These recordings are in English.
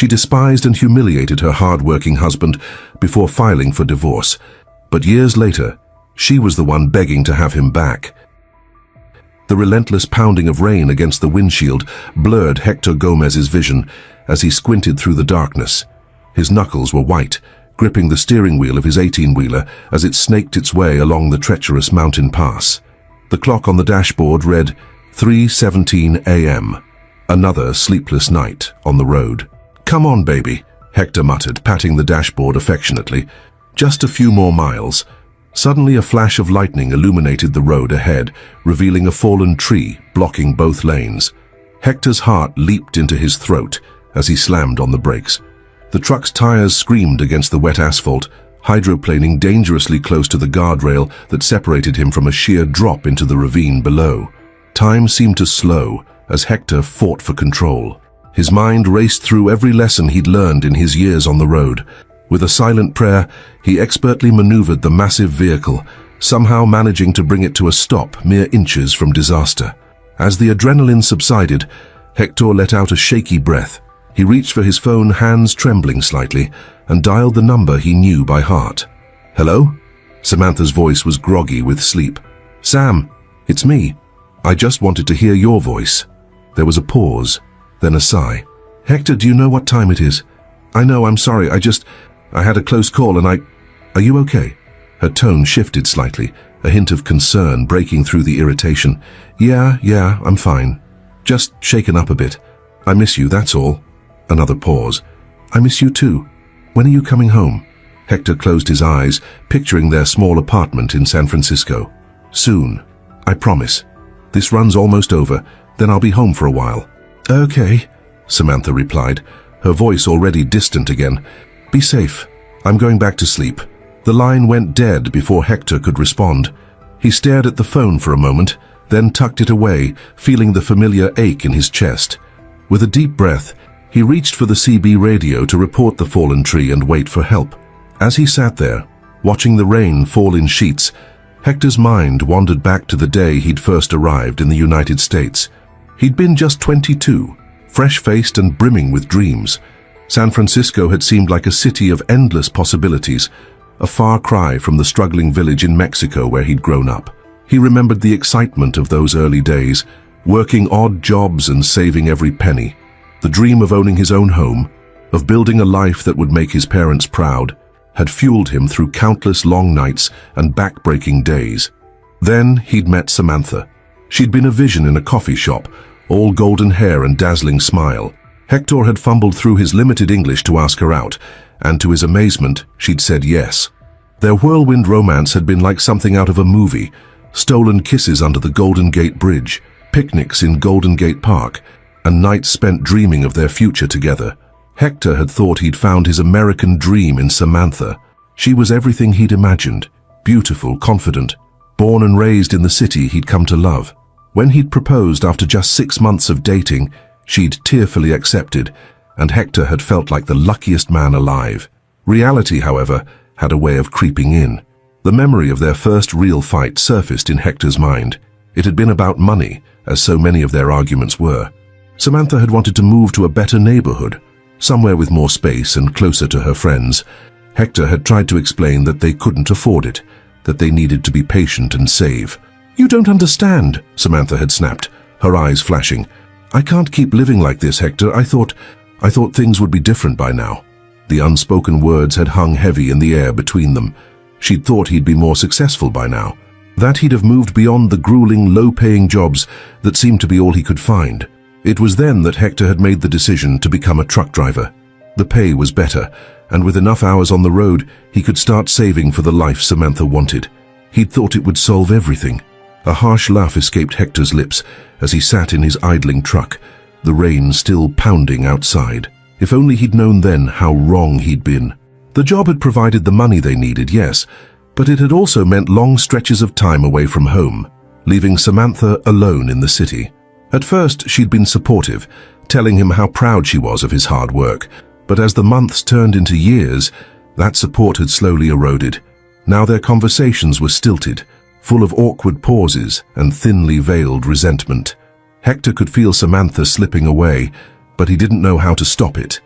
She despised and humiliated her hard-working husband before filing for divorce. But years later, she was the one begging to have him back. The relentless pounding of rain against the windshield blurred Hector Gomez's vision as he squinted through the darkness. His knuckles were white, gripping the steering wheel of his 18-wheeler as it snaked its way along the treacherous mountain pass. The clock on the dashboard read 3:17 a.m. Another sleepless night on the road. "Come on, baby," Hector muttered, patting the dashboard affectionately. "Just a few more miles." Suddenly a flash of lightning illuminated the road ahead, revealing a fallen tree blocking both lanes. Hector's heart leaped into his throat as he slammed on the brakes. The truck's tires screamed against the wet asphalt, hydroplaning dangerously close to the guardrail that separated him from a sheer drop into the ravine below. Time seemed to slow as Hector fought for control. His mind raced through every lesson he'd learned in his years on the road. With a silent prayer, he expertly maneuvered the massive vehicle, somehow managing to bring it to a stop mere inches from disaster. As the adrenaline subsided, Hector let out a shaky breath. He reached for his phone, hands trembling slightly, and dialed the number he knew by heart. "Hello?" Samantha's voice was groggy with sleep. "Sam, it's me. I just wanted to hear your voice." There was a pause, then a sigh. "Hector, do you know what time it is?" "I know, I'm sorry, I had a close call and Are you okay?" Her tone shifted slightly, a hint of concern breaking through the irritation. Yeah, I'm fine. Just shaken up a bit. I miss you, that's all." Another pause. "I miss you too. When are you coming home?" Hector closed his eyes, picturing their small apartment in San Francisco. "Soon. I promise. This run's almost over, then I'll be home for a while." "Okay," Samantha replied, her voice already distant again. "Be safe. I'm going back to sleep." The line went dead before Hector could respond. He stared at the phone for a moment, then tucked it away, feeling the familiar ache in his chest. With a deep breath, he reached for the CB radio to report the fallen tree and wait for help. As he sat there, watching the rain fall in sheets, Hector's mind wandered back to the day he'd first arrived in the United States. He'd been just 22, fresh-faced and brimming with dreams. San Francisco had seemed like a city of endless possibilities, a far cry from the struggling village in Mexico where he'd grown up. He remembered the excitement of those early days, working odd jobs and saving every penny. The dream of owning his own home, of building a life that would make his parents proud, had fueled him through countless long nights and back-breaking days. Then he'd met Samantha. She'd been a vision in a coffee shop, all golden hair and dazzling smile. Hector had fumbled through his limited English to ask her out, and to his amazement, she'd said yes. Their whirlwind romance had been like something out of a movie, stolen kisses under the Golden Gate Bridge, picnics in Golden Gate Park, and nights spent dreaming of their future together. Hector had thought he'd found his American dream in Samantha. She was everything he'd imagined, beautiful, confident, born and raised in the city he'd come to love. When he'd proposed after just 6 months of dating, she'd tearfully accepted, and Hector had felt like the luckiest man alive. Reality, however, had a way of creeping in. The memory of their first real fight surfaced in Hector's mind. It had been about money, as so many of their arguments were. Samantha had wanted to move to a better neighborhood, somewhere with more space and closer to her friends. Hector had tried to explain that they couldn't afford it, that they needed to be patient and save. "You don't understand," Samantha had snapped, her eyes flashing. "I can't keep living like this, Hector. I thought things would be different by now." The unspoken words had hung heavy in the air between them. She'd thought he'd be more successful by now, that he'd have moved beyond the grueling, low-paying jobs that seemed to be all he could find. It was then that Hector had made the decision to become a truck driver. The pay was better, and with enough hours on the road, he could start saving for the life Samantha wanted. He'd thought it would solve everything. A harsh laugh escaped Hector's lips as he sat in his idling truck, the rain still pounding outside. If only he'd known then how wrong he'd been. The job had provided the money they needed, yes, but it had also meant long stretches of time away from home, leaving Samantha alone in the city. At first, she'd been supportive, telling him how proud she was of his hard work, but as the months turned into years, that support had slowly eroded. Now their conversations were stilted, full of awkward pauses and thinly veiled resentment. Hector could feel Samantha slipping away, but he didn't know how to stop it.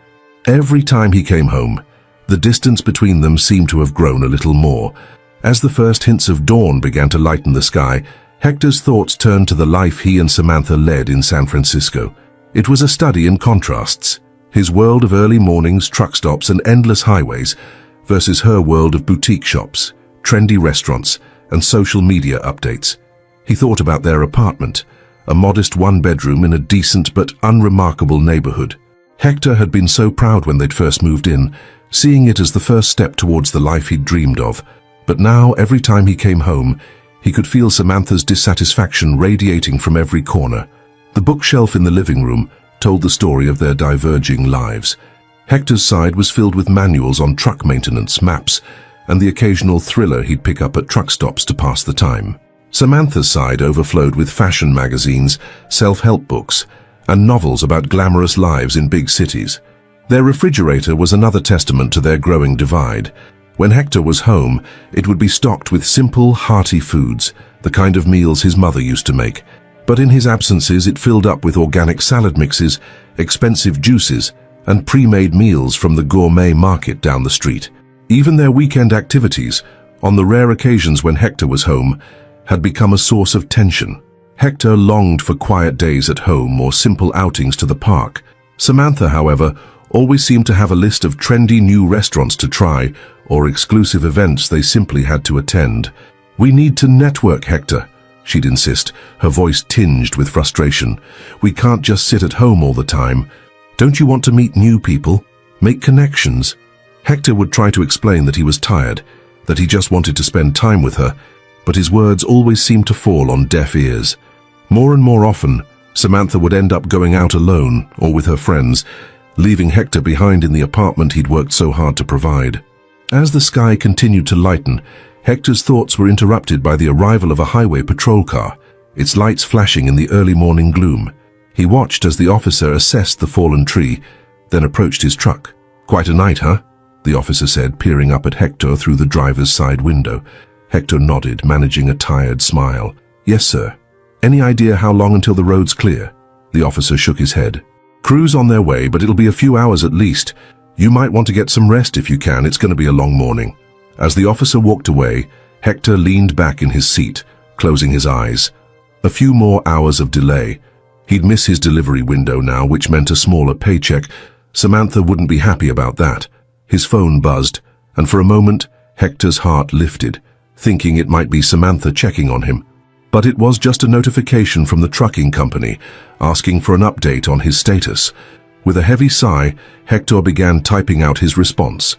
Every time he came home, the distance between them seemed to have grown a little more. As the first hints of dawn began to lighten the sky, Hector's thoughts turned to the life he and Samantha led in San Francisco. It was a study in contrasts, his world of early mornings, truck stops, and endless highways, versus her world of boutique shops, trendy restaurants, and social media updates. He thought about their apartment, a modest one-bedroom in a decent but unremarkable neighborhood. Hector had been so proud when they'd first moved in, seeing it as the first step towards the life he'd dreamed of. But now, every time he came home, he could feel Samantha's dissatisfaction radiating from every corner. The bookshelf in the living room told the story of their diverging lives. Hector's side was filled with manuals on truck maintenance, maps, and the occasional thriller he'd pick up at truck stops to pass the time. Samantha's side overflowed with fashion magazines, self-help books, and novels about glamorous lives in big cities. Their refrigerator was another testament to their growing divide. When Hector was home, it would be stocked with simple, hearty foods, the kind of meals his mother used to make. But in his absences, it filled up with organic salad mixes, expensive juices, and pre-made meals from the gourmet market down the street. Even their weekend activities, on the rare occasions when Hector was home, had become a source of tension. Hector longed for quiet days at home or simple outings to the park. Samantha, however, always seemed to have a list of trendy new restaurants to try or exclusive events they simply had to attend. "We need to network, Hector," she'd insist, her voice tinged with frustration. "We can't just sit at home all the time. Don't you want to meet new people? Make connections?" Hector would try to explain that he was tired, that he just wanted to spend time with her, but his words always seemed to fall on deaf ears. More and more often, Samantha would end up going out alone or with her friends, leaving Hector behind in the apartment he'd worked so hard to provide. As the sky continued to lighten, Hector's thoughts were interrupted by the arrival of a highway patrol car, its lights flashing in the early morning gloom. He watched as the officer assessed the fallen tree, then approached his truck. "Quite a night, huh?" the officer said, peering up at Hector through the driver's side window. Hector nodded, managing a tired smile. "Yes, sir." "Any idea how long until the road's clear?" The officer shook his head. "Crew's on their way, but it'll be a few hours at least. You might want to get some rest if you can. It's going to be a long morning." As the officer walked away, Hector leaned back in his seat, closing his eyes. A few more hours of delay. He'd miss his delivery window now, which meant a smaller paycheck. Samantha wouldn't be happy about that. His phone buzzed, and for a moment, Hector's heart lifted, thinking it might be Samantha checking on him. But it was just a notification from the trucking company, asking for an update on his status. With a heavy sigh, Hector began typing out his response.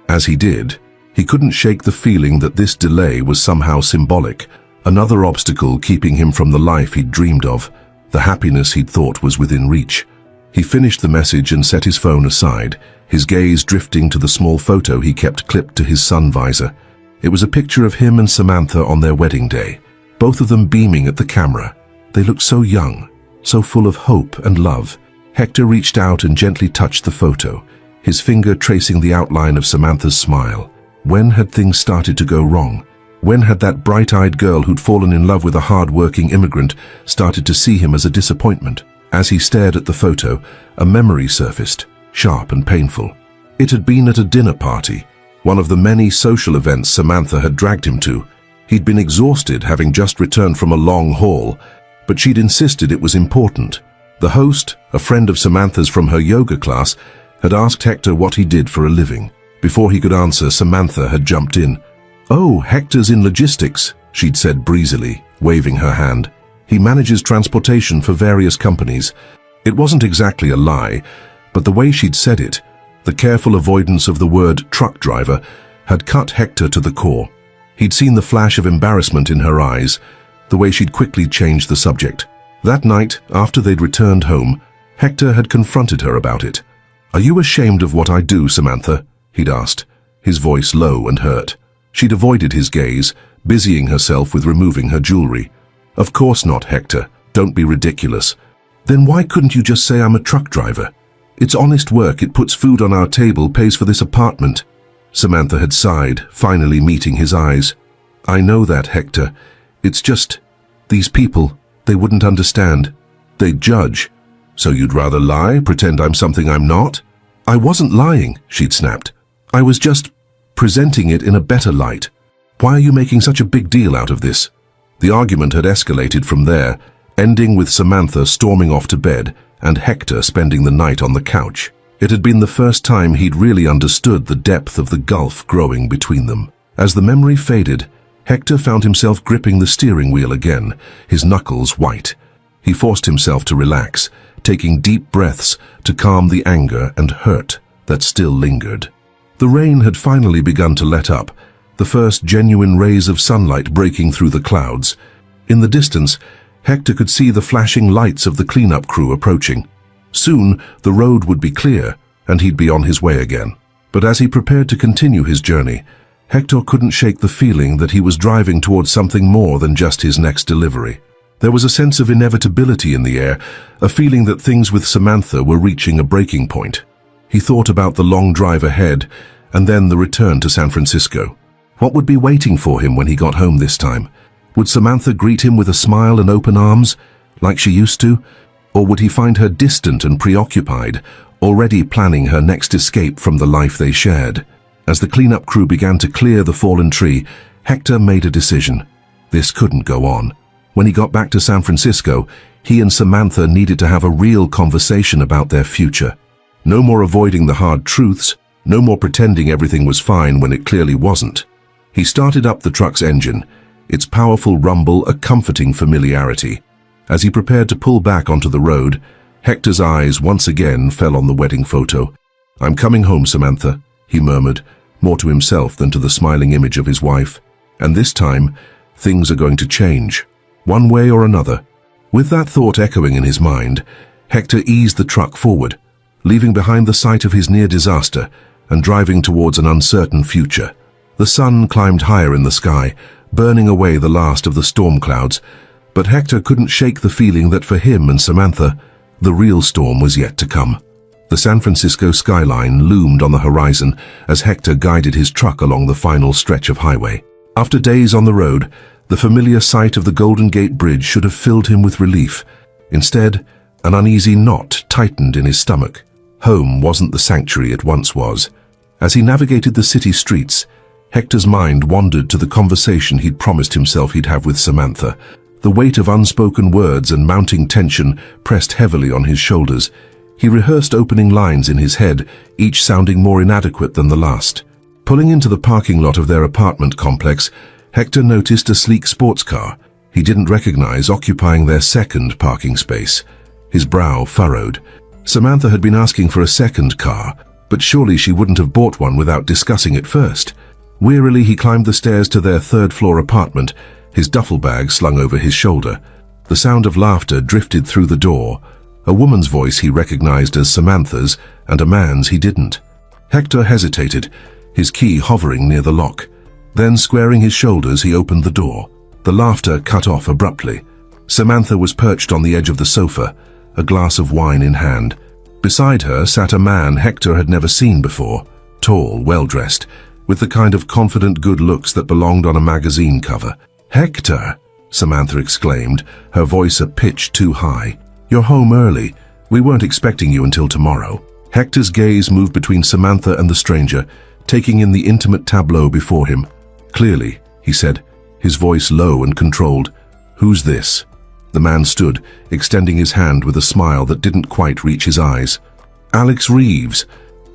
As he did, he couldn't shake the feeling that this delay was somehow symbolic, another obstacle keeping him from the life he'd dreamed of, the happiness he'd thought was within reach. He finished the message and set his phone aside, his gaze drifting to the small photo he kept clipped to his sun visor. It was a picture of him and Samantha on their wedding day, both of them beaming at the camera. They looked so young, so full of hope and love. Hector reached out and gently touched the photo, his finger tracing the outline of Samantha's smile. When had things started to go wrong? When had that bright-eyed girl who'd fallen in love with a hard-working immigrant started to see him as a disappointment? As he stared at the photo, a memory surfaced, sharp and painful. It had been at a dinner party, one of the many social events Samantha had dragged him to. He'd been exhausted, having just returned from a long haul, but she'd insisted it was important. The host, a friend of Samantha's from her yoga class, had asked Hector what he did for a living. Before he could answer, Samantha had jumped in. "Oh, Hector's in logistics," she'd said breezily, waving her hand. "He manages transportation for various companies." It wasn't exactly a lie, but the way she'd said it, the careful avoidance of the word truck driver, had cut Hector to the core. He'd seen the flash of embarrassment in her eyes, the way she'd quickly changed the subject. That night, after they'd returned home, Hector had confronted her about it. "Are you ashamed of what I do, Samantha?" he'd asked, his voice low and hurt. She'd avoided his gaze, busying herself with removing her jewelry. "Of course not, Hector. Don't be ridiculous." "Then why couldn't you just say I'm a truck driver? It's honest work, it puts food on our table, pays for this apartment." Samantha had sighed, finally meeting his eyes. "I know that, Hector. It's just, these people, they wouldn't understand. They'd judge. So you'd rather lie, pretend I'm something I'm not?" I wasn't lying, she'd snapped. I was just presenting it in a better light. Why are you making such a big deal out of this? The argument had escalated from there, ending with Samantha storming off to bed and Hector spending the night on the couch. It had been the first time he'd really understood the depth of the gulf growing between them. As the memory faded, Hector found himself gripping the steering wheel again, his knuckles white. He forced himself to relax, taking deep breaths to calm the anger and hurt that still lingered. The rain had finally begun to let up, the first genuine rays of sunlight breaking through the clouds. In the distance, Hector could see the flashing lights of the cleanup crew approaching. Soon, the road would be clear, and he'd be on his way again. But as he prepared to continue his journey, Hector couldn't shake the feeling that he was driving towards something more than just his next delivery. There was a sense of inevitability in the air, a feeling that things with Samantha were reaching a breaking point. He thought about the long drive ahead, and then the return to San Francisco. What would be waiting for him when he got home this time? Would Samantha greet him with a smile and open arms, like she used to? Or would he find her distant and preoccupied, already planning her next escape from the life they shared? As the cleanup crew began to clear the fallen tree, Hector made a decision. This couldn't go on. When he got back to San Francisco, he and Samantha needed to have a real conversation about their future. No more avoiding the hard truths, no more pretending everything was fine when it clearly wasn't. He started up the truck's engine, its powerful rumble a comforting familiarity. As he prepared to pull back onto the road, Hector's eyes once again fell on the wedding photo. "I'm coming home, Samantha," he murmured, more to himself than to the smiling image of his wife. "And this time, things are going to change, one way or another." With that thought echoing in his mind, Hector eased the truck forward, leaving behind the site of his near disaster and driving towards an uncertain future. The sun climbed higher in the sky, burning away the last of the storm clouds, but Hector couldn't shake the feeling that for him and Samantha, the real storm was yet to come. The San Francisco skyline loomed on the horizon as Hector guided his truck along the final stretch of highway. After days on the road, the familiar sight of the Golden Gate Bridge should have filled him with relief. Instead, an uneasy knot tightened in his stomach. Home wasn't the sanctuary it once was. As he navigated the city streets, Hector's mind wandered to the conversation he'd promised himself he'd have with Samantha. The weight of unspoken words and mounting tension pressed heavily on his shoulders. He rehearsed opening lines in his head, each sounding more inadequate than the last. Pulling into the parking lot of their apartment complex, Hector noticed a sleek sports car he didn't recognize occupying their second parking space. His brow furrowed. Samantha had been asking for a second car, but surely she wouldn't have bought one without discussing it first. Wearily, he climbed the stairs to their third-floor apartment, his duffel bag slung over his shoulder. The sound of laughter drifted through the door, a woman's voice he recognized as Samantha's and a man's he didn't. Hector hesitated, his key hovering near the lock. Then, squaring his shoulders, he opened the door. The laughter cut off abruptly. Samantha was perched on the edge of the sofa, a glass of wine in hand. Beside her sat a man Hector had never seen before, tall, well-dressed, with the kind of confident good looks that belonged on a magazine cover. "Hector!" Samantha exclaimed, her voice a pitch too high. "You're home early. We weren't expecting you until tomorrow." Hector's gaze moved between Samantha and the stranger, taking in the intimate tableau before him. "Clearly," he said, his voice low and controlled. "Who's this?" The man stood, extending his hand with a smile that didn't quite reach his eyes. "Alex Reeves.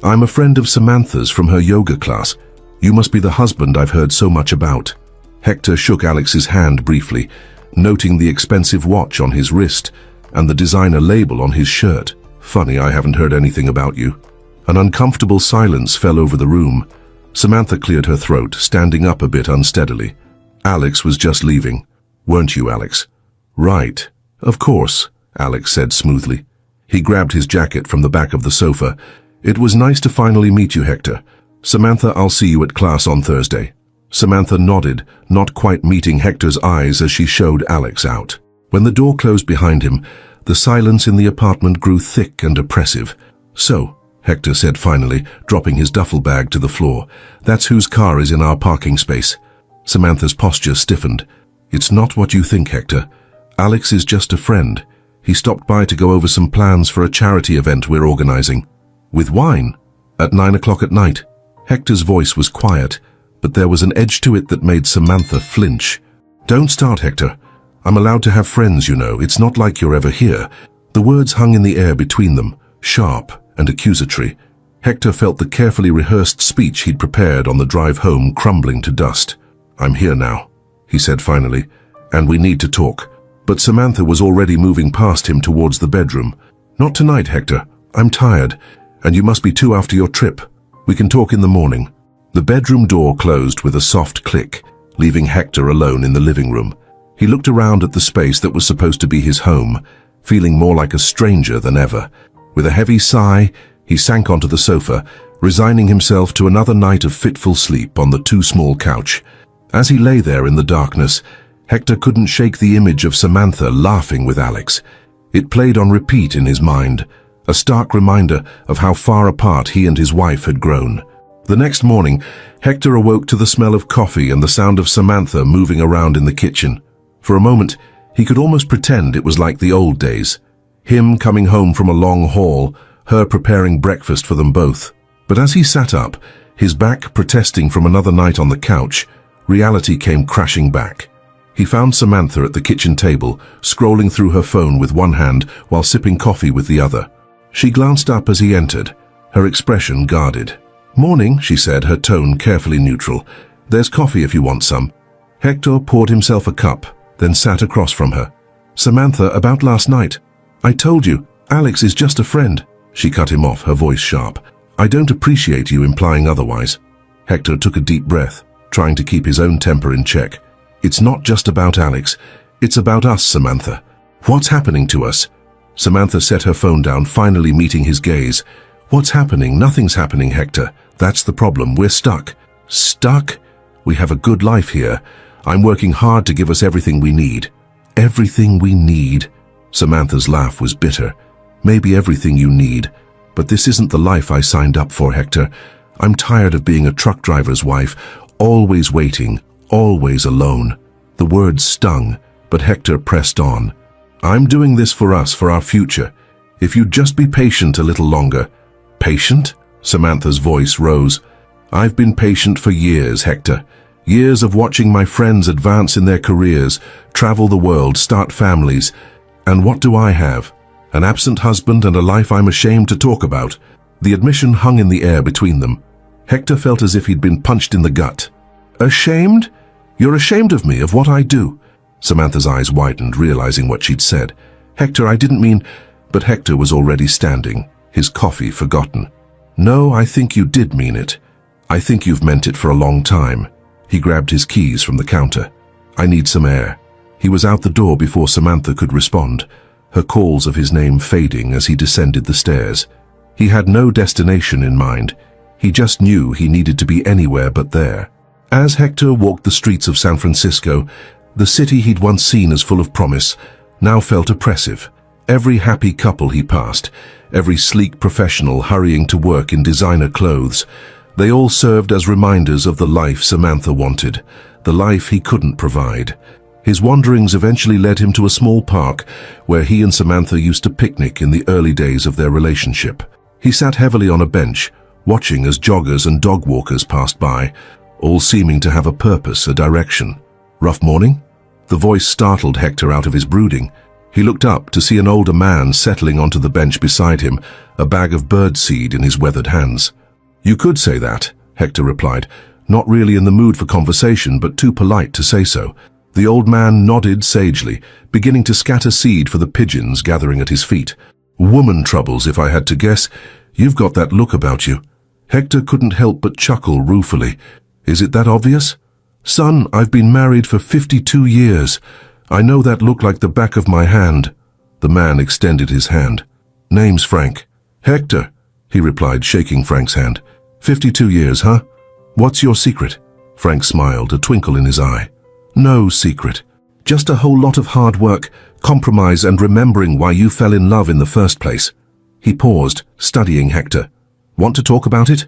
I'm a friend of Samantha's from her yoga class. You must be the husband I've heard so much about." Hector shook Alex's hand briefly, noting the expensive watch on his wrist and the designer label on his shirt. "Funny, I haven't heard anything about you." An uncomfortable silence fell over the room. Samantha cleared her throat, standing up a bit unsteadily. "Alex was just leaving. Weren't you, Alex?" "Right. Of course," Alex said smoothly. He grabbed his jacket from the back of the sofa. "It was nice to finally meet you, Hector. Samantha, I'll see you at class on Thursday." Samantha nodded, not quite meeting Hector's eyes as she showed Alex out. When the door closed behind him, the silence in the apartment grew thick and oppressive. "So," Hector said finally, dropping his duffel bag to the floor, "that's whose car is in our parking space." Samantha's posture stiffened. "It's not what you think, Hector. Alex is just a friend. He stopped by to go over some plans for a charity event we're organizing." "With wine?" At 9 o'clock at night. Hector's voice was quiet, but there was an edge to it that made Samantha flinch. Don't start, Hector. I'm allowed to have friends, you know. It's not like you're ever here. The words hung in the air between them, sharp and accusatory. Hector felt the carefully rehearsed speech he'd prepared on the drive home crumbling to dust. I'm here now, he said finally, and we need to talk. But Samantha was already moving past him towards the bedroom. Not tonight, Hector. I'm tired, and you must be too after your trip. We can talk in the morning. The bedroom door closed with a soft click, leaving Hector alone in the living room. He looked around at the space that was supposed to be his home, feeling more like a stranger than ever. With a heavy sigh, he sank onto the sofa, resigning himself to another night of fitful sleep on the too small couch. As he lay there in the darkness, Hector couldn't shake the image of Samantha laughing with Alex. It played on repeat in his mind, a stark reminder of how far apart he and his wife had grown. The next morning, Hector awoke to the smell of coffee and the sound of Samantha moving around in the kitchen. For a moment, he could almost pretend it was like the old days. Him coming home from a long haul, her preparing breakfast for them both. But as he sat up, his back protesting from another night on the couch, reality came crashing back. He found Samantha at the kitchen table, scrolling through her phone with one hand while sipping coffee with the other. She glanced up as he entered, her expression guarded. Morning, she said, her tone carefully neutral. There's coffee if you want some. Hector poured himself a cup, then sat across from her. Samantha, about last night. I told you, Alex is just a friend. She cut him off, her voice sharp. I don't appreciate you implying otherwise. Hector took a deep breath, trying to keep his own temper in check. It's not just about Alex. It's about us, Samantha. What's happening to us? Samantha set her phone down, finally meeting his gaze. What's happening? Nothing's happening, Hector. That's the problem. We're stuck. Stuck? We have a good life here. I'm working hard to give us everything we need. Everything we need? Samantha's laugh was bitter. Maybe everything you need. But this isn't the life I signed up for, Hector. I'm tired of being a truck driver's wife, always waiting, always alone. The words stung, but Hector pressed on. I'm doing this for us, for our future. If you'd just be patient a little longer. Patient? Samantha's voice rose. I've been patient for years, Hector. Years of watching my friends advance in their careers, travel the world, start families. And what do I have? An absent husband and a life I'm ashamed to talk about. The admission hung in the air between them. Hector felt as if he'd been punched in the gut. Ashamed? You're ashamed of me, of what I do. Samantha's eyes widened, realizing what she'd said. Hector, I didn't mean... But Hector was already standing, his coffee forgotten. No, I think you did mean it. I think you've meant it for a long time. He grabbed his keys from the counter. I need some air. He was out the door before Samantha could respond, her calls of his name fading as he descended the stairs. He had no destination in mind. He just knew he needed to be anywhere but there. As Hector walked the streets of San Francisco, the city he'd once seen as full of promise now felt oppressive. Every happy couple he passed, every sleek professional hurrying to work in designer clothes, they all served as reminders of the life Samantha wanted, the life he couldn't provide. His wanderings eventually led him to a small park where he and Samantha used to picnic in the early days of their relationship. He sat heavily on a bench, watching as joggers and dog walkers passed by, all seeming to have a purpose, a direction. Rough morning? The voice startled Hector out of his brooding. He looked up to see an older man settling onto the bench beside him, a bag of birdseed in his weathered hands. You could say that, Hector replied, not really in the mood for conversation, but too polite to say so. The old man nodded sagely, beginning to scatter seed for the pigeons gathering at his feet. Woman troubles, if I had to guess. You've got that look about you. Hector couldn't help but chuckle ruefully. Is it that obvious? Son, I've been married for 52 years. I know that look like the back of my hand. The man extended his hand. Name's Frank. Hector, he replied, shaking Frank's hand. 52 years, huh? What's your secret? Frank smiled, a twinkle in his eye. No secret. Just a whole lot of hard work, compromise, and remembering why you fell in love in the first place. He paused, studying Hector. Want to talk about it?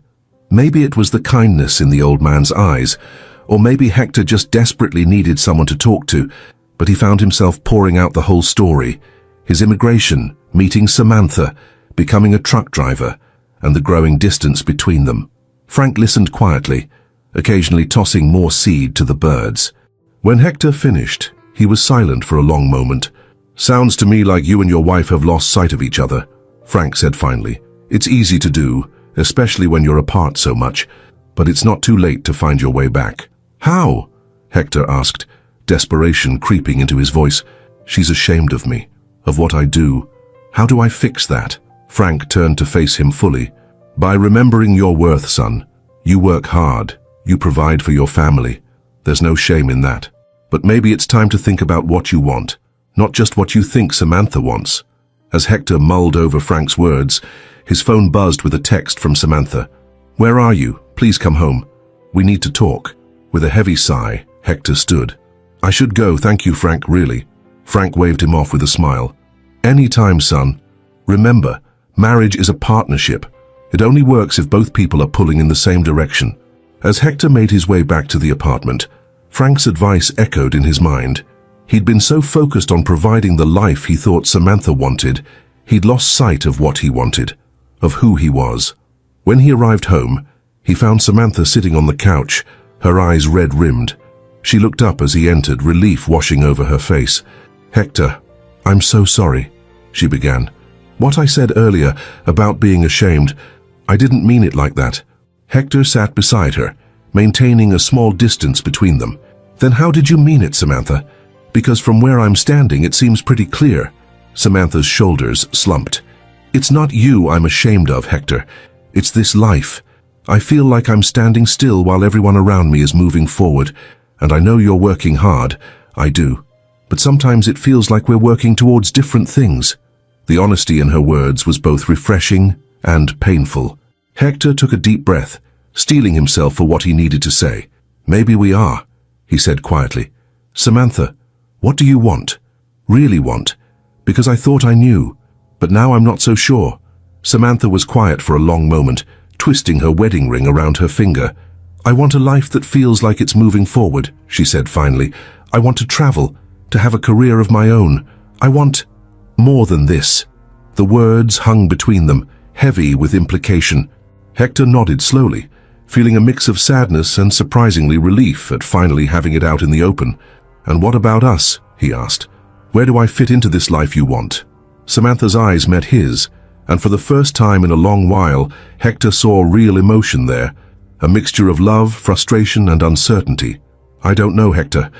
Maybe it was the kindness in the old man's eyes, or maybe Hector just desperately needed someone to talk to, but he found himself pouring out the whole story. His immigration, meeting Samantha, becoming a truck driver, and the growing distance between them. Frank listened quietly, occasionally tossing more seed to the birds. When Hector finished, he was silent for a long moment. "Sounds to me like you and your wife have lost sight of each other," Frank said finally. "It's easy to do, especially when you're apart so much, but it's not too late to find your way back." "How?" Hector asked, desperation creeping into his voice. "She's ashamed of me, of what I do. How do I fix that?" Frank turned to face him fully. "By remembering your worth, son. You work hard. You provide for your family. There's no shame in that. But maybe it's time to think about what you want, not just what you think Samantha wants." As Hector mulled over Frank's words, his phone buzzed with a text from Samantha. "Where are you? Please come home. We need to talk." With a heavy sigh, Hector stood. "I should go, thank you, Frank, really." Frank waved him off with a smile. "Any time, son. Remember, marriage is a partnership. It only works if both people are pulling in the same direction." As Hector made his way back to the apartment, Frank's advice echoed in his mind. He'd been so focused on providing the life he thought Samantha wanted, he'd lost sight of what he wanted, of who he was. When he arrived home, he found Samantha sitting on the couch, her eyes red-rimmed. She looked up as he entered, relief washing over her face. "Hector, I'm so sorry," she began. "What I said earlier about being ashamed, I didn't mean it like that." Hector sat beside her, maintaining a small distance between them. "Then how did you mean it, Samantha? Because from where I'm standing, it seems pretty clear." Samantha's shoulders slumped. "It's not you I'm ashamed of, Hector. It's this life. I feel like I'm standing still while everyone around me is moving forward, and I know you're working hard. I do. But sometimes it feels like we're working towards different things." The honesty in her words was both refreshing and painful. Hector took a deep breath, steeling himself for what he needed to say. "Maybe we are," he said quietly. "Samantha, what do you want? Really want? Because I thought I knew, but now I'm not so sure." Samantha was quiet for a long moment, twisting her wedding ring around her finger. "I want a life that feels like it's moving forward," she said finally. "I want to travel, to have a career of my own. I want more than this." The words hung between them, heavy with implication. Hector nodded slowly, feeling a mix of sadness and surprisingly relief at finally having it out in the open. "And what about us?" he asked. "Where do I fit into this life you want?" Samantha's eyes met his, and for the first time in a long while, Hector saw real emotion there, a mixture of love, frustration, and uncertainty. "I don't know, Hector.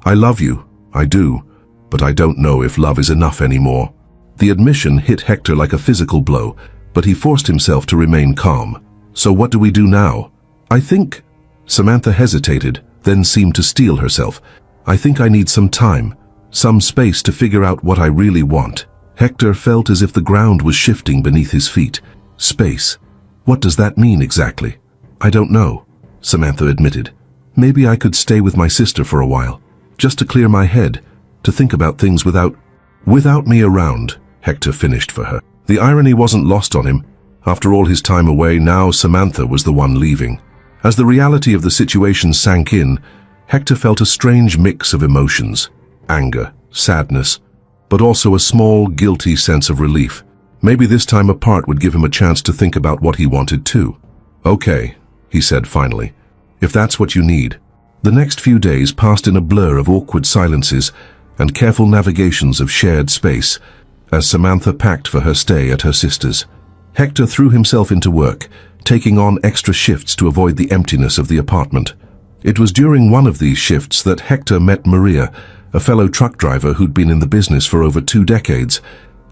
I love you, I do, but I don't know if love is enough anymore." The admission hit Hector like a physical blow, but he forced himself to remain calm. "So what do we do now?" "I think—" Samantha hesitated, then seemed to steel herself. "I think I need some time, some space to figure out what I really want." Hector felt as if the ground was shifting beneath his feet. "Space? What does that mean exactly?" "I don't know," Samantha admitted. "Maybe I could stay with my sister for a while, just to clear my head, to think about things without me around," Hector finished for her. The irony wasn't lost on him. After all his time away, now Samantha was the one leaving. As the reality of the situation sank in, Hector felt a strange mix of emotions: anger, sadness, but also a small, guilty sense of relief. Maybe this time apart would give him a chance to think about what he wanted too. "Okay," he said finally, "if that's what you need." The next few days passed in a blur of awkward silences and careful navigations of shared space as Samantha packed for her stay at her sister's. Hector threw himself into work, taking on extra shifts to avoid the emptiness of the apartment. It was during one of these shifts that Hector met Maria, a fellow truck driver who'd been in the business for over 2 decades.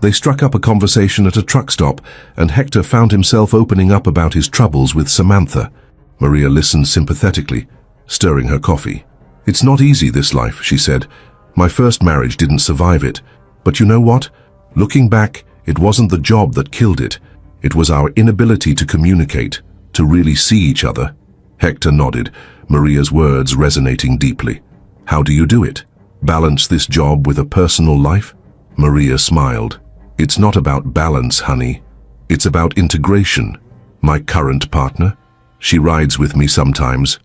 They struck up a conversation at a truck stop, and Hector found himself opening up about his troubles with Samantha. Maria listened sympathetically, stirring her coffee. "It's not easy, this life," she said. "My first marriage didn't survive it. But you know what? Looking back, it wasn't the job that killed it. It was our inability to communicate, to really see each other." Hector nodded, Maria's words resonating deeply. "How do you do it? Balance this job with a personal life?" Maria smiled. "It's not about balance, honey. It's about integration. My current partner, she rides with me sometimes.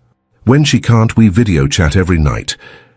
When she can't, we video chat every night.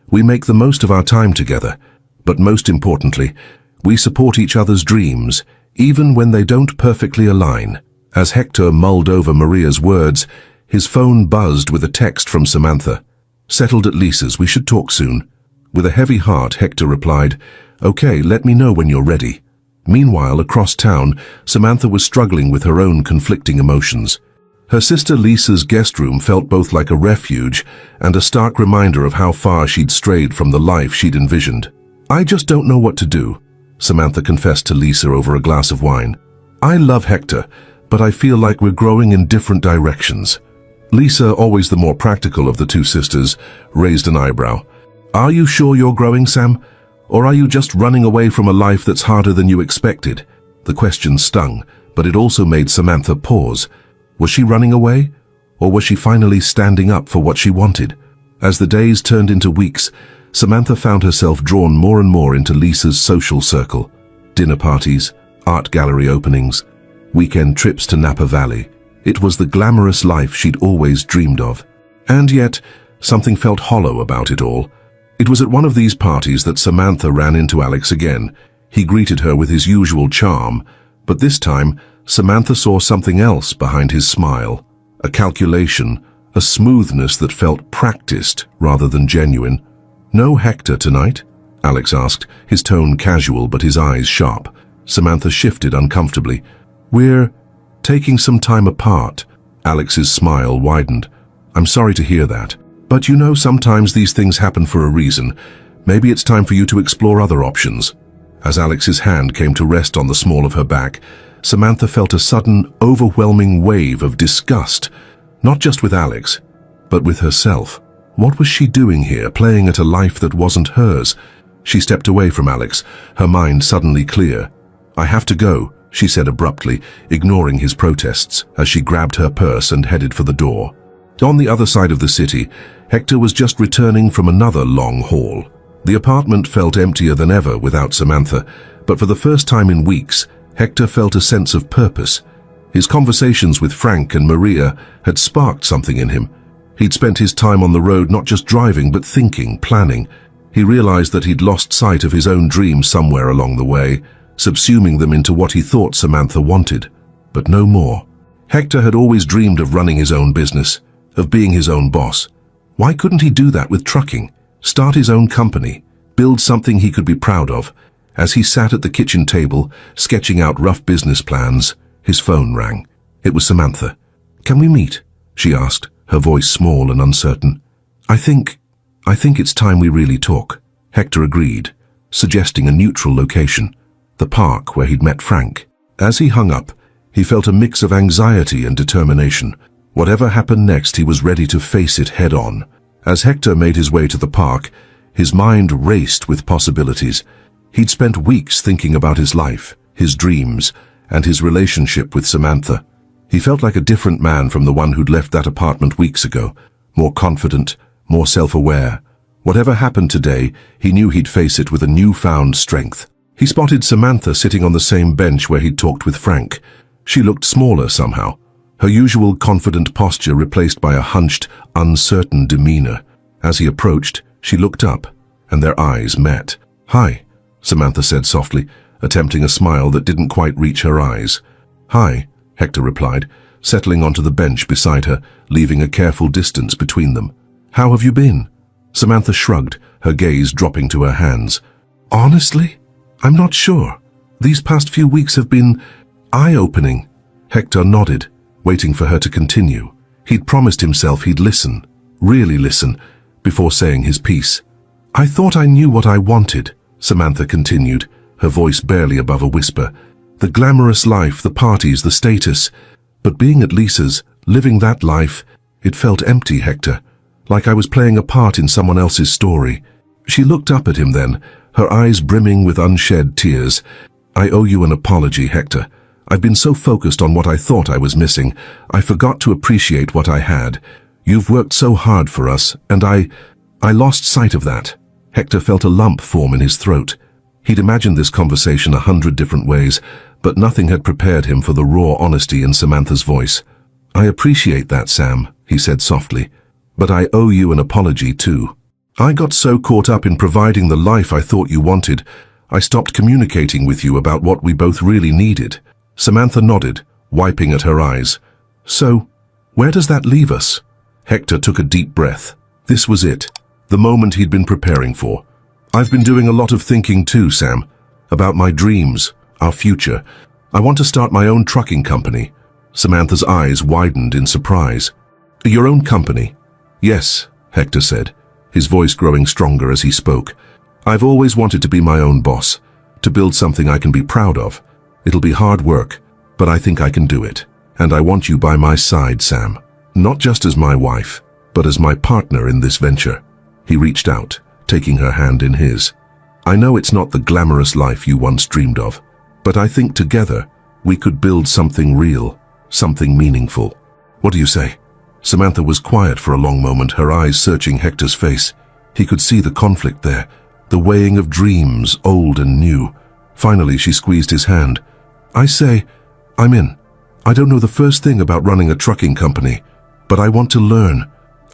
We make the most of our time together. But most importantly, we support each other's dreams, even when they don't perfectly align. As Hector mulled over Maria's words, his phone buzzed with a text from Samantha. "Settled at Lisa's, we should talk soon." With a heavy heart, Hector replied, "Okay, let me know when you're ready." Meanwhile, across town, Samantha was struggling with her own conflicting emotions. Her sister Lisa's guest room felt both like a refuge and a stark reminder of how far she'd strayed from the life she'd envisioned. "I just don't know what to do," Samantha confessed to Lisa over a glass of wine. "I love Hector, but I feel like we're growing in different directions." Lisa, always the more practical of the two sisters, raised an eyebrow. "Are you sure you're growing, Sam? Or are you just running away from a life that's harder than you expected?" The question stung, but it also made Samantha pause. Was she running away? Or was she finally standing up for what she wanted? As the days turned into weeks, Samantha found herself drawn more and more into Lisa's social circle. Dinner parties, art gallery openings, weekend trips to Napa Valley. It was the glamorous life she'd always dreamed of. And yet, something felt hollow about it all. It was at one of these parties that Samantha ran into Alex again. He greeted her with his usual charm, but this time, Samantha saw something else behind his smile. A calculation, a smoothness that felt practiced rather than genuine. "No Hector tonight?" Alex asked, his tone casual but his eyes sharp. Samantha shifted uncomfortably. "We're taking some time apart." Alex's smile widened. "I'm sorry to hear that. But you know, sometimes these things happen for a reason. Maybe it's time for you to explore other options." As Alex's hand came to rest on the small of her back, Samantha felt a sudden, overwhelming wave of disgust, not just with Alex, but with herself. What was she doing here, playing at a life that wasn't hers? She stepped away from Alex, her mind suddenly clear. "I have to go," she said abruptly, ignoring his protests, as she grabbed her purse and headed for the door. On the other side of the city, Hector was just returning from another long haul. The apartment felt emptier than ever without Samantha, but for the first time in weeks, Hector felt a sense of purpose. His conversations with Frank and Maria had sparked something in him. He'd spent his time on the road not just driving, but thinking, planning. He realized that he'd lost sight of his own dreams somewhere along the way, subsuming them into what he thought Samantha wanted, but no more. Hector had always dreamed of running his own business, of being his own boss. Why couldn't he do that with trucking? Start his own company, build something he could be proud of. As he sat at the kitchen table, sketching out rough business plans, his phone rang. It was Samantha. "Can we meet?" she asked, her voice small and uncertain. I think it's time we really talk." Hector agreed, suggesting a neutral location, the park where he'd met Frank. As he hung up, he felt a mix of anxiety and determination. Whatever happened next, he was ready to face it head-on. As Hector made his way to the park, his mind raced with possibilities. He'd spent weeks thinking about his life, his dreams, and his relationship with Samantha. He felt like a different man from the one who'd left that apartment weeks ago, more confident, more self-aware. Whatever happened today, he knew he'd face it with a newfound strength. He spotted Samantha sitting on the same bench where he'd talked with Frank. She looked smaller somehow, her usual confident posture replaced by a hunched, uncertain demeanor. As he approached, she looked up, and their eyes met. "Hi," Samantha said softly, attempting a smile that didn't quite reach her eyes. "Hi," Hector replied, settling onto the bench beside her, leaving a careful distance between them. "How have you been?" Samantha shrugged, her gaze dropping to her hands. "Honestly, I'm not sure. These past few weeks have been eye-opening." Hector nodded, waiting for her to continue. He'd promised himself he'd listen, really listen, before saying his piece. "I thought I knew what I wanted," Samantha continued, her voice barely above a whisper. "The glamorous life, the parties, the status. But being at Lisa's, living that life, it felt empty, Hector, like I was playing a part in someone else's story." She looked up at him then, her eyes brimming with unshed tears. "I owe you an apology, Hector. I've been so focused on what I thought I was missing, I forgot to appreciate what I had. You've worked so hard for us, and I lost sight of that." Hector felt a lump form in his throat. He'd imagined this conversation 100 different ways, but nothing had prepared him for the raw honesty in Samantha's voice. "I appreciate that, Sam," he said softly, "but I owe you an apology too. I got so caught up in providing the life I thought you wanted, I stopped communicating with you about what we both really needed." Samantha nodded, wiping at her eyes. "So, where does that leave us?" Hector took a deep breath. This was it, the moment he'd been preparing for. "I've been doing a lot of thinking too, Sam, about my dreams, our future. I want to start my own trucking company." Samantha's eyes widened in surprise. "Your own company?" "Yes," Hector said, his voice growing stronger as he spoke. "I've always wanted to be my own boss, to build something I can be proud of. It'll be hard work, but I think I can do it. And I want you by my side, Sam. Not just as my wife, but as my partner in this venture." He reached out, taking her hand in his. "I know it's not the glamorous life you once dreamed of, but I think together we could build something real, something meaningful. What do you say?" Samantha was quiet for a long moment, her eyes searching Hector's face. He could see the conflict there, the weighing of dreams, old and new. Finally, she squeezed his hand. "I say, I'm in. I don't know the first thing about running a trucking company, but I want to learn.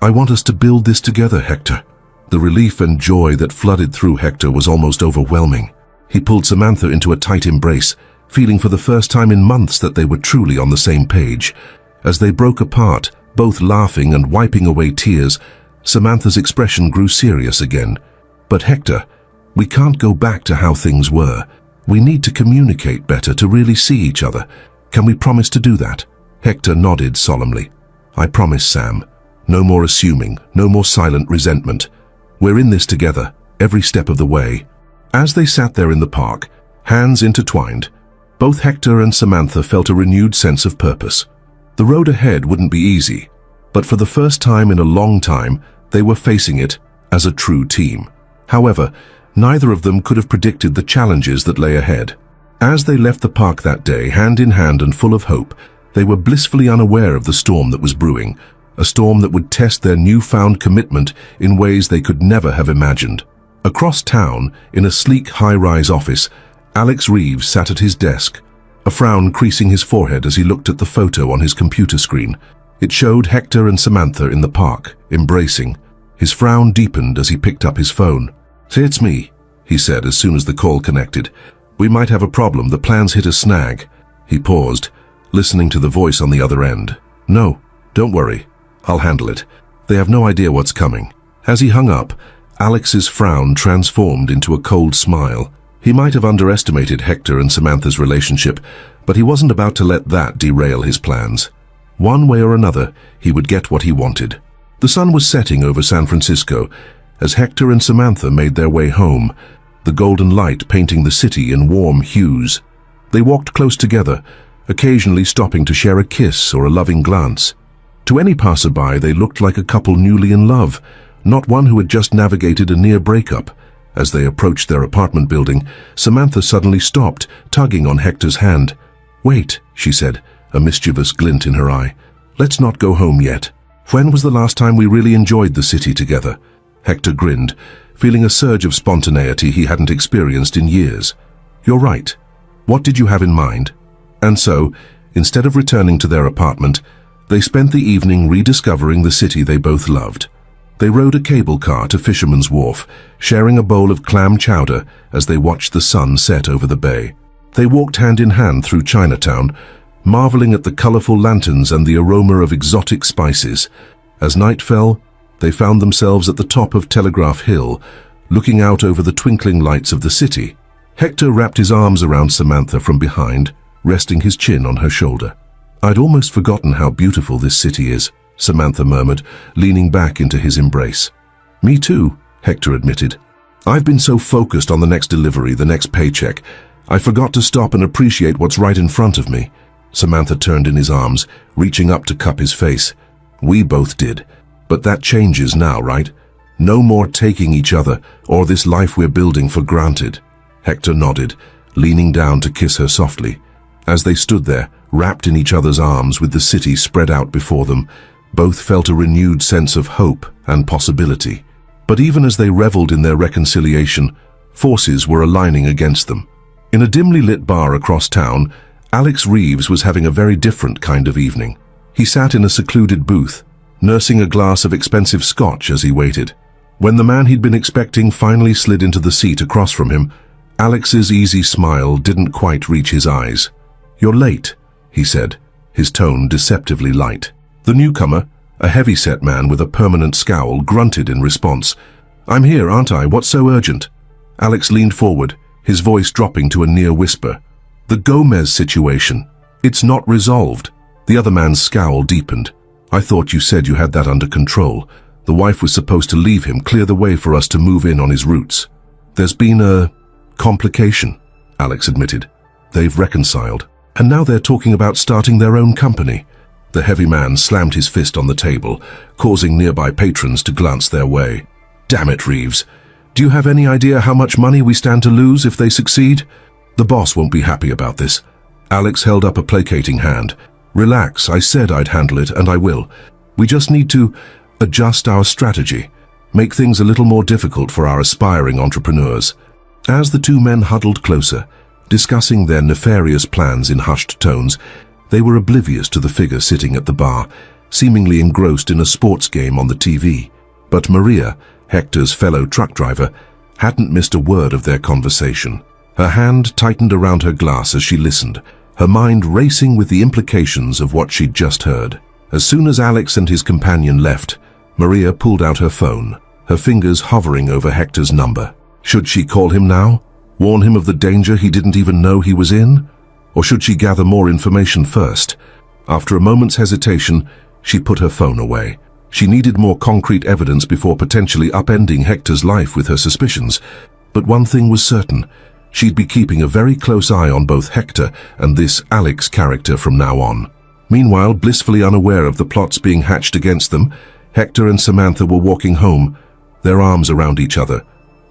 I want us to build this together, Hector." The relief and joy that flooded through Hector was almost overwhelming. He pulled Samantha into a tight embrace, feeling for the first time in months that they were truly on the same page. As they broke apart, both laughing and wiping away tears, Samantha's expression grew serious again. "But Hector, we can't go back to how things were. We need to communicate better to really see each other. Can we promise to do that?" Hector nodded solemnly. "I promise, Sam. No more assuming, no more silent resentment. We're in this together, every step of the way." As they sat there in the park, hands intertwined, both Hector and Samantha felt a renewed sense of purpose. The road ahead wouldn't be easy, but for the first time in a long time, they were facing it as a true team. However, neither of them could have predicted the challenges that lay ahead. As they left the park that day, hand in hand and full of hope, they were blissfully unaware of the storm that was brewing, a storm that would test their newfound commitment in ways they could never have imagined. Across town, in a sleek high-rise office, Alex Reeves sat at his desk, a frown creasing his forehead as he looked at the photo on his computer screen. It showed Hector and Samantha in the park, embracing. His frown deepened as he picked up his phone. "Say, it's me," he said as soon as the call connected. "We might have a problem. The plan's hit a snag." He paused, listening to the voice on the other end. "No, don't worry. I'll handle it. They have no idea what's coming." As he hung up, Alex's frown transformed into a cold smile. He might have underestimated Hector and Samantha's relationship, but he wasn't about to let that derail his plans. One way or another, he would get what he wanted. The sun was setting over San Francisco as Hector and Samantha made their way home, the golden light painting the city in warm hues. They walked close together, occasionally stopping to share a kiss or a loving glance. To any passerby, they looked like a couple newly in love, not one who had just navigated a near breakup. As they approached their apartment building, Samantha suddenly stopped, tugging on Hector's hand. "Wait," she said, a mischievous glint in her eye. "Let's not go home yet. When was the last time we really enjoyed the city together?" Hector grinned, feeling a surge of spontaneity he hadn't experienced in years. "You're right. What did you have in mind?" And so, instead of returning to their apartment, they spent the evening rediscovering the city they both loved. They rode a cable car to Fisherman's Wharf, sharing a bowl of clam chowder as they watched the sun set over the bay. They walked hand in hand through Chinatown, marveling at the colorful lanterns and the aroma of exotic spices. As night fell, they found themselves at the top of Telegraph Hill, looking out over the twinkling lights of the city. Hector wrapped his arms around Samantha from behind, resting his chin on her shoulder. "I'd almost forgotten how beautiful this city is," Samantha murmured, leaning back into his embrace. "Me too," Hector admitted. "I've been so focused on the next delivery, the next paycheck, I forgot to stop and appreciate what's right in front of me." Samantha turned in his arms, reaching up to cup his face. "We both did. But that changes now, right? No more taking each other or this life we're building for granted." Hector nodded, leaning down to kiss her softly. As they stood there, wrapped in each other's arms with the city spread out before them, both felt a renewed sense of hope and possibility. But even as they reveled in their reconciliation, forces were aligning against them. In a dimly lit bar across town, Alex Reeves was having a very different kind of evening. He sat in a secluded booth, nursing a glass of expensive scotch as he waited. When the man he'd been expecting finally slid into the seat across from him, Alex's easy smile didn't quite reach his eyes. "You're late," he said, his tone deceptively light. The newcomer, a heavy-set man with a permanent scowl, grunted in response. "I'm here, aren't I? What's so urgent?" Alex leaned forward, his voice dropping to a near whisper. "The Gomez situation. It's not resolved." The other man's scowl deepened. "I thought you said you had that under control. The wife was supposed to leave him, clear the way for us to move in on his roots." "There's been a complication," Alex admitted. "They've reconciled, and now they're talking about starting their own company." The heavy man slammed his fist on the table, causing nearby patrons to glance their way. "Damn it, Reeves. Do you have any idea how much money we stand to lose if they succeed? The boss won't be happy about this." Alex held up a placating hand. "Relax, I said I'd handle it, and I will. We just need to adjust our strategy, make things a little more difficult for our aspiring entrepreneurs." As the two men huddled closer, discussing their nefarious plans in hushed tones, they were oblivious to the figure sitting at the bar, seemingly engrossed in a sports game on the TV. But Maria, Hector's fellow truck driver, hadn't missed a word of their conversation. Her hand tightened around her glass as she listened, her mind racing with the implications of what she'd just heard. As soon as Alex and his companion left, Maria pulled out her phone, her fingers hovering over Hector's number. Should she call him now? Warn him of the danger he didn't even know he was in? Or should she gather more information first? After a moment's hesitation, she put her phone away. She needed more concrete evidence before potentially upending Hector's life with her suspicions. But one thing was certain. She'd be keeping a very close eye on both Hector and this Alex character from now on. Meanwhile, blissfully unaware of the plots being hatched against them, Hector and Samantha were walking home, their arms around each other.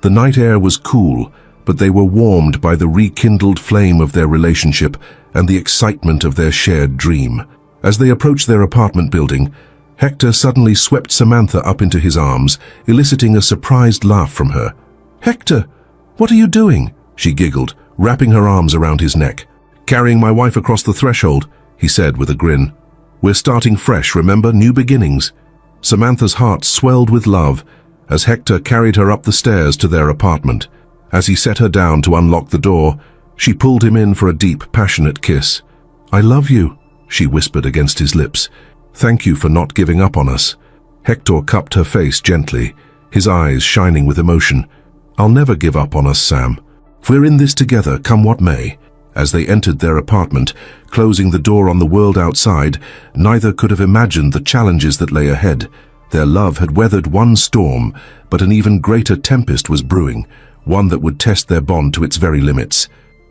The night air was cool, but they were warmed by the rekindled flame of their relationship and the excitement of their shared dream. As they approached their apartment building, Hector suddenly swept Samantha up into his arms, eliciting a surprised laugh from her. "Hector, what are you doing?" she giggled, wrapping her arms around his neck. "Carrying my wife across the threshold," he said with a grin. "We're starting fresh, remember? New beginnings." Samantha's heart swelled with love as Hector carried her up the stairs to their apartment. As he set her down to unlock the door, she pulled him in for a deep, passionate kiss. "I love you," she whispered against his lips. "Thank you for not giving up on us." Hector cupped her face gently, his eyes shining with emotion. "I'll never give up on us, Sam. We're in this together, come what may." As they entered their apartment, closing the door on the world outside, neither could have imagined the challenges that lay ahead. Their love had weathered one storm, but an even greater tempest was brewing, one that would test their bond to its very limits.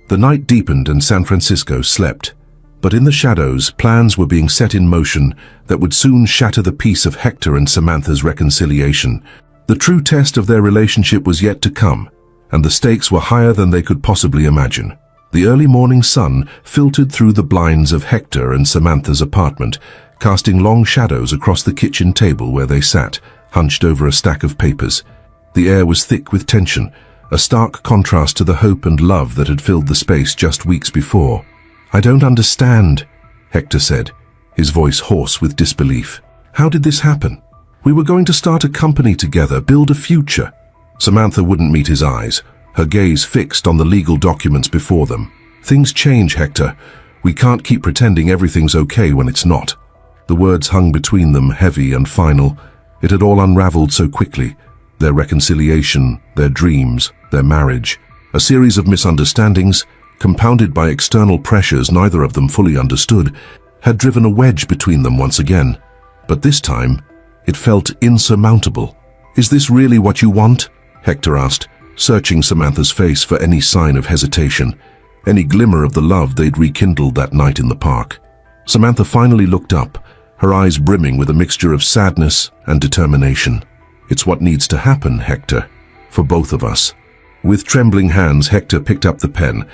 The night deepened and San Francisco slept. But in the shadows, plans were being set in motion that would soon shatter the peace of Hector and Samantha's reconciliation. The true test of their relationship was yet to come, and the stakes were higher than they could possibly imagine. The early morning sun filtered through the blinds of Hector and Samantha's apartment, casting long shadows across the kitchen table where they sat, hunched over a stack of papers. The air was thick with tension, a stark contrast to the hope and love that had filled the space just weeks before. "I don't understand," Hector said, his voice hoarse with disbelief. "How did this happen? We were going to start a company together, build a future." Samantha wouldn't meet his eyes, her gaze fixed on the legal documents before them. "Things change, Hector. We can't keep pretending everything's okay when it's not." The words hung between them, heavy and final. It had all unraveled so quickly. Their reconciliation, their dreams, their marriage. A series of misunderstandings, compounded by external pressures neither of them fully understood, had driven a wedge between them once again. But this time, it felt insurmountable. "Is this really what you want?" Hector asked, searching Samantha's face for any sign of hesitation, any glimmer of the love they'd rekindled that night in the park. Samantha finally looked up, her eyes brimming with a mixture of sadness and determination. "It's what needs to happen, Hector, for both of us." With trembling hands, Hector picked up the pen.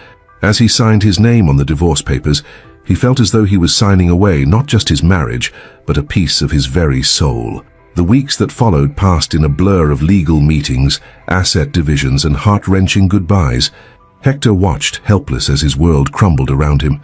As he signed his name on the divorce papers, he felt as though he was signing away not just his marriage, but a piece of his very soul. The weeks that followed passed in a blur of legal meetings, asset divisions, and heart-wrenching goodbyes. Hector watched, helpless as his world crumbled around him.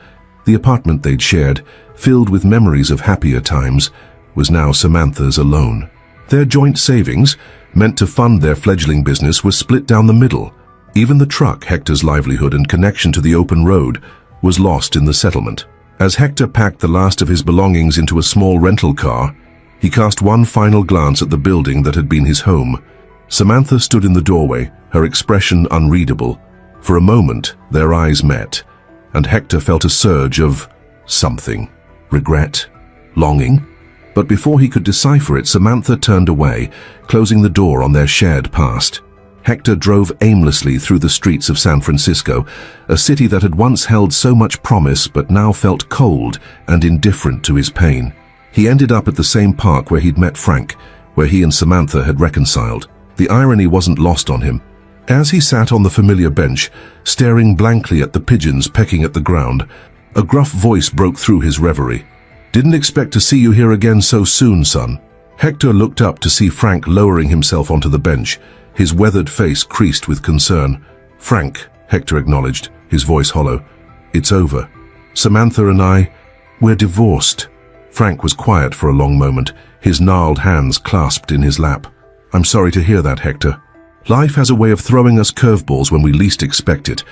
The apartment they'd shared, filled with memories of happier times, was now Samantha's alone. Their joint savings, meant to fund their fledgling business, was split down the middle. Even the truck, Hector's livelihood and connection to the open road, was lost in the settlement. As Hector packed the last of his belongings into a small rental car, he cast one final glance at the building that had been his home. Samantha stood in the doorway, her expression unreadable. For a moment, their eyes met, and Hector felt a surge of something. Regret? Longing? But before he could decipher it, Samantha turned away, closing the door on their shared past. Hector drove aimlessly through the streets of San Francisco, a city that had once held so much promise but now felt cold and indifferent to his pain. He ended up at the same park where he'd met Frank, where he and Samantha had reconciled. The irony wasn't lost on him. As he sat on the familiar bench, staring blankly at the pigeons pecking at the ground, a gruff voice broke through his reverie. "Didn't expect to see you here again so soon, son." Hector looked up to see Frank lowering himself onto the bench, his weathered face creased with concern. "Frank," Hector acknowledged, his voice hollow. "It's over. Samantha and we're divorced." Frank was quiet for a long moment, his gnarled hands clasped in his lap. "I'm sorry to hear that, Hector. Life has a way of throwing us curveballs when we least expect it."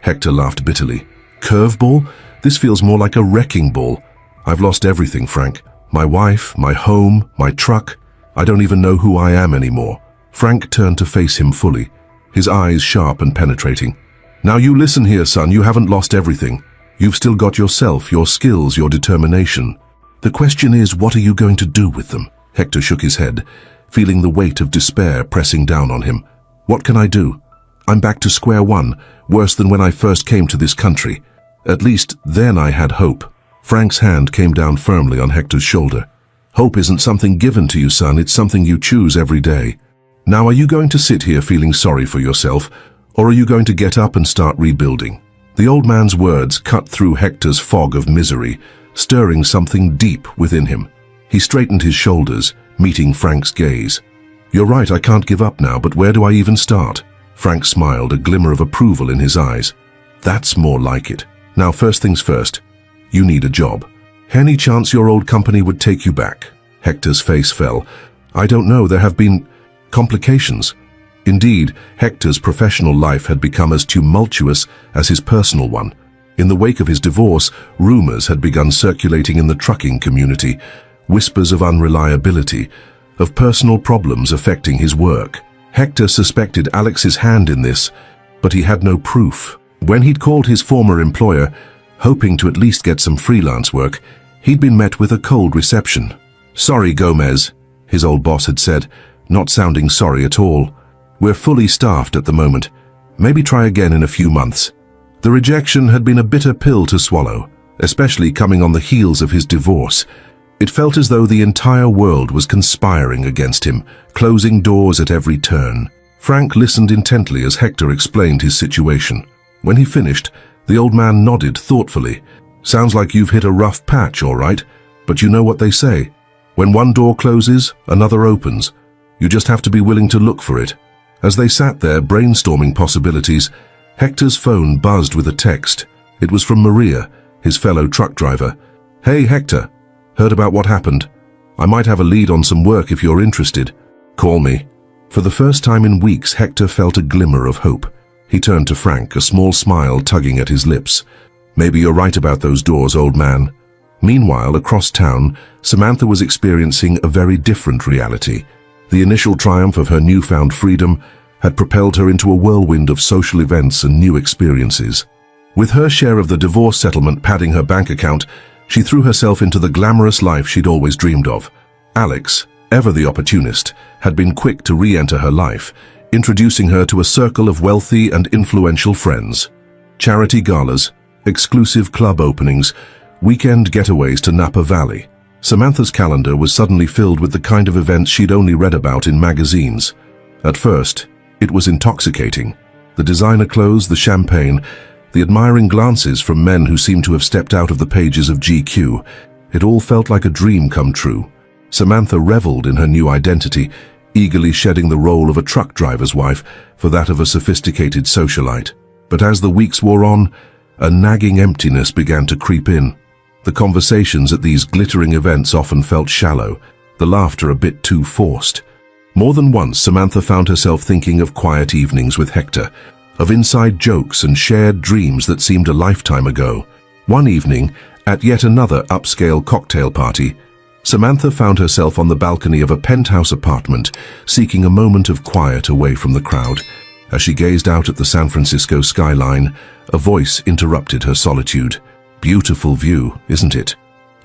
Hector laughed bitterly. "Curveball? This feels more like a wrecking ball. I've lost everything, Frank. My wife, my home, my truck. I don't even know who I am anymore." Frank turned to face him fully, his eyes sharp and penetrating. "Now you listen here, son, you haven't lost everything. You've still got yourself, your skills, your determination. The question is, what are you going to do with them?" Hector shook his head, feeling the weight of despair pressing down on him. "What can I do? I'm back to square one, worse than when I first came to this country. At least then I had hope." Frank's hand came down firmly on Hector's shoulder. "Hope isn't something given to you, son, it's something you choose every day. Now are you going to sit here feeling sorry for yourself, or are you going to get up and start rebuilding?" The old man's words cut through Hector's fog of misery, stirring something deep within him. He straightened his shoulders, meeting Frank's gaze. "You're right, I can't give up now, but where do I even start?" Frank smiled, a glimmer of approval in his eyes. "That's more like it. Now first things first, you need a job. Any chance your old company would take you back?" Hector's face fell. "I don't know, there have been complications." Indeed, Hector's professional life had become as tumultuous as his personal one. In the wake of his divorce, rumors had begun circulating in the trucking community, whispers of unreliability, of personal problems affecting his work. Hector suspected Alex's hand in this, but he had no proof. When he'd called his former employer, hoping to at least get some freelance work, he'd been met with a cold reception. "Sorry, Gomez," his old boss had said, not sounding sorry at all. "We're fully staffed at the moment. Maybe try again in a few months." The rejection had been a bitter pill to swallow, especially coming on the heels of his divorce. It felt as though the entire world was conspiring against him, closing doors at every turn. Frank listened intently as Hector explained his situation. When he finished, the old man nodded thoughtfully. "Sounds like you've hit a rough patch, all right, but you know what they say. When one door closes, another opens. You just have to be willing to look for it." As they sat there brainstorming possibilities, Hector's phone buzzed with a text. It was from Maria, his fellow truck driver. "Hey, Hector. Heard about what happened? I might have a lead on some work if you're interested. Call me." For the first time in weeks, Hector felt a glimmer of hope. He turned to Frank, a small smile tugging at his lips. "Maybe you're right about those doors, old man." Meanwhile, across town, Samantha was experiencing a very different reality. The initial triumph of her newfound freedom had propelled her into a whirlwind of social events and new experiences. With her share of the divorce settlement padding her bank account, she threw herself into the glamorous life she'd always dreamed of. Alex, ever the opportunist, had been quick to re-enter her life, introducing her to a circle of wealthy and influential friends. Charity galas, exclusive club openings, weekend getaways to Napa Valley. Samantha's calendar was suddenly filled with the kind of events she'd only read about in magazines. At first, it was intoxicating. The designer clothes, the champagne, the admiring glances from men who seemed to have stepped out of the pages of GQ. It all felt like a dream come true. Samantha reveled in her new identity, eagerly shedding the role of a truck driver's wife for that of a sophisticated socialite. But as the weeks wore on, a nagging emptiness began to creep in. The conversations at these glittering events often felt shallow, the laughter a bit too forced. More than once, Samantha found herself thinking of quiet evenings with Hector, of inside jokes and shared dreams that seemed a lifetime ago. One evening, At yet another upscale cocktail party, Samantha found herself on the balcony of a penthouse apartment, seeking a moment of quiet away from the crowd. As she gazed out at the San Francisco skyline, a voice interrupted her solitude. "Beautiful view, isn't it?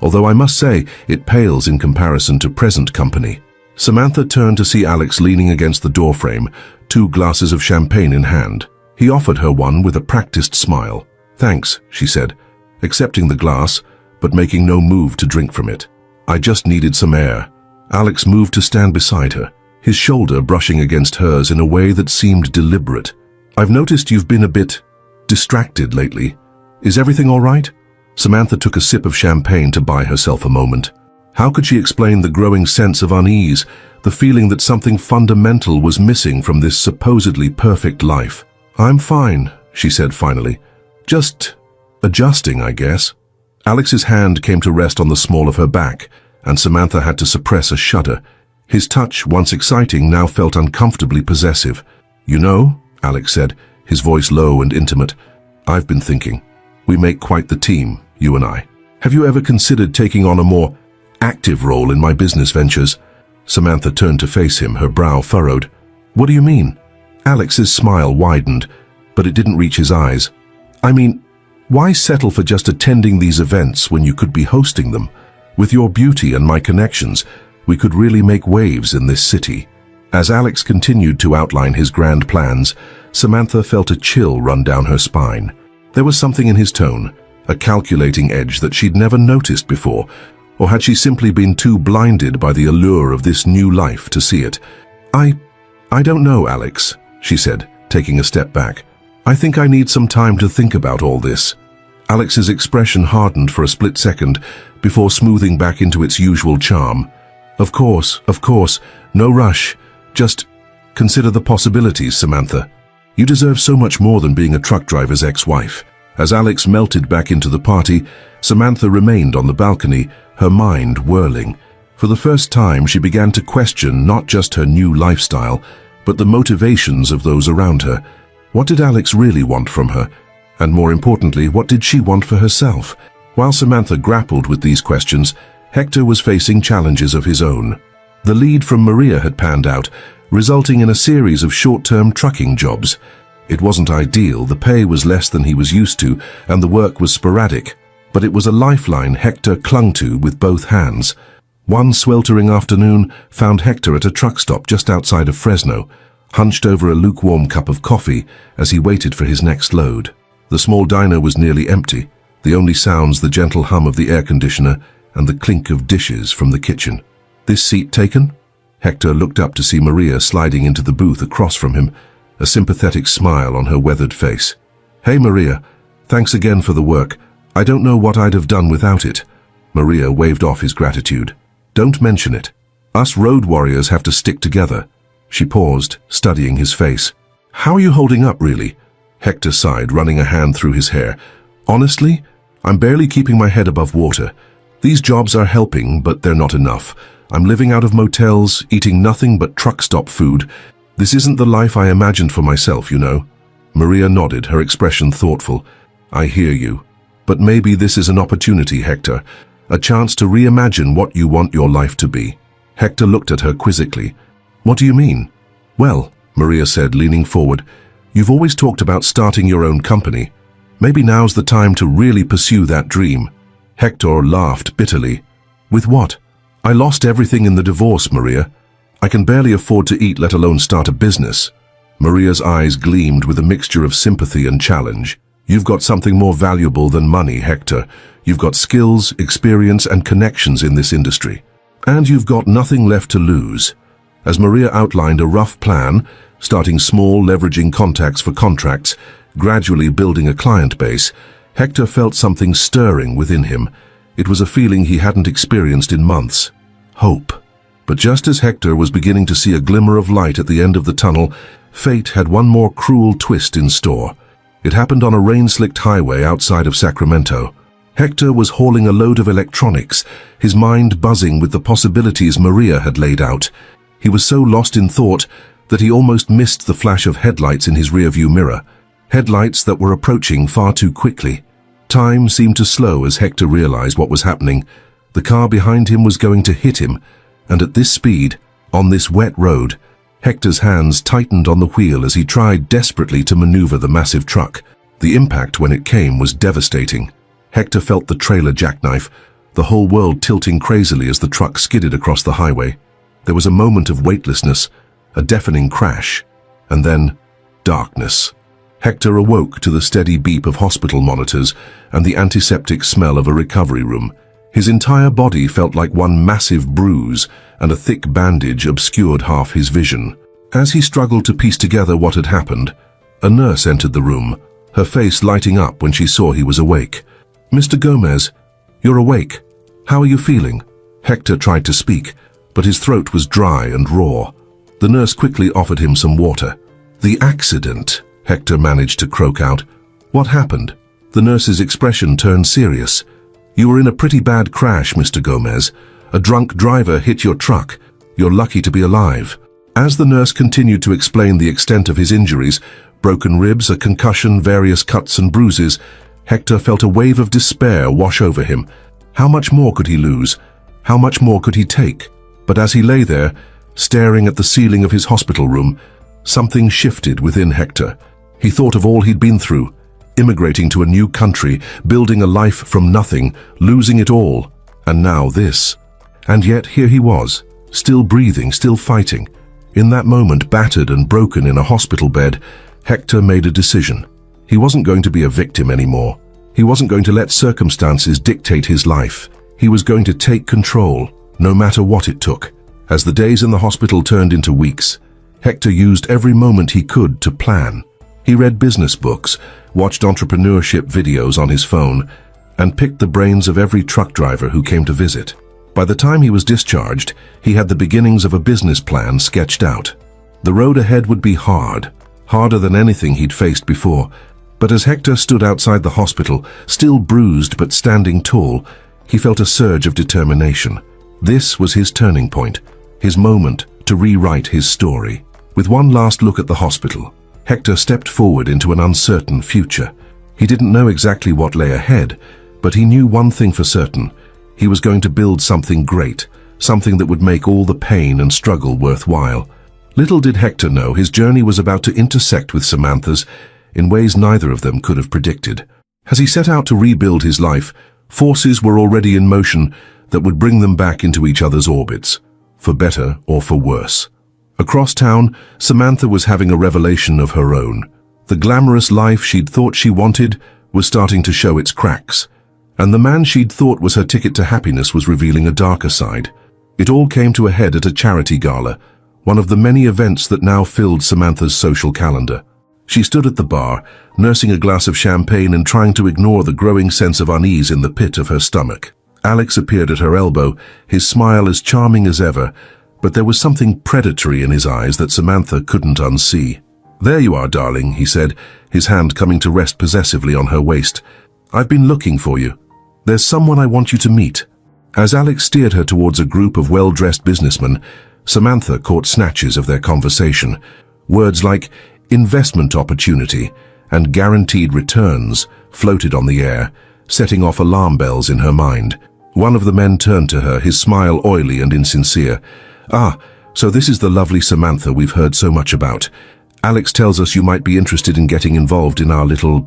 Although I must say, it pales in comparison to present company." Samantha turned to see Alex leaning against the doorframe, 2 glasses of champagne in hand. He offered her one with a practiced smile. "Thanks," she said, accepting the glass, but making no move to drink from it. "I just needed some air." Alex moved to stand beside her, his shoulder brushing against hers in a way that seemed deliberate. "I've noticed you've been a bit distracted lately. Is everything all right?" Samantha took a sip of champagne to buy herself a moment. How could she explain the growing sense of unease, the feeling that something fundamental was missing from this supposedly perfect life? "I'm fine," she said finally. "Just adjusting, I guess." Alex's hand came to rest on the small of her back, and Samantha had to suppress a shudder. His touch, once exciting, now felt uncomfortably possessive. "You know," Alex said, his voice low and intimate, "I've been thinking. We make quite the team, you and I. Have you ever considered taking on a more active role in my business ventures?" Samantha turned to face him, her brow furrowed. "What do you mean?" Alex's smile widened, but it didn't reach his eyes. "I mean, why settle for just attending these events when you could be hosting them? With your beauty and my connections, we could really make waves in this city." As Alex continued to outline his grand plans, Samantha felt a chill run down her spine. There was something in his tone, a calculating edge that she'd never noticed before, or had she simply been too blinded by the allure of this new life to see it? I don't know, Alex," she said, taking a step back. "I think I need some time to think about all this." Alex's expression hardened for a split second before smoothing back into its usual charm. Of course, no rush. Just consider the possibilities, Samantha. You deserve so much more than being a truck driver's ex-wife." As Alex melted back into the party, Samantha remained on the balcony, her mind whirling. For the first time, she began to question not just her new lifestyle, but the motivations of those around her. What did Alex really want from her? And more importantly, what did she want for herself? While Samantha grappled with these questions, Hector was facing challenges of his own. The lead from Maria had panned out, resulting in a series of short-term trucking jobs. It wasn't ideal, the pay was less than he was used to, and the work was sporadic. But it was a lifeline Hector clung to with both hands. One sweltering afternoon found Hector at a truck stop just outside of Fresno, hunched over a lukewarm cup of coffee as he waited for his next load. The small diner was nearly empty, the only sounds the gentle hum of the air conditioner and the clink of dishes from the kitchen. "This seat taken?" Hector looked up to see Maria sliding into the booth across from him, a sympathetic smile on her weathered face. "Hey Maria, thanks again for the work. I don't know what I'd have done without it." Maria waved off his gratitude. "Don't mention it. Us road warriors have to stick together." She paused, studying his face. "How are you holding up, really?" Hector sighed, running a hand through his hair. "Honestly, I'm barely keeping my head above water. These jobs are helping, but they're not enough. I'm living out of motels, eating nothing but truck stop food. This isn't the life I imagined for myself, you know." Maria nodded, her expression thoughtful. "I hear you. But maybe this is an opportunity, Hector. A chance to reimagine what you want your life to be." Hector looked at her quizzically. "What do you mean?" "Well," Maria said, leaning forward, "you've always talked about starting your own company. Maybe now's the time to really pursue that dream." Hector laughed bitterly. "With what?" "I lost everything in the divorce, Maria. I can barely afford to eat, let alone start a business." Maria's eyes gleamed with a mixture of sympathy and challenge. "You've got something more valuable than money, Hector. You've got skills, experience, and connections in this industry. And you've got nothing left to lose." As Maria outlined a rough plan, starting small, leveraging contacts for contracts, gradually building a client base, Hector felt something stirring within him. It was a feeling he hadn't experienced in months. Hope. But just as Hector was beginning to see a glimmer of light at the end of the tunnel, fate had one more cruel twist in store. It happened on a rain-slicked highway outside of Sacramento. Hector was hauling a load of electronics, his mind buzzing with the possibilities Maria had laid out. He was so lost in thought that he almost missed the flash of headlights in his rearview mirror, headlights that were approaching far too quickly. Time seemed to slow as Hector realized what was happening. The car behind him was going to hit him, and at this speed, on this wet road, Hector's hands tightened on the wheel as he tried desperately to maneuver the massive truck. The impact when it came was devastating. Hector felt the trailer jackknife, the whole world tilting crazily as the truck skidded across the highway. There was a moment of weightlessness, a deafening crash, and then darkness. Hector awoke to the steady beep of hospital monitors and the antiseptic smell of a recovery room. His entire body felt like one massive bruise, and a thick bandage obscured half his vision. As he struggled to piece together what had happened, a nurse entered the room, her face lighting up when she saw he was awake. "Mr. Gomez, you're awake. How are you feeling?" Hector tried to speak, but his throat was dry and raw. The nurse quickly offered him some water. "The accident," Hector managed to croak out. "What happened?" The nurse's expression turned serious. "You were in a pretty bad crash, Mr. Gomez. A drunk driver hit your truck. You're lucky to be alive." As the nurse continued to explain the extent of his injuries, broken ribs, a concussion, various cuts and bruises, Hector felt a wave of despair wash over him. How much more could he lose? How much more could he take? But as he lay there, staring at the ceiling of his hospital room, something shifted within Hector. He thought of all he'd been through, immigrating to a new country, building a life from nothing, losing it all, and now this. And yet here he was, still breathing, still fighting. In that moment, battered and broken in a hospital bed, Hector made a decision. He wasn't going to be a victim anymore. He wasn't going to let circumstances dictate his life. He was going to take control, no matter what it took. As the days in the hospital turned into weeks, Hector used every moment he could to plan. He read business books, watched entrepreneurship videos on his phone, and picked the brains of every truck driver who came to visit. By the time he was discharged, he had the beginnings of a business plan sketched out. The road ahead would be hard, harder than anything he'd faced before. But as Hector stood outside the hospital, still bruised but standing tall, he felt a surge of determination. This was his turning point, his moment to rewrite his story. With one last look at the hospital, Hector stepped forward into an uncertain future. He didn't know exactly what lay ahead, but he knew one thing for certain. He was going to build something great, something that would make all the pain and struggle worthwhile. Little did Hector know his journey was about to intersect with Samantha's in ways neither of them could have predicted. As he set out to rebuild his life, forces were already in motion that would bring them back into each other's orbits, for better or for worse. Across town, Samantha was having a revelation of her own. The glamorous life she'd thought she wanted was starting to show its cracks, and the man she'd thought was her ticket to happiness was revealing a darker side. It all came to a head at a charity gala, one of the many events that now filled Samantha's social calendar. She stood at the bar, nursing a glass of champagne and trying to ignore the growing sense of unease in the pit of her stomach. Alex appeared at her elbow, his smile as charming as ever, but there was something predatory in his eyes that Samantha couldn't unsee. "There you are, darling," he said, his hand coming to rest possessively on her waist. "I've been looking for you. There's someone I want you to meet." As Alex steered her towards a group of well-dressed businessmen, Samantha caught snatches of their conversation. Words like investment opportunity and guaranteed returns floated on the air, setting off alarm bells in her mind. One of the men turned to her, his smile oily and insincere. "Ah, so this is the lovely Samantha we've heard so much about. Alex tells us you might be interested in getting involved in our little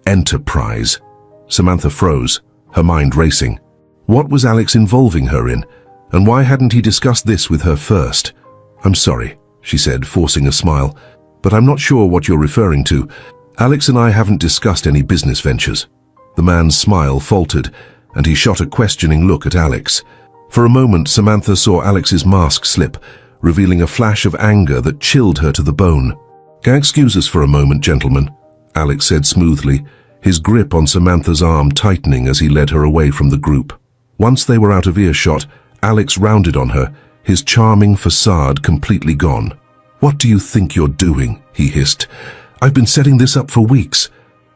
enterprise." Samantha froze, her mind racing. What was Alex involving her in, and why hadn't he discussed this with her first? "I'm sorry," she said, forcing a smile, "but I'm not sure what you're referring to. Alex and I haven't discussed any business ventures." The man's smile faltered, and he shot a questioning look at Alex. For a moment, Samantha saw Alex's mask slip, revealing a flash of anger that chilled her to the bone. "Excuse us for a moment, gentlemen," Alex said smoothly, his grip on Samantha's arm tightening as he led her away from the group. Once they were out of earshot, Alex rounded on her, his charming facade completely gone. "What do you think you're doing?" he hissed. "I've been setting this up for weeks."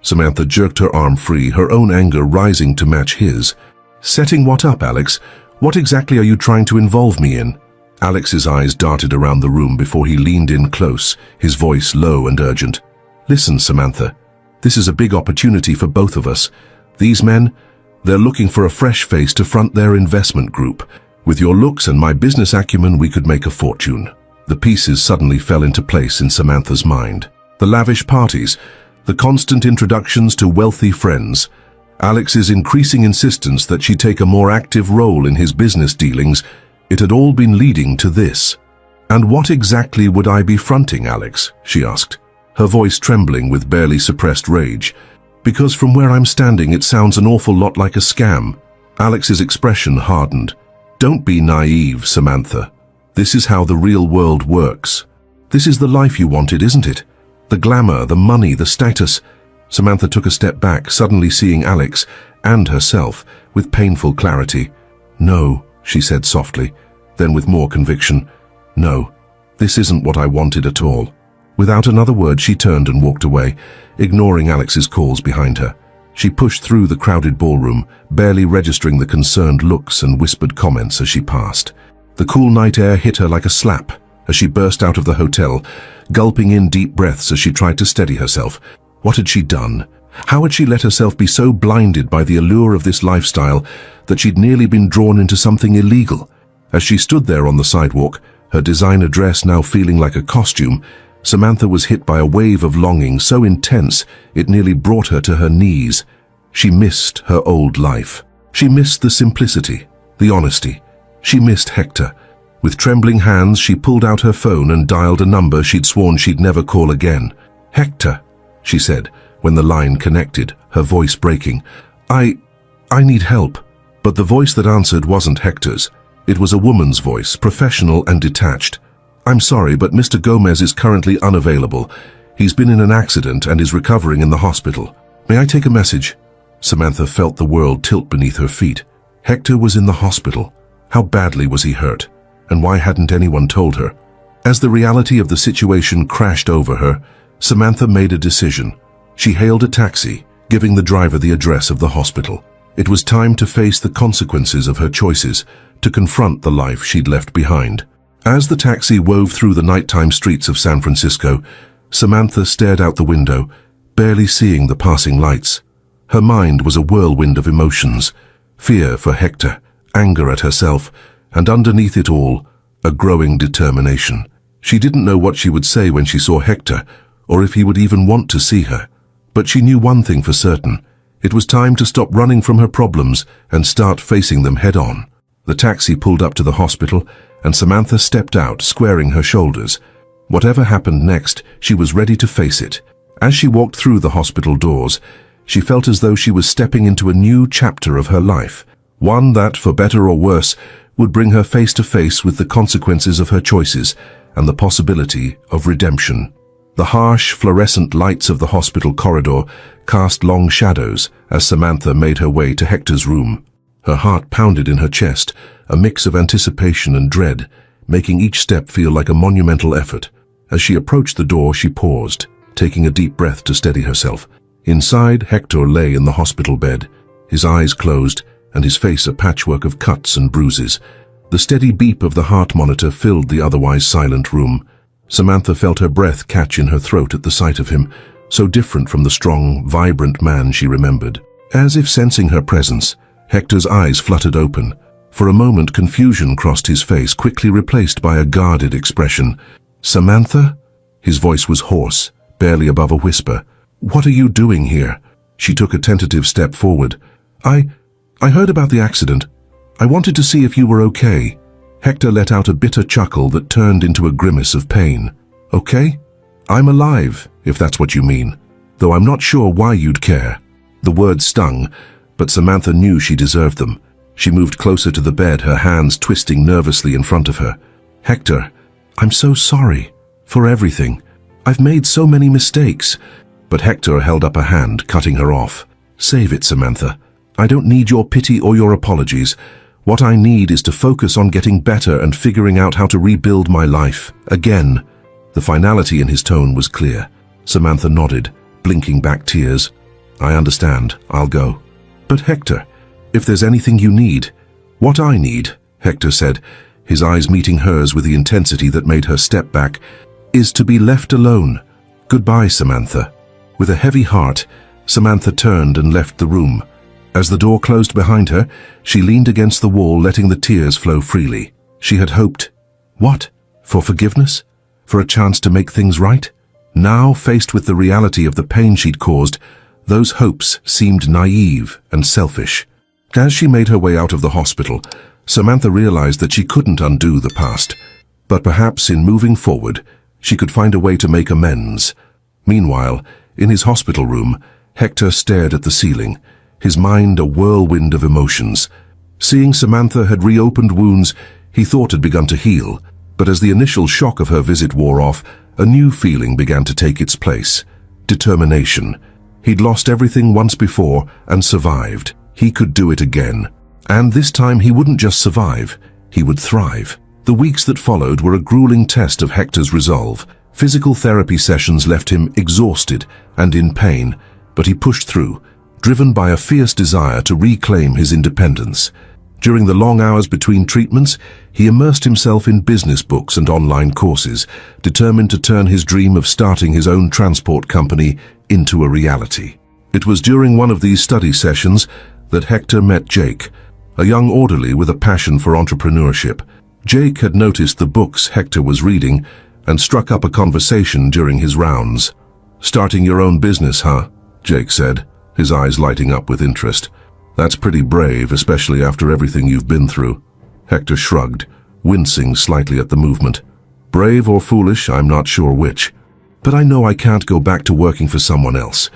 Samantha jerked her arm free, her own anger rising to match his. "Setting what up, Alex? What exactly are you trying to involve me in?" Alex's eyes darted around the room before he leaned in close, his voice low and urgent. "Listen, Samantha, this is a big opportunity for both of us. These men, they're looking for a fresh face to front their investment group. With your looks and my business acumen, we could make a fortune. The pieces suddenly fell into place in Samantha's mind. The lavish parties, the constant introductions to wealthy friends, Alex's increasing insistence that she take a more active role in his business dealings, it had all been leading to this. "And what exactly would I be fronting, Alex?" she asked, her voice trembling with barely suppressed rage. "Because from where I'm standing, it sounds an awful lot like a scam." Alex's expression hardened. "Don't be naive, Samantha. This is how the real world works. This is the life you wanted, isn't it? The glamour, the money, the status." Samantha took a step back, suddenly seeing Alex and herself with painful clarity. "No," she said softly, then with more conviction. "No, this isn't what I wanted at all." Without another word, she turned and walked away, ignoring Alex's calls behind her. She pushed through the crowded ballroom, barely registering the concerned looks and whispered comments as she passed. The cool night air hit her like a slap as she burst out of the hotel, gulping in deep breaths as she tried to steady herself. What had she done? How had she let herself be so blinded by the allure of this lifestyle that she'd nearly been drawn into something illegal? As she stood there on the sidewalk, her designer dress now feeling like a costume, Samantha was hit by a wave of longing so intense it nearly brought her to her knees. She missed her old life. She missed the simplicity, the honesty. She missed Hector. With trembling hands, she pulled out her phone and dialed a number she'd sworn she'd never call again. "Hector," she said, when the line connected, her voice breaking. I need help." But the voice that answered wasn't Hector's. It was a woman's voice, professional and detached. "I'm sorry, but Mr. Gomez is currently unavailable. He's been in an accident and is recovering in the hospital. May I take a message?" Samantha felt the world tilt beneath her feet. Hector was in the hospital. How badly was he hurt? And why hadn't anyone told her? As the reality of the situation crashed over her, Samantha made a decision. She hailed a taxi, giving the driver the address of the hospital. It was time to face the consequences of her choices, to confront the life she'd left behind. As the taxi wove through the nighttime streets of San Francisco, Samantha stared out the window, barely seeing the passing lights. Her mind was a whirlwind of emotions, fear for Hector, anger at herself, and underneath it all, a growing determination. She didn't know what she would say when she saw Hector, or if he would even want to see her. But she knew one thing for certain. It was time to stop running from her problems and start facing them head-on. The taxi pulled up to the hospital, and Samantha stepped out, squaring her shoulders. Whatever happened next, she was ready to face it. As she walked through the hospital doors, she felt as though she was stepping into a new chapter of her life, one that, for better or worse, would bring her face to face with the consequences of her choices and the possibility of redemption. The harsh, fluorescent lights of the hospital corridor cast long shadows as Samantha made her way to Hector's room. Her heart pounded in her chest, a mix of anticipation and dread, making each step feel like a monumental effort. As she approached the door, she paused, taking a deep breath to steady herself. Inside, Hector lay in the hospital bed, his eyes closed and his face a patchwork of cuts and bruises. The steady beep of the heart monitor filled the otherwise silent room. Samantha felt her breath catch in her throat at the sight of him, so different from the strong, vibrant man she remembered. As if sensing her presence, Hector's eyes fluttered open. For a moment, confusion crossed his face, quickly replaced by a guarded expression. "Samantha?" His voice was hoarse, barely above a whisper. "What are you doing here?" She took a tentative step forward. I heard about the accident. I wanted to see if you were okay." Hector let out a bitter chuckle that turned into a grimace of pain. "Okay? I'm alive, if that's what you mean, though I'm not sure why you'd care." The words stung, but Samantha knew she deserved them. She moved closer to the bed, her hands twisting nervously in front of her. "Hector, I'm so sorry. For everything. I've made so many mistakes." But Hector held up a hand, cutting her off. "Save it, Samantha. I don't need your pity or your apologies. What I need is to focus on getting better and figuring out how to rebuild my life. Again." The finality in his tone was clear. Samantha nodded, blinking back tears. "I understand. I'll go." "But Hector, if there's anything you need—" "What I need," Hector said, his eyes meeting hers with the intensity that made her step back, "is to be left alone. Goodbye, Samantha." With a heavy heart, Samantha turned and left the room. As the door closed behind her, she leaned against the wall, letting the tears flow freely. She had hoped. What? For forgiveness? For a chance to make things right? Now, faced with the reality of the pain she'd caused, those hopes seemed naive and selfish. As she made her way out of the hospital, Samantha realized that she couldn't undo the past. But perhaps in moving forward, she could find a way to make amends. Meanwhile, in his hospital room, Hector stared at the ceiling, his mind a whirlwind of emotions. Seeing Samantha had reopened wounds he thought had begun to heal, but as the initial shock of her visit wore off, a new feeling began to take its place. Determination. He'd lost everything once before and survived. He could do it again. And this time he wouldn't just survive, he would thrive. The weeks that followed were a grueling test of Hector's resolve. Physical therapy sessions left him exhausted and in pain, but he pushed through, driven by a fierce desire to reclaim his independence. During the long hours between treatments, he immersed himself in business books and online courses, determined to turn his dream of starting his own transport company into a reality. It was during one of these study sessions that Hector met Jake, a young orderly with a passion for entrepreneurship. Jake had noticed the books Hector was reading and struck up a conversation during his rounds. "Starting your own business, huh?" Jake said, his eyes lighting up with interest. "That's pretty brave, especially after everything you've been through." Hector shrugged, wincing slightly at the movement. "Brave or foolish, I'm not sure which. But I know I can't go back to working for someone else.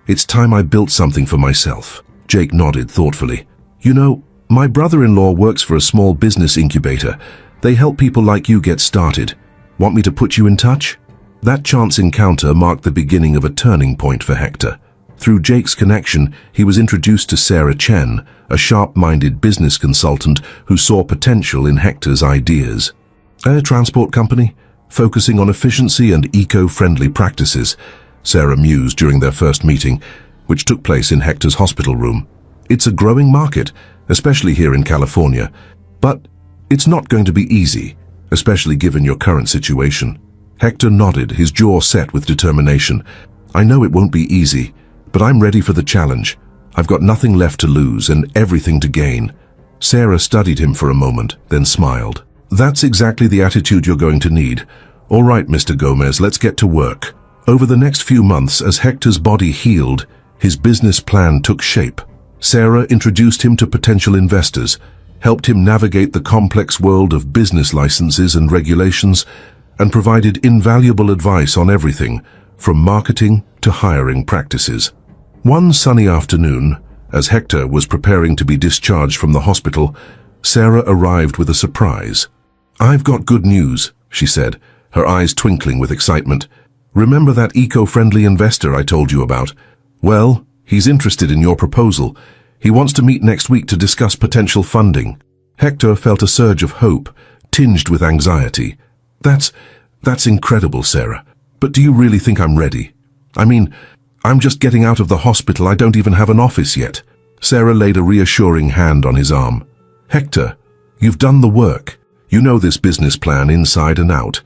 It's time I built something for myself." Jake nodded thoughtfully. "You know, my brother-in-law works for a small business incubator. They help people like you get started. Want me to put you in touch?" That chance encounter marked the beginning of a turning point for Hector. Through Jake's connection, he was introduced to Sarah Chen, a sharp-minded business consultant who saw potential in Hector's ideas. A transport company, focusing on efficiency and eco-friendly practices, Sarah mused during their first meeting, which took place in Hector's hospital room. "It's a growing market, especially here in California, but it's not going to be easy, especially given your current situation." Hector nodded, his jaw set with determination. "I know it won't be easy, but I'm ready for the challenge. I've got nothing left to lose and everything to gain." Sarah studied him for a moment, then smiled. "That's exactly the attitude you're going to need. All right, Mr. Gomez, let's get to work." Over the next few months, as Hector's body healed, his business plan took shape. Sarah introduced him to potential investors, helped him navigate the complex world of business licenses and regulations, and provided invaluable advice on everything, from marketing to hiring practices. One sunny afternoon, as Hector was preparing to be discharged from the hospital, Sarah arrived with a surprise. "I've got good news," she said, her eyes twinkling with excitement. "Remember that eco-friendly investor I told you about? Well, he's interested in your proposal. He wants to meet next week to discuss potential funding." Hector felt a surge of hope, tinged with anxiety. That's incredible, Sarah. But do you really think I'm ready? I mean, I'm just getting out of the hospital. I don't even have an office yet." Sarah laid a reassuring hand on his arm. "Hector, you've done the work. You know this business plan inside and out.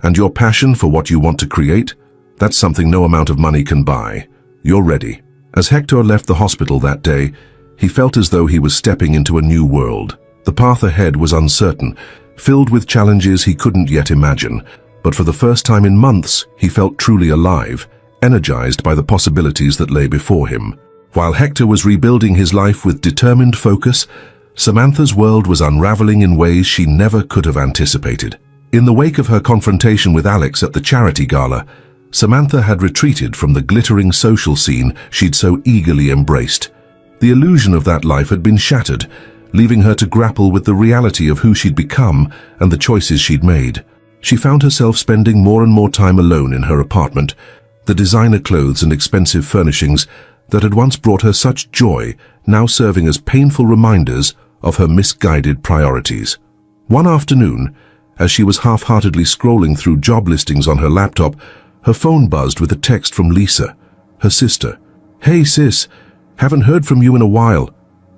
And your passion for what you want to create, that's something no amount of money can buy. You're ready." As Hector left the hospital that day, he felt as though he was stepping into a new world. The path ahead was uncertain, filled with challenges he couldn't yet imagine. But for the first time in months, he felt truly alive, energized by the possibilities that lay before him. While Hector was rebuilding his life with determined focus, Samantha's world was unraveling in ways she never could have anticipated. In the wake of her confrontation with Alex at the charity gala, Samantha had retreated from the glittering social scene she'd so eagerly embraced. The illusion of that life had been shattered, leaving her to grapple with the reality of who she'd become and the choices she'd made. She found herself spending more and more time alone in her apartment, the designer clothes and expensive furnishings that had once brought her such joy now serving as painful reminders of her misguided priorities. One afternoon, as she was half-heartedly scrolling through job listings on her laptop, her phone buzzed with a text from Lisa, her sister. "Hey sis, haven't heard from you in a while.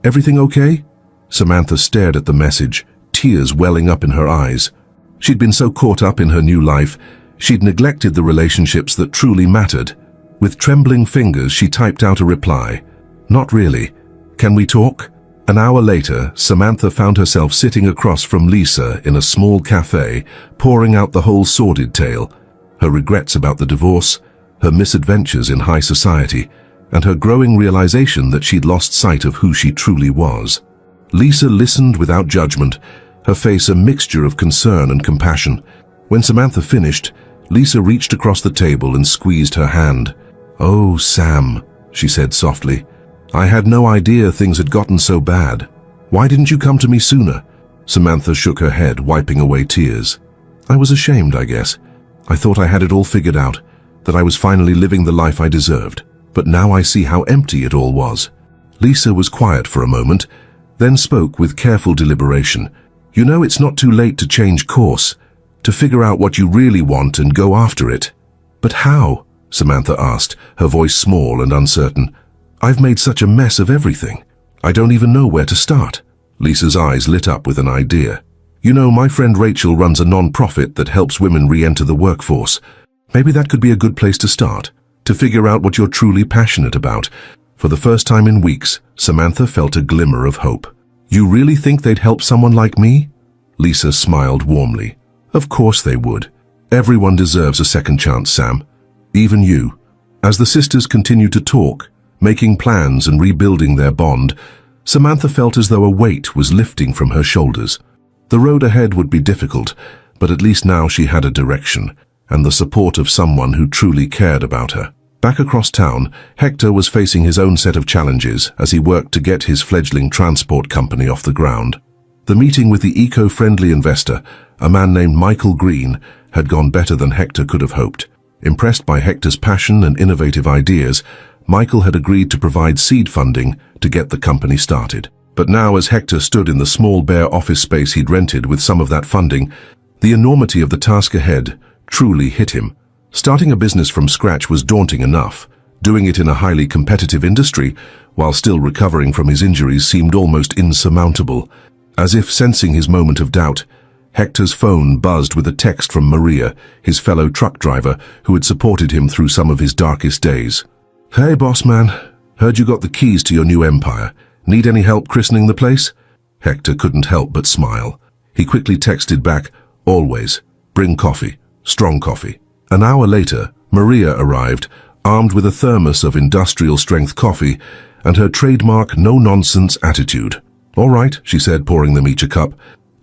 Everything okay?" Samantha stared at the message, tears welling up in her eyes. She'd been so caught up in her new life, she'd neglected the relationships that truly mattered. With trembling fingers, she typed out a reply. "Not really. Can we talk? An hour later, Samantha found herself sitting across from Lisa in a small cafe, pouring out the whole sordid tale, her regrets about the divorce, her misadventures in high society, and her growing realization that she'd lost sight of who she truly was. Lisa listened without judgment, her face a mixture of concern and compassion. When Samantha finished, Lisa reached across the table and squeezed her hand. "Oh, Sam," she said softly. "I had no idea things had gotten so bad. Why didn't you come to me sooner?" Samantha shook her head, wiping away tears. "I was ashamed, I guess. I thought I had it all figured out, that I was finally living the life I deserved. But now I see how empty it all was." Lisa was quiet for a moment, then spoke with careful deliberation. "You know, it's not too late to change course, to figure out what you really want and go after it." "But how?" Samantha asked, her voice small and uncertain. "I've made such a mess of everything. I don't even know where to start." Lisa's eyes lit up with an idea. "You know, my friend Rachel runs a non-profit that helps women re-enter the workforce. Maybe that could be a good place to start, to figure out what you're truly passionate about." For the first time in weeks, Samantha felt a glimmer of hope. "You really think they'd help someone like me?" Lisa smiled warmly. "Of course they would. Everyone deserves a second chance, Sam. Even you." As the sisters continued to talk, making plans and rebuilding their bond, Samantha felt as though a weight was lifting from her shoulders. The road ahead would be difficult, but at least now she had a direction, and the support of someone who truly cared about her. Back across town, Hector was facing his own set of challenges as he worked to get his fledgling transport company off the ground. The meeting with the eco-friendly investor, a man named Michael Green, had gone better than Hector could have hoped. Impressed by Hector's passion and innovative ideas, Michael had agreed to provide seed funding to get the company started. But now, as Hector stood in the small bare office space he'd rented with some of that funding, the enormity of the task ahead truly hit him. Starting a business from scratch was daunting enough. Doing it in a highly competitive industry, while still recovering from his injuries, seemed almost insurmountable. As if sensing his moment of doubt, Hector's phone buzzed with a text from Maria, his fellow truck driver, who had supported him through some of his darkest days. "Hey, boss man. Heard you got the keys to your new empire. Need any help christening the place?" Hector couldn't help but smile. He quickly texted back, "Always. Bring coffee. Strong coffee." An hour later, Maria arrived, armed with a thermos of industrial-strength coffee and her trademark no-nonsense attitude. "All right," she said, pouring them each a cup.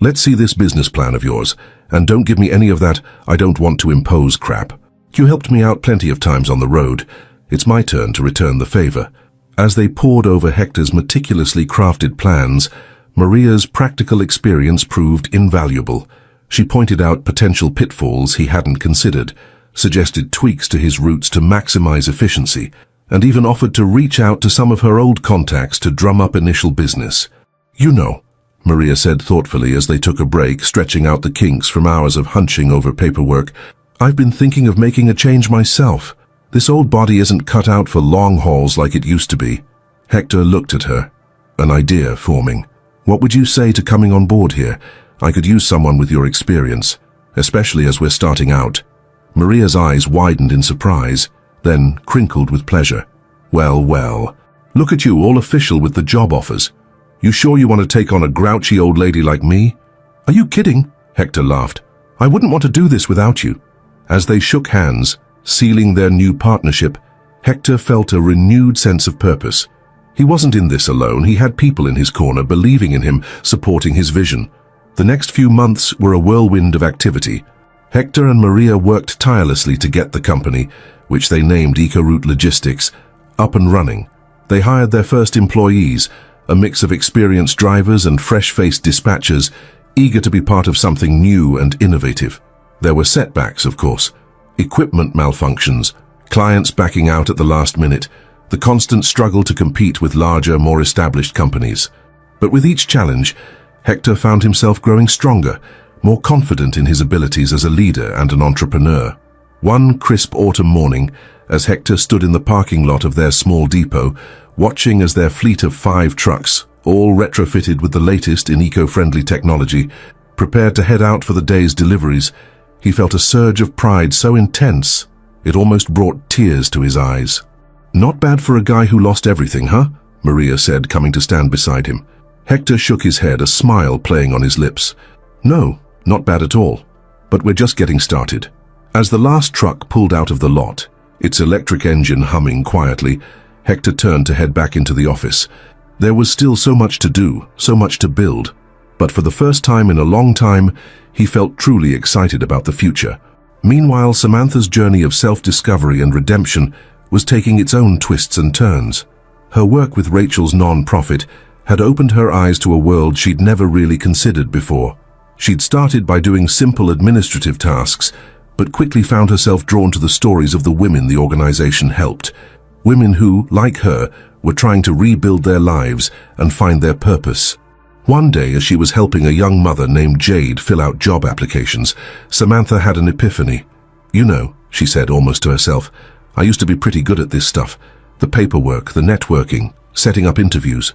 "Let's see this business plan of yours, and don't give me any of that 'I don't want to impose' crap. You helped me out plenty of times on the road. It's my turn to return the favor." As they pored over Hector's meticulously crafted plans, Maria's practical experience proved invaluable. She pointed out potential pitfalls he hadn't considered, suggested tweaks to his routes to maximize efficiency, and even offered to reach out to some of her old contacts to drum up initial business. "You know," Maria said thoughtfully as they took a break, stretching out the kinks from hours of hunching over paperwork, "I've been thinking of making a change myself. This old body isn't cut out for long hauls like it used to be." Hector looked at her, an idea forming. "What would you say to coming on board here? I could use someone with your experience, especially as we're starting out." Maria's eyes widened in surprise, then crinkled with pleasure. "Well, well. Look at you, all official with the job offers. You sure you want to take on a grouchy old lady like me?" "Are you kidding?" Hector laughed. "I wouldn't want to do this without you." As they shook hands, sealing their new partnership, Hector felt a renewed sense of purpose. He wasn't in this alone. He had people in his corner believing in him, supporting his vision. The next few months were a whirlwind of activity. Hector and Maria worked tirelessly to get the company, which they named EcoRoute Logistics, up and running. They hired their first employees, a mix of experienced drivers and fresh-faced dispatchers, eager to be part of something new and innovative. There were setbacks, of course. Equipment malfunctions, clients backing out at the last minute, the constant struggle to compete with larger, more established companies. But with each challenge, Hector found himself growing stronger, more confident in his abilities as a leader and an entrepreneur. One crisp autumn morning, as Hector stood in the parking lot of their small depot, watching as their fleet of 5 trucks, all retrofitted with the latest in eco-friendly technology, prepared to head out for the day's deliveries, he felt a surge of pride so intense, it almost brought tears to his eyes. "Not bad for a guy who lost everything, huh?" Maria said, coming to stand beside him. Hector shook his head, a smile playing on his lips. No, not bad at all. But we're just getting started. As the last truck pulled out of the lot, its electric engine humming quietly, Hector turned to head back into the office. There was still so much to do, so much to build. But for the first time in a long time, he felt truly excited about the future. Meanwhile, Samantha's journey of self-discovery and redemption was taking its own twists and turns. Her work with Rachel's non-profit had opened her eyes to a world she'd never really considered before. She'd started by doing simple administrative tasks, but quickly found herself drawn to the stories of the women the organization helped. Women who, like her, were trying to rebuild their lives and find their purpose. One day, as she was helping a young mother named Jade fill out job applications, Samantha had an epiphany. You know, she said almost to herself, I used to be pretty good at this stuff. The paperwork, the networking, setting up interviews.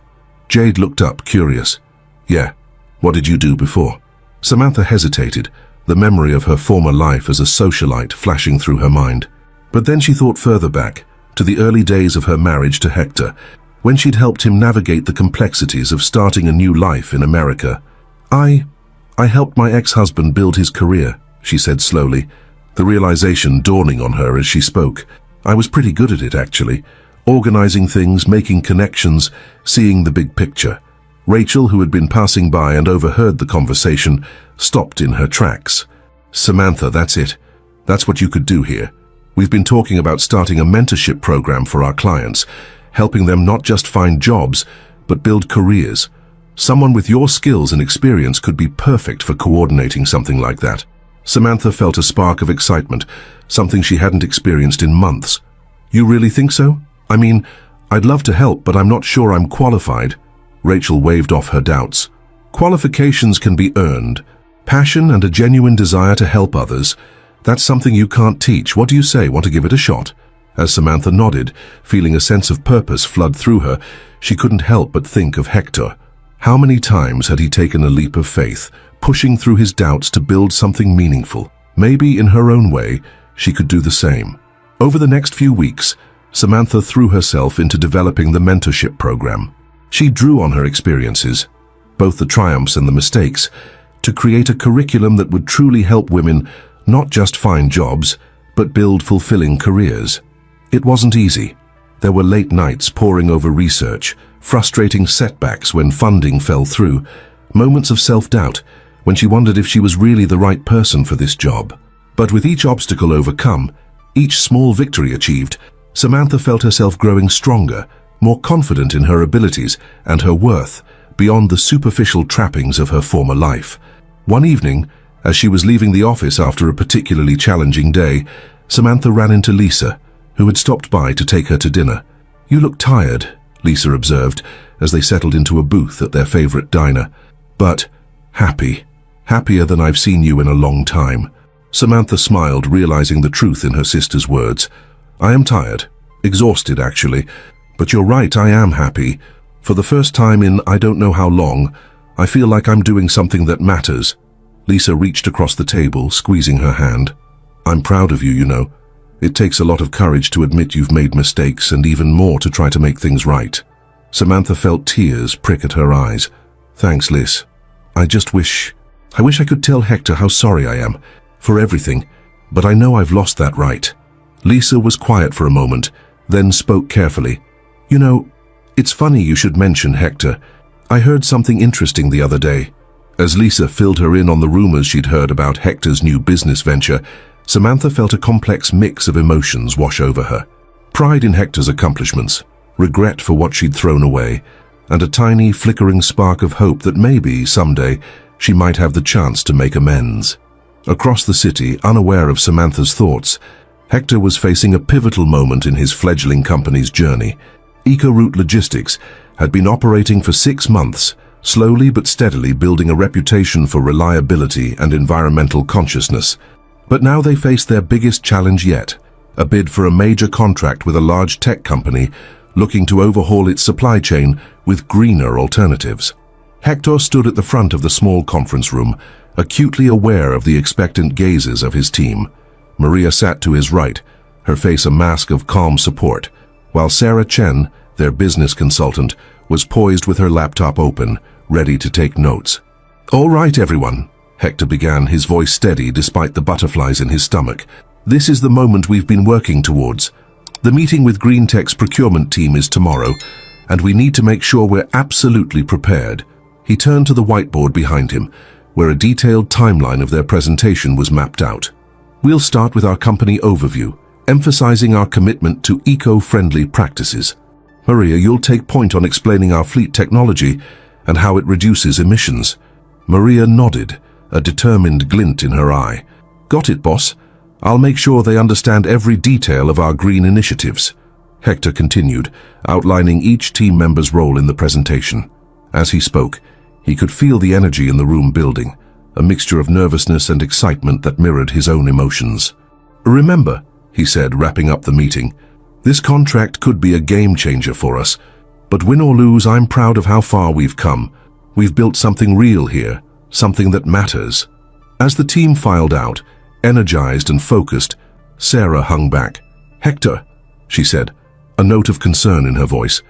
Jade looked up, curious. Yeah, what did you do before? Samantha hesitated, the memory of her former life as a socialite flashing through her mind. But then she thought further back, to the early days of her marriage to Hector, when she'd helped him navigate the complexities of starting a new life in America. I helped my ex-husband build his career, she said slowly, the realization dawning on her as she spoke. I was pretty good at it, actually. Organizing things, making connections, seeing the big picture. Rachel, who had been passing by and overheard the conversation, stopped in her tracks. Samantha, that's it. That's what you could do here. We've been talking about starting a mentorship program for our clients, helping them not just find jobs, but build careers. Someone with your skills and experience could be perfect for coordinating something like that. Samantha felt a spark of excitement, something she hadn't experienced in months. You really think so? I mean, I'd love to help, but I'm not sure I'm qualified. Rachel waved off her doubts. Qualifications can be earned. Passion and a genuine desire to help others, that's something you can't teach. What do you say? Want to give it a shot? As Samantha nodded, feeling a sense of purpose flood through her, she couldn't help but think of Hector. How many times had he taken a leap of faith, pushing through his doubts to build something meaningful? Maybe in her own way, she could do the same. Over the next few weeks, Samantha threw herself into developing the mentorship program. She drew on her experiences, both the triumphs and the mistakes, to create a curriculum that would truly help women not just find jobs, but build fulfilling careers. It wasn't easy. There were late nights poring over research, frustrating setbacks when funding fell through, moments of self-doubt when she wondered if she was really the right person for this job. But with each obstacle overcome, each small victory achieved, Samantha felt herself growing stronger, more confident in her abilities and her worth, beyond the superficial trappings of her former life. One evening, as she was leaving the office after a particularly challenging day, Samantha ran into Lisa, who had stopped by to take her to dinner. You look tired, Lisa observed, as they settled into a booth at their favorite diner. But happy. Happier than I've seen you in a long time. Samantha smiled, realizing the truth in her sister's words. I am tired. Exhausted, actually. But you're right, I am happy. For the first time in I don't know how long, I feel like I'm doing something that matters. Lisa reached across the table, squeezing her hand. I'm proud of you, you know. It takes a lot of courage to admit you've made mistakes and even more to try to make things right. Samantha felt tears prick at her eyes. Thanks, Liz. I wish I could tell Hector how sorry I am for everything, but I know I've lost that right. Lisa was quiet for a moment, then spoke carefully. You know, it's funny you should mention Hector. I heard something interesting the other day. As Lisa filled her in on the rumors she'd heard about Hector's new business venture, Samantha felt a complex mix of emotions wash over her. Pride in Hector's accomplishments, regret for what she'd thrown away, and a tiny flickering spark of hope that maybe, someday, she might have the chance to make amends. Across the city, unaware of Samantha's thoughts, Hector was facing a pivotal moment in his fledgling company's journey. EcoRoute Logistics had been operating for 6 months, slowly but steadily building a reputation for reliability and environmental consciousness. But now they faced their biggest challenge yet, a bid for a major contract with a large tech company looking to overhaul its supply chain with greener alternatives. Hector stood at the front of the small conference room, acutely aware of the expectant gazes of his team. Maria sat to his right, her face a mask of calm support, while Sarah Chen, their business consultant, was poised with her laptop open, ready to take notes. "All right, everyone," Hector began, his voice steady despite the butterflies in his stomach. "This is the moment we've been working towards. The meeting with GreenTech's procurement team is tomorrow, and we need to make sure we're absolutely prepared." He turned to the whiteboard behind him, where a detailed timeline of their presentation was mapped out. "We'll start with our company overview, emphasizing our commitment to eco-friendly practices. Maria, you'll take point on explaining our fleet technology and how it reduces emissions." Maria nodded, a determined glint in her eye. "Got it, boss. I'll make sure they understand every detail of our green initiatives." Hector continued, outlining each team member's role in the presentation. As he spoke, he could feel the energy in the room building, a mixture of nervousness and excitement that mirrored his own emotions. "Remember," he said, wrapping up the meeting, "this contract could be a game changer for us. But win or lose, I'm proud of how far we've come. We've built something real here, something that matters." As the team filed out, energized and focused, Sarah hung back. "Hector," she said, a note of concern in her voice,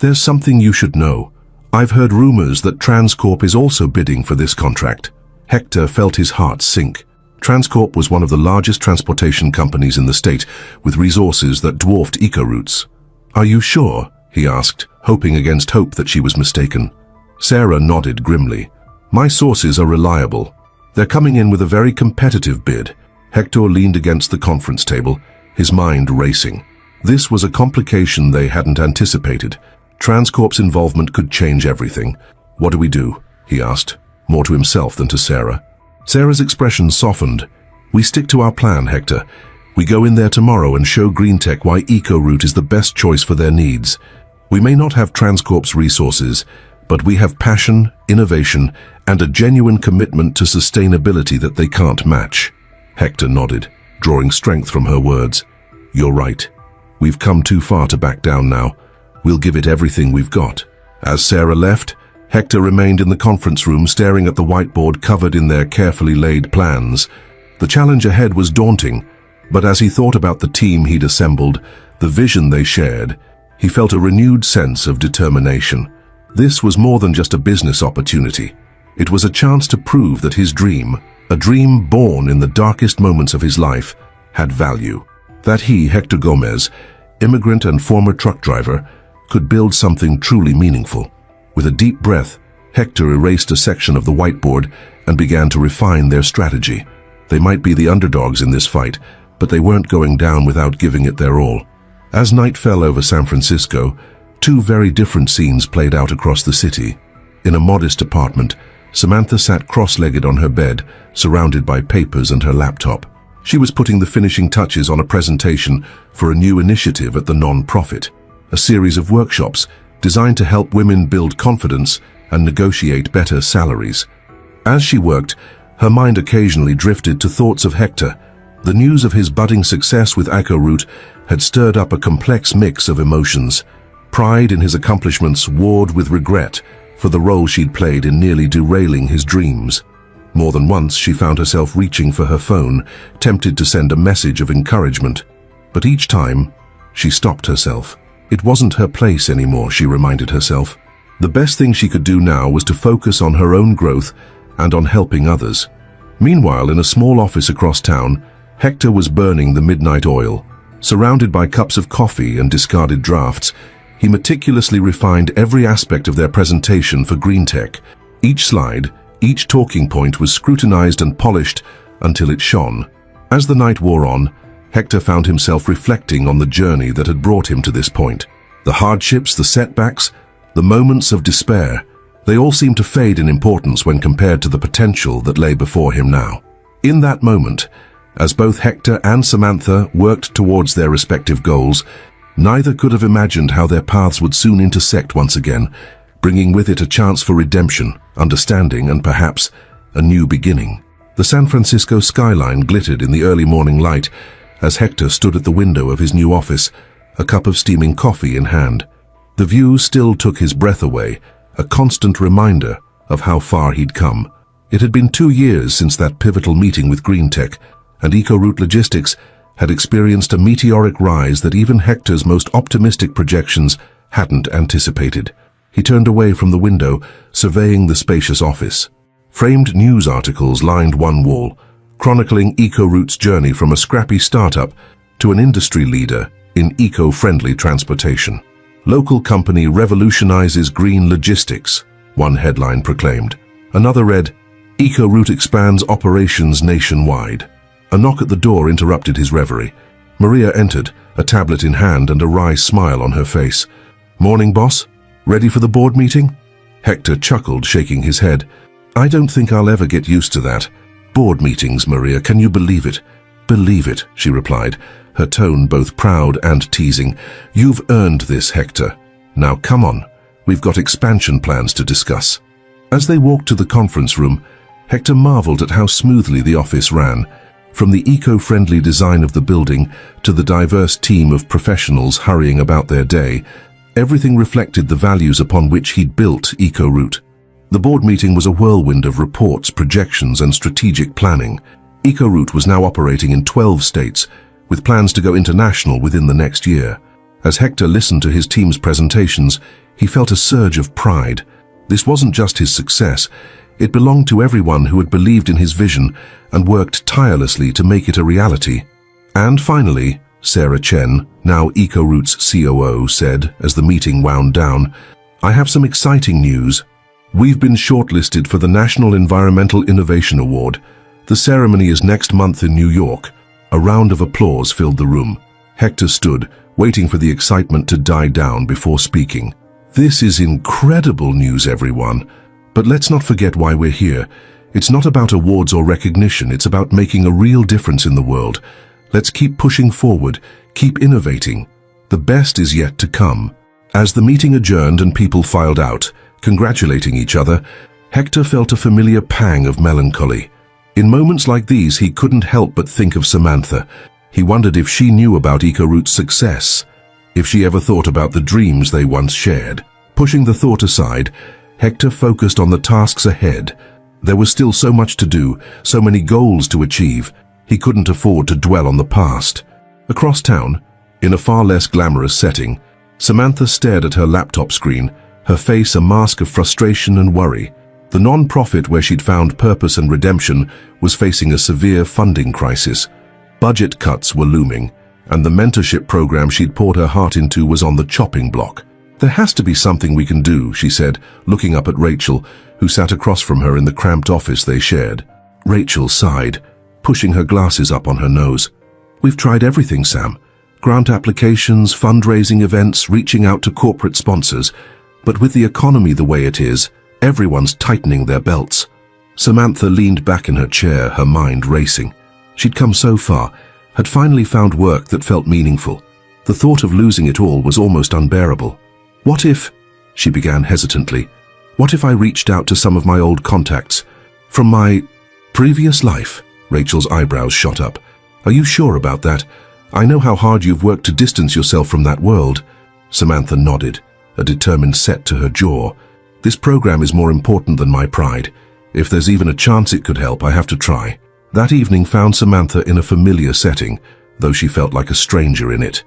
"there's something you should know. I've heard rumors that Transcorp is also bidding for this contract." Hector felt his heart sink. Transcorp was one of the largest transportation companies in the state, with resources that dwarfed EcoRoutes. "Are you sure?" he asked, hoping against hope that she was mistaken. Sarah nodded grimly. "My sources are reliable. They're coming in with a very competitive bid." Hector leaned against the conference table, his mind racing. This was a complication they hadn't anticipated. Transcorp's involvement could change everything. "What do we do?" he asked, more to himself than to Sarah. Sarah's expression softened. "We stick to our plan, Hector. We go in there tomorrow and show GreenTech why EcoRoute is the best choice for their needs. We may not have Transcorp's resources, but we have passion, innovation, and a genuine commitment to sustainability that they can't match." Hector nodded, drawing strength from her words. "You're right. We've come too far to back down now. We'll give it everything we've got." As Sarah left, Hector remained in the conference room staring at the whiteboard covered in their carefully laid plans. The challenge ahead was daunting, but as he thought about the team he'd assembled, the vision they shared, he felt a renewed sense of determination. This was more than just a business opportunity. It was a chance to prove that his dream, a dream born in the darkest moments of his life, had value. That he, Hector Gomez, immigrant and former truck driver, could build something truly meaningful. With a deep breath, Hector erased a section of the whiteboard and began to refine their strategy. They might be the underdogs in this fight, but they weren't going down without giving it their all. As night fell over San Francisco, two very different scenes played out across the city. In a modest apartment, Samantha sat cross-legged on her bed, surrounded by papers and her laptop. She was putting the finishing touches on a presentation for a new initiative at the non-profit, a series of workshops designed to help women build confidence and negotiate better salaries. As she worked, her mind occasionally drifted to thoughts of Hector. The news of his budding success with EcoRoute had stirred up a complex mix of emotions. Pride in his accomplishments warred with regret for the role she'd played in nearly derailing his dreams. More than once, she found herself reaching for her phone, tempted to send a message of encouragement. But each time, she stopped herself. It wasn't her place anymore, she reminded herself. The best thing she could do now was to focus on her own growth and on helping others. Meanwhile, in a small office across town, Hector was burning the midnight oil. Surrounded by cups of coffee and discarded drafts, he meticulously refined every aspect of their presentation for GreenTech. Each slide, each talking point was scrutinized and polished until it shone. As the night wore on, Hector found himself reflecting on the journey that had brought him to this point. The hardships, the setbacks, the moments of despair, they all seemed to fade in importance when compared to the potential that lay before him now. In that moment, as both Hector and Samantha worked towards their respective goals, neither could have imagined how their paths would soon intersect once again, bringing with it a chance for redemption, understanding, and perhaps a new beginning. The San Francisco skyline glittered in the early morning light as Hector stood at the window of his new office, a cup of steaming coffee in hand. The view still took his breath away, a constant reminder of how far he'd come. It had been 2 years since that pivotal meeting with GreenTech, and EcoRoute Logistics had experienced a meteoric rise that even Hector's most optimistic projections hadn't anticipated. He turned away from the window, surveying the spacious office. Framed news articles lined one wall, chronicling EcoRoute's journey from a scrappy startup to an industry leader in eco-friendly transportation. Local company revolutionizes green logistics, one headline proclaimed. Another read, EcoRoute expands operations nationwide. A knock at the door interrupted his reverie. Maria entered, a tablet in hand and a wry smile on her face. Morning, boss? Ready for the board meeting? Hector chuckled, shaking his head. I don't think I'll ever get used to that. Board meetings, Maria, can you believe it? Believe it, she replied, her tone both proud and teasing. You've earned this, Hector. Now come on, we've got expansion plans to discuss. As they walked to the conference room, Hector marveled at how smoothly the office ran. From the eco-friendly design of the building to the diverse team of professionals hurrying about their day, everything reflected the values upon which he'd built EcoRoute. The board meeting was a whirlwind of reports, projections, and strategic planning. EcoRoute was now operating in 12 states, with plans to go international within the next year. As Hector listened to his team's presentations, he felt a surge of pride. This wasn't just his success, it belonged to everyone who had believed in his vision and worked tirelessly to make it a reality. And finally, Sarah Chen, now EcoRoute's COO, said as the meeting wound down, I have some exciting news. We've been shortlisted for the National Environmental Innovation Award. The ceremony is next month in New York. A round of applause filled the room. Hector stood, waiting for the excitement to die down before speaking. This is incredible news, everyone. But let's not forget why we're here. It's not about awards or recognition, it's about making a real difference in the world. Let's keep pushing forward, keep innovating. The best is yet to come. As the meeting adjourned and people filed out, congratulating each other, Hector felt a familiar pang of melancholy. In moments like these, he couldn't help but think of Samantha. He wondered if she knew about EcoRoute's success, if she ever thought about the dreams they once shared. Pushing the thought aside, Hector focused on the tasks ahead. There was still so much to do, so many goals to achieve. He couldn't afford to dwell on the past. Across town, in a far less glamorous setting, Samantha stared at her laptop screen, her face a mask of frustration and worry. The non-profit where she'd found purpose and redemption was facing a severe funding crisis. Budget cuts were looming, and the mentorship program she'd poured her heart into was on the chopping block. There has to be something we can do, she said, looking up at Rachel, who sat across from her in the cramped office they shared. Rachel sighed, pushing her glasses up on her nose. We've tried everything, Sam. Grant applications, fundraising events, reaching out to corporate sponsors. But with the economy the way it is, everyone's tightening their belts. Samantha leaned back in her chair, her mind racing. She'd come so far, had finally found work that felt meaningful. The thought of losing it all was almost unbearable. What if, she began hesitantly, what if I reached out to some of my old contacts? From my previous life? Rachel's eyebrows shot up. Are you sure about that? I know how hard you've worked to distance yourself from that world. Samantha nodded, a determined set to her jaw. This program is more important than my pride. If there's even a chance it could help, I have to try. That evening found Samantha in a familiar setting, though she felt like a stranger in it.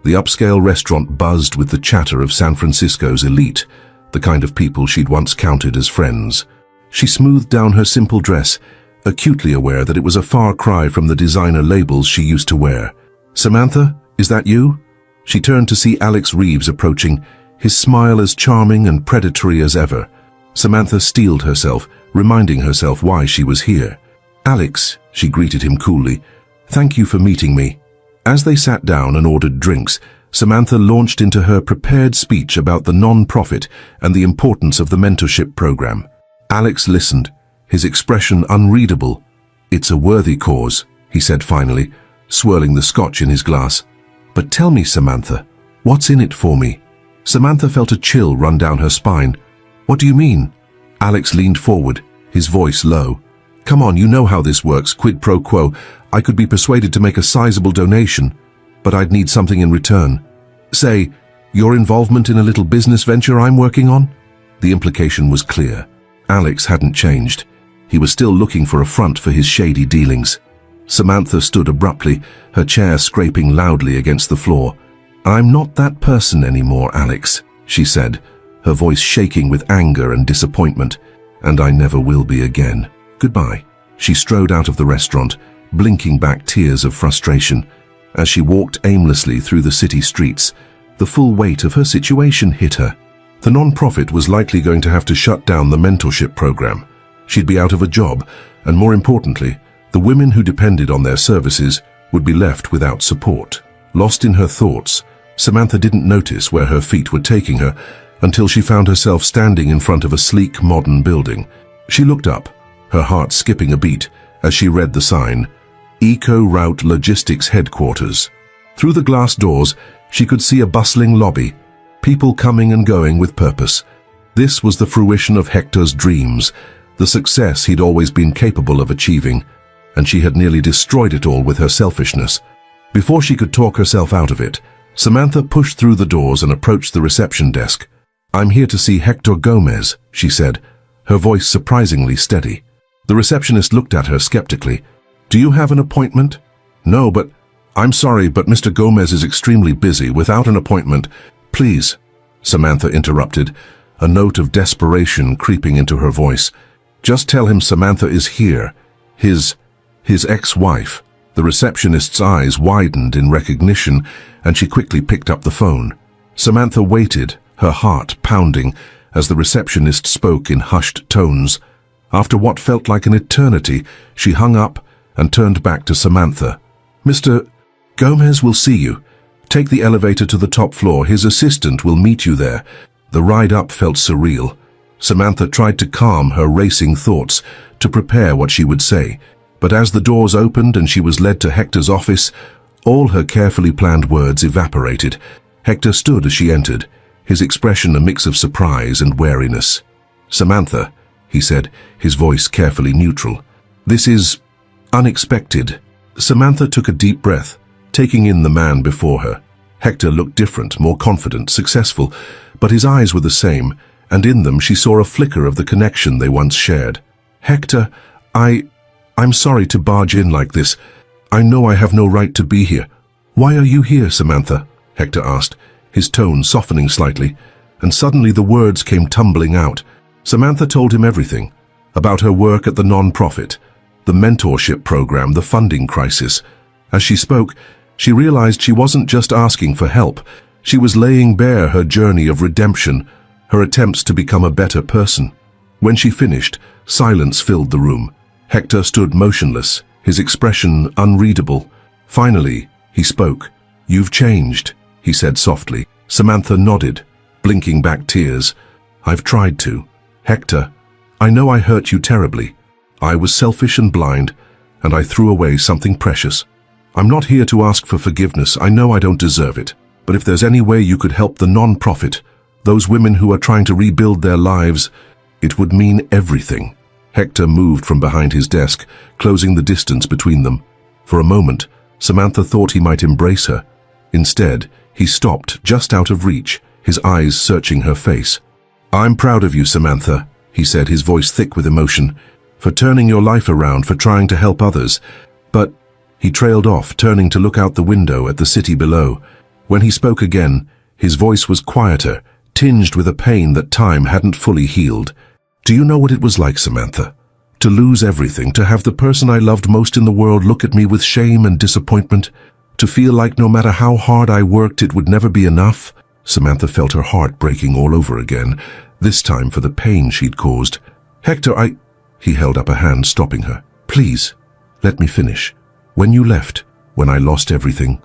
The upscale restaurant buzzed with the chatter of San Francisco's elite, the kind of people she'd once counted as friends. She smoothed down her simple dress, acutely aware that it was a far cry from the designer labels she used to wear. Samantha, is that you? She turned to see Alex Reeves approaching, his smile as charming and predatory as ever. Samantha steeled herself, reminding herself why she was here. Alex, she greeted him coolly, thank you for meeting me. As they sat down and ordered drinks, Samantha launched into her prepared speech about the non-profit and the importance of the mentorship program. Alex listened, his expression unreadable. It's a worthy cause, he said finally, swirling the scotch in his glass. But tell me, Samantha, what's in it for me? Samantha felt a chill run down her spine. What do you mean? Alex leaned forward, his voice low. Come on, you know how this works, quid pro quo. I could be persuaded to make a sizable donation, but I'd need something in return. Say, your involvement in a little business venture I'm working on? The implication was clear. Alex hadn't changed. He was still looking for a front for his shady dealings. Samantha stood abruptly, her chair scraping loudly against the floor. I'm not that person anymore, Alex. she said, her voice shaking with anger and disappointment. "And I never will be again. Goodbye." She strode out of the restaurant, blinking back tears of frustration. As she walked aimlessly through the city streets, the full weight of her situation hit her. The non-profit was likely going to have to shut down the mentorship program. She'd be out of a job, and more importantly, the women who depended on their services would be left without support. Lost in her thoughts, Samantha didn't notice where her feet were taking her until she found herself standing in front of a sleek, modern building. She looked up, her heart skipping a beat as she read the sign, Eco Route Logistics Headquarters. Through the glass doors, she could see a bustling lobby, people coming and going with purpose. This was the fruition of Hector's dreams, the success he'd always been capable of achieving, and she had nearly destroyed it all with her selfishness. Before she could talk herself out of it, Samantha pushed through the doors and approached the reception desk. "I'm here to see Hector Gomez," she said, her voice surprisingly steady. The receptionist looked at her skeptically. "Do you have an appointment?" "No, but I'm sorry, but Mr. Gomez is extremely busy without an appointment. Please," Samantha interrupted, a note of desperation creeping into her voice. "Just tell him Samantha is here. His ex-wife." The receptionist's eyes widened in recognition, and she quickly picked up the phone. Samantha waited, her heart pounding, as the receptionist spoke in hushed tones. After what felt like an eternity, she hung up and turned back to Samantha. "Mr. Gomez will see you. Take the elevator to the top floor. His assistant will meet you there." The ride up felt surreal. Samantha tried to calm her racing thoughts, to prepare what she would say. But as the doors opened and she was led to Hector's office, all her carefully planned words evaporated. Hector stood as she entered, his expression a mix of surprise and wariness. "Samantha," he said, his voice carefully neutral. "This is unexpected." Samantha took a deep breath, taking in the man before her. Hector looked different, more confident, successful, but his eyes were the same, and in them she saw a flicker of the connection they once shared. "Hector, I'm sorry to barge in like this. I know I have no right to be here." "Why are you here, Samantha?" Hector asked, his tone softening slightly, and suddenly the words came tumbling out. Samantha told him everything, about her work at the non-profit, the mentorship program, the funding crisis. As she spoke, she realized she wasn't just asking for help. She was laying bare her journey of redemption, her attempts to become a better person. When she finished, silence filled the room. Hector stood motionless, his expression unreadable. Finally, he spoke. "You've changed," he said softly. Samantha nodded, blinking back tears. "I've tried to. Hector, I know I hurt you terribly. I was selfish and blind, and I threw away something precious. I'm not here to ask for forgiveness. I know I don't deserve it. But if there's any way you could help the non-profit, those women who are trying to rebuild their lives, it would mean everything." Hector moved from behind his desk, closing the distance between them. For a moment, Samantha thought he might embrace her. Instead, he stopped just out of reach, his eyes searching her face. "I'm proud of you, Samantha," he said, his voice thick with emotion, "for turning your life around, for trying to help others. But..." He trailed off, turning to look out the window at the city below. When he spoke again, his voice was quieter, tinged with a pain that time hadn't fully healed. "Do you know what it was like, Samantha? To lose everything, to have the person I loved most in the world look at me with shame and disappointment, to feel like no matter how hard I worked, it would never be enough?" Samantha felt her heart breaking all over again, this time for the pain she'd caused. "Hector, He held up a hand, stopping her. "Please, let me finish. When you left, when I lost everything,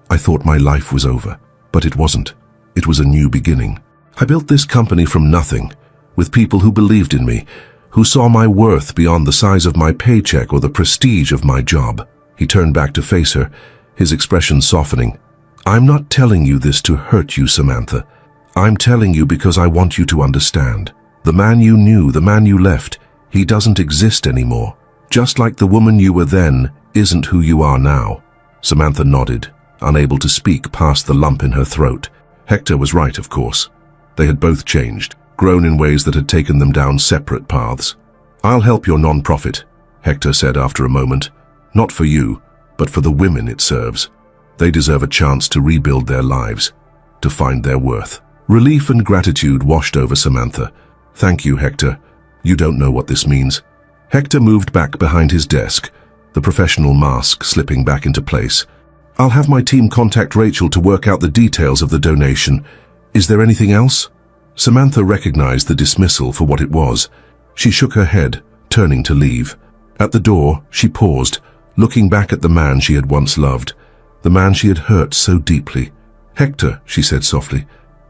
I thought my life was over. But it wasn't. It was a new beginning. I built this company from nothing, with people who believed in me, who saw my worth beyond the size of my paycheck or the prestige of my job." He turned back to face her, his expression softening. "I'm not telling you this to hurt you, Samantha. I'm telling you because I want you to understand. The man you knew, the man you left, he doesn't exist anymore. Just like the woman you were then isn't who you are now." Samantha nodded, unable to speak past the lump in her throat. Hector was right, of course. They had both changed, grown in ways that had taken them down separate paths. "I'll help your non-profit," Hector said after a moment. "Not for you, but for the women it serves. They deserve a chance to rebuild their lives, to find their worth." Relief and gratitude washed over Samantha. "Thank you, Hector. You don't know what this means." Hector moved back behind his desk, the professional mask slipping back into place. "I'll have my team contact Rachel to work out the details of the donation. Is there anything else?" Samantha recognized the dismissal for what it was. She shook her head, turning to leave. At the door, she paused, looking back at the man she had once loved, the man she had hurt so deeply. "Hector," she said softly,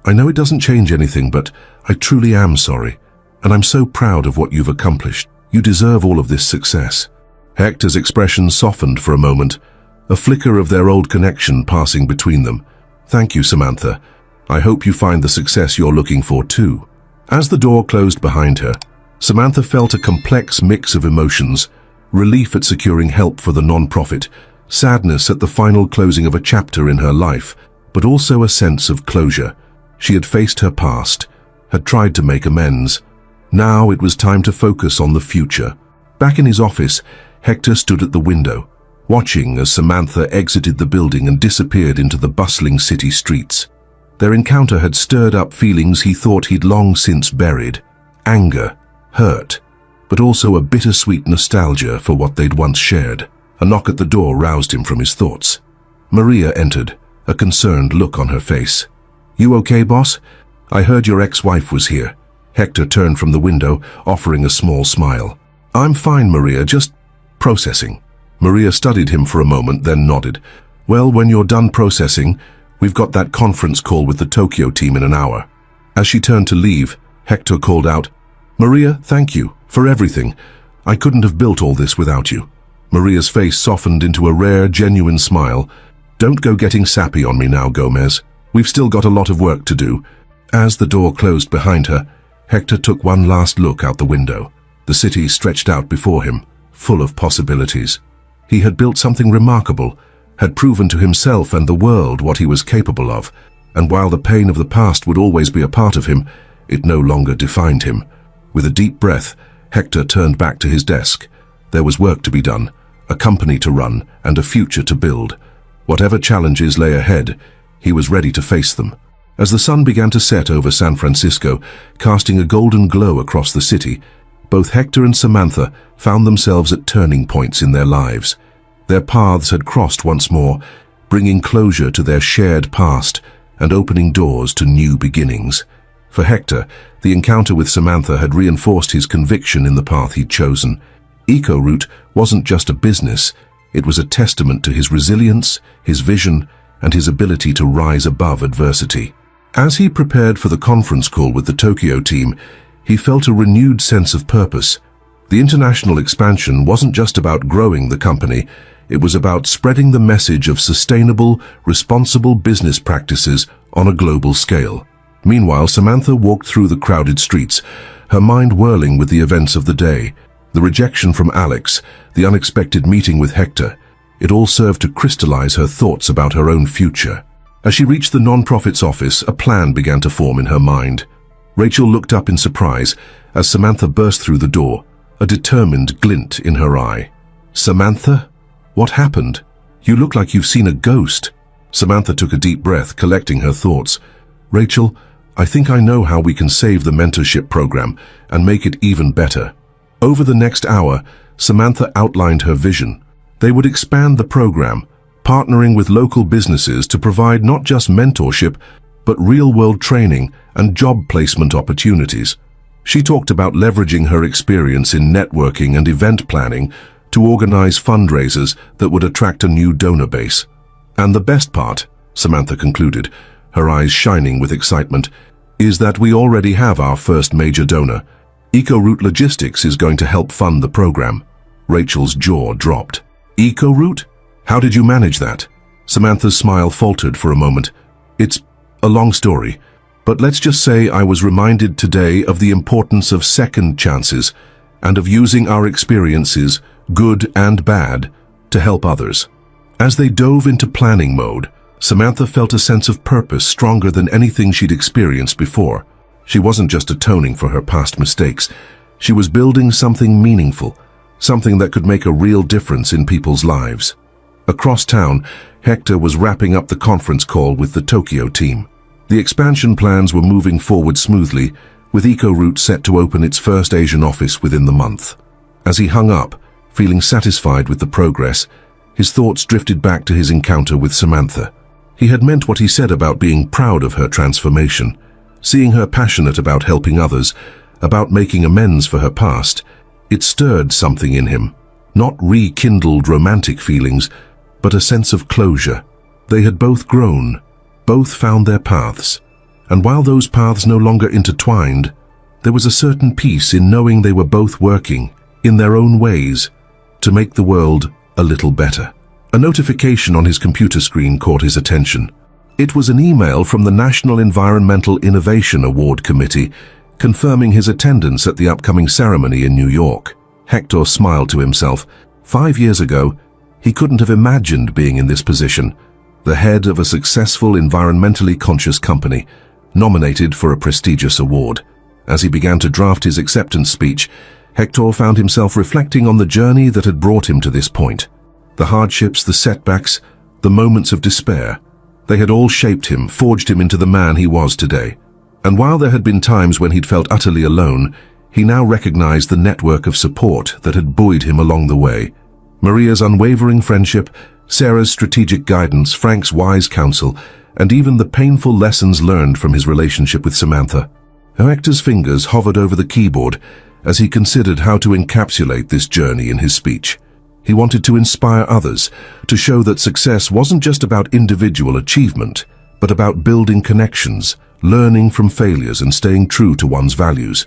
"I know it doesn't change anything, but I truly am sorry, and I'm so proud of what you've accomplished. You deserve all of this success." Hector's expression softened for a moment, a flicker of their old connection passing between them. "Thank you, Samantha. I hope you find the success you're looking for too." As the door closed behind her, Samantha felt a complex mix of emotions: relief at securing help for the non-profit, sadness at the final closing of a chapter in her life, but also a sense of closure. She had faced her past, had tried to make amends. Now it was time to focus on the future. Back in his office, Hector stood at the window, watching as Samantha exited the building and disappeared into the bustling city streets. Their encounter had stirred up feelings he thought he'd long since buried: anger, hurt, but also a bittersweet nostalgia for what they'd once shared. A knock at the door roused him from his thoughts. Maria entered, a concerned look on her face. "You okay, boss? I heard your ex-wife was here." Hector turned from the window, offering a small smile. "I'm fine, Maria, just processing." Maria studied him for a moment, then nodded. "Well, when you're done processing, we've got that conference call with the Tokyo team in an hour." As she turned to leave, Hector called out, "Maria, thank you for everything. I couldn't have built all this without you." Maria's face softened into a rare, genuine smile. "Don't go getting sappy on me now, Gomez. We've still got a lot of work to do." As the door closed behind her, Hector took one last look out the window. The city stretched out before him, full of possibilities. He had built something remarkable, had proven to himself and the world what he was capable of, and while the pain of the past would always be a part of him, it no longer defined him. With a deep breath, Hector turned back to his desk. There was work to be done, a company to run, and a future to build. Whatever challenges lay ahead, he was ready to face them. As the sun began to set over San Francisco, casting a golden glow across the city, both Hector and Samantha found themselves at turning points in their lives. Their paths had crossed once more, bringing closure to their shared past and opening doors to new beginnings. For Hector, the encounter with Samantha had reinforced his conviction in the path he'd chosen. EcoRoute wasn't just a business, it was a testament to his resilience, his vision, and his ability to rise above adversity. As he prepared for the conference call with the Tokyo team, he felt a renewed sense of purpose. The international expansion wasn't just about growing the company, it was about spreading the message of sustainable, responsible business practices on a global scale. Meanwhile, Samantha walked through the crowded streets, her mind whirling with the events of the day. The rejection from Alex, the unexpected meeting with Hector, it all served to crystallize her thoughts about her own future. As she reached the non-profit's office, a plan began to form in her mind. Rachel looked up in surprise as Samantha burst through the door, a determined glint in her eye. "Samantha? What happened? You look like you've seen a ghost." Samantha took a deep breath, collecting her thoughts. "Rachel, I think I know how we can save the mentorship program and make it even better." Over the next hour, Samantha outlined her vision. They would expand the program, partnering with local businesses to provide not just mentorship, but real-world training and job placement opportunities. She talked about leveraging her experience in networking and event planning to organize fundraisers that would attract a new donor base. "And the best part," Samantha concluded, her eyes shining with excitement, "is that we already have our first major donor. EcoRoute Logistics is going to help fund the program." Rachel's jaw dropped. "EcoRoute? How did you manage that?" Samantha's smile faltered for a moment. "It's a long story, but let's just say I was reminded today of the importance of second chances and of using our experiences, good and bad, to help others." As they dove into planning mode, Samantha felt a sense of purpose stronger than anything she'd experienced before. She wasn't just atoning for her past mistakes. She was building something meaningful, something that could make a real difference in people's lives. Across town, Hector was wrapping up the conference call with the Tokyo team. The expansion plans were moving forward smoothly, with EcoRoute set to open its first Asian office within the month. As he hung up, feeling satisfied with the progress, his thoughts drifted back to his encounter with Samantha. He had meant what he said about being proud of her transformation. Seeing her passionate about helping others, about making amends for her past, it stirred something in him. Not rekindled romantic feelings, but a sense of closure. They had both grown, both found their paths. And while those paths no longer intertwined, there was a certain peace in knowing they were both working, in their own ways, to make the world a little better. A notification on his computer screen caught his attention. It was an email from the National Environmental Innovation Award Committee, confirming his attendance at the upcoming ceremony in New York. Hector smiled to himself. 5 years ago, he couldn't have imagined being in this position, the head of a successful, environmentally conscious company, nominated for a prestigious award. As he began to draft his acceptance speech, Hector found himself reflecting on the journey that had brought him to this point. The hardships, the setbacks, the moments of despair, they had all shaped him, forged him into the man he was today. And while there had been times when he'd felt utterly alone, he now recognized the network of support that had buoyed him along the way. Maria's unwavering friendship, Sarah's strategic guidance, Frank's wise counsel, and even the painful lessons learned from his relationship with Samantha. Hector's fingers hovered over the keyboard as he considered how to encapsulate this journey in his speech. He wanted to inspire others, to show that success wasn't just about individual achievement, but about building connections, learning from failures and staying true to one's values.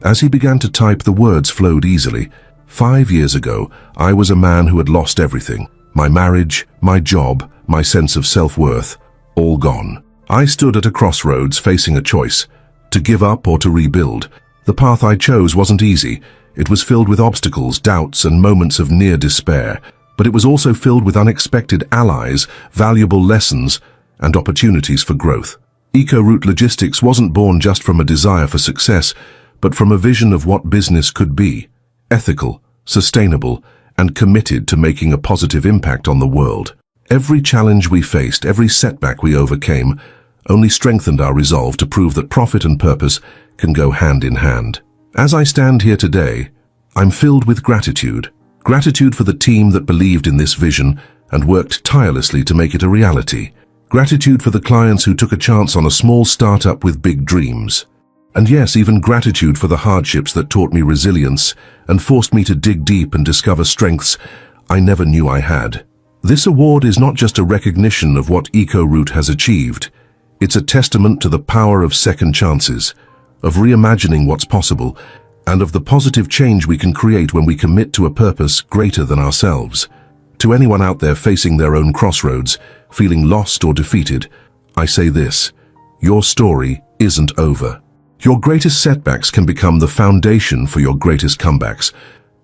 As he began to type, the words flowed easily. 5 years ago, I was a man who had lost everything. My marriage, my job, my sense of self-worth, all gone. I stood at a crossroads facing a choice, to give up or to rebuild. The path I chose wasn't easy. It was filled with obstacles, doubts, and moments of near despair, but it was also filled with unexpected allies, valuable lessons, and opportunities for growth. EcoRoute Logistics wasn't born just from a desire for success, but from a vision of what business could be: ethical, sustainable, and committed to making a positive impact on the world. Every challenge we faced, every setback we overcame, only strengthened our resolve to prove that profit and purpose can go hand in hand. As I stand here today, I'm filled with gratitude. Gratitude for the team that believed in this vision and worked tirelessly to make it a reality. Gratitude for the clients who took a chance on a small startup with big dreams. And yes, even gratitude for the hardships that taught me resilience and forced me to dig deep and discover strengths I never knew I had. This award is not just a recognition of what EcoRoute has achieved. It's a testament to the power of second chances, of reimagining what's possible, and of the positive change we can create when we commit to a purpose greater than ourselves. To anyone out there facing their own crossroads, feeling lost or defeated, I say this: your story isn't over. Your greatest setbacks can become the foundation for your greatest comebacks.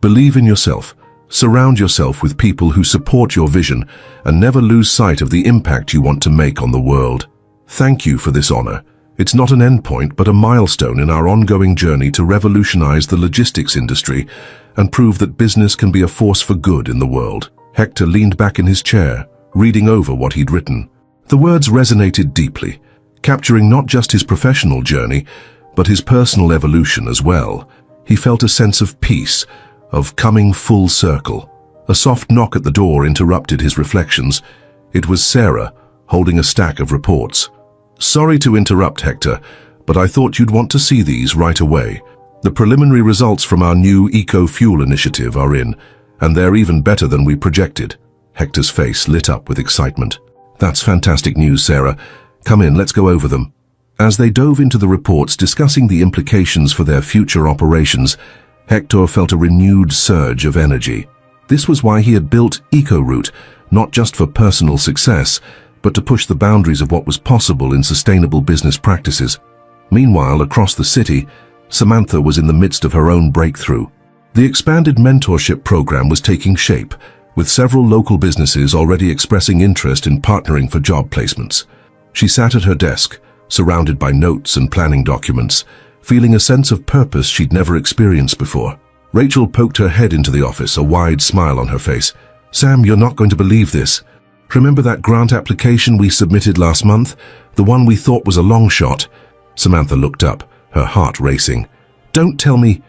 Believe in yourself, surround yourself with people who support your vision, and never lose sight of the impact you want to make on the world. Thank you for this honor. It's not an endpoint, but a milestone in our ongoing journey to revolutionize the logistics industry and prove that business can be a force for good in the world. Hector leaned back in his chair, reading over what he'd written. The words resonated deeply, capturing not just his professional journey, but his personal evolution as well. He felt a sense of peace, of coming full circle. A soft knock at the door interrupted his reflections. It was Sarah, holding a stack of reports. Sorry to interrupt, Hector, but I thought you'd want to see these right away. The preliminary results from our new eco-fuel initiative are in, and they're even better than we projected. Hector's face lit up with excitement. That's fantastic news, Sarah. Come in, let's go over them. As they dove into the reports discussing the implications for their future operations, Hector felt a renewed surge of energy. This was why he had built EcoRoute, not just for personal success, but to push the boundaries of what was possible in sustainable business practices. Meanwhile, across the city, Samantha was in the midst of her own breakthrough. The expanded mentorship program was taking shape, with several local businesses already expressing interest in partnering for job placements. She sat at her desk, surrounded by notes and planning documents, feeling a sense of purpose she'd never experienced before. Rachel poked her head into the office, a wide smile on her face. "Sam, you're not going to believe this. Remember that grant application we submitted last month? The one we thought was a long shot? Samantha looked up, her heart racing. Don't tell me.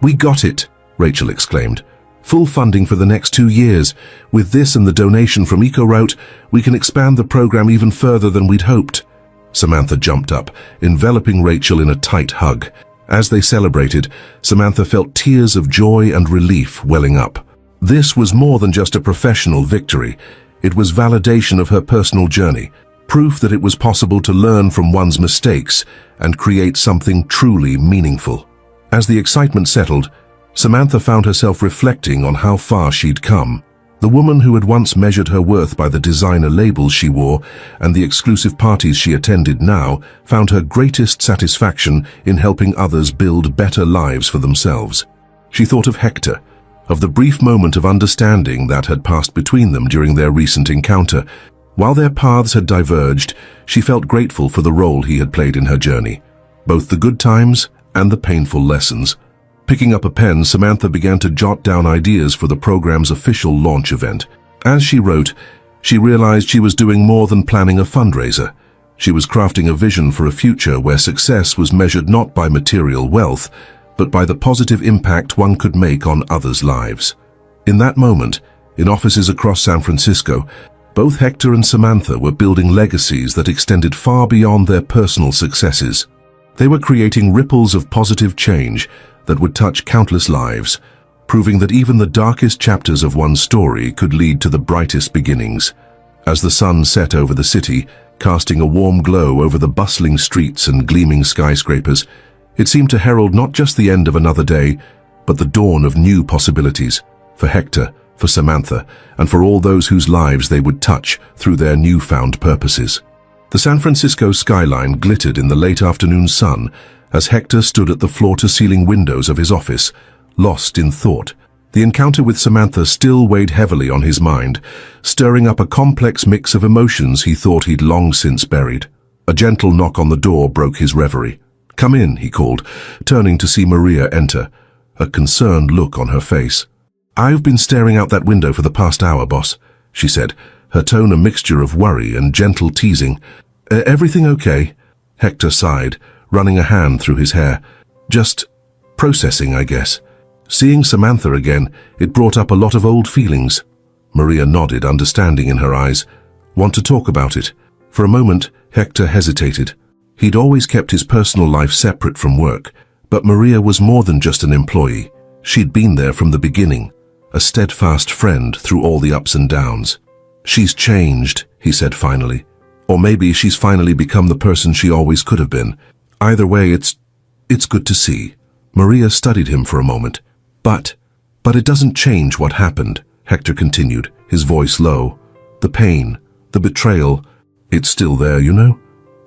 We got it, Rachel exclaimed. Full funding for the next 2 years. With this and the donation from EcoRoute, we can expand the program even further than we'd hoped. Samantha jumped up, enveloping Rachel in a tight hug. As they celebrated, Samantha felt tears of joy and relief welling up. This was more than just a professional victory. It was validation of her personal journey, proof that it was possible to learn from one's mistakes and create something truly meaningful. As the excitement settled, Samantha found herself reflecting on how far she'd come. The woman who had once measured her worth by the designer labels she wore and the exclusive parties she attended now found her greatest satisfaction in helping others build better lives for themselves. She thought of Hector, of the brief moment of understanding that had passed between them during their recent encounter. While their paths had diverged, she felt grateful for the role he had played in her journey, both the good times and the painful lessons. Picking up a pen, Samantha began to jot down ideas for the program's official launch event. As she wrote, she realized she was doing more than planning a fundraiser. She was crafting a vision for a future where success was measured not by material wealth, but by the positive impact one could make on others' lives. In that moment, in offices across San Francisco, both Hector and Samantha were building legacies that extended far beyond their personal successes. They were creating ripples of positive change that would touch countless lives, proving that even the darkest chapters of one's story could lead to the brightest beginnings. As the sun set over the city, casting a warm glow over the bustling streets and gleaming skyscrapers, it seemed to herald not just the end of another day, but the dawn of new possibilities, for Hector, for Samantha, and for all those whose lives they would touch through their newfound purposes. The San Francisco skyline glittered in the late afternoon sun as Hector stood at the floor-to-ceiling windows of his office, lost in thought. The encounter with Samantha still weighed heavily on his mind, stirring up a complex mix of emotions he thought he'd long since buried. A gentle knock on the door broke his reverie. "Come in," he called, turning to see Maria enter, a concerned look on her face. "I've been staring out that window for the past hour, boss," she said, her tone a mixture of worry and gentle teasing. Everything okay?" Hector sighed, running a hand through his hair. "Just processing, I guess." Seeing Samantha again, it brought up a lot of old feelings. Maria nodded, understanding in her eyes. "Want to talk about it?" For a moment, Hector hesitated. He'd always kept his personal life separate from work, but Maria was more than just an employee. She'd been there from the beginning, a steadfast friend through all the ups and downs. "She's changed," he said finally. "Or maybe she's finally become the person she always could have been. Either way, it's good to see." Maria studied him for a moment. But it doesn't change what happened," Hector continued, his voice low. "The pain, the betrayal, it's still there, you know?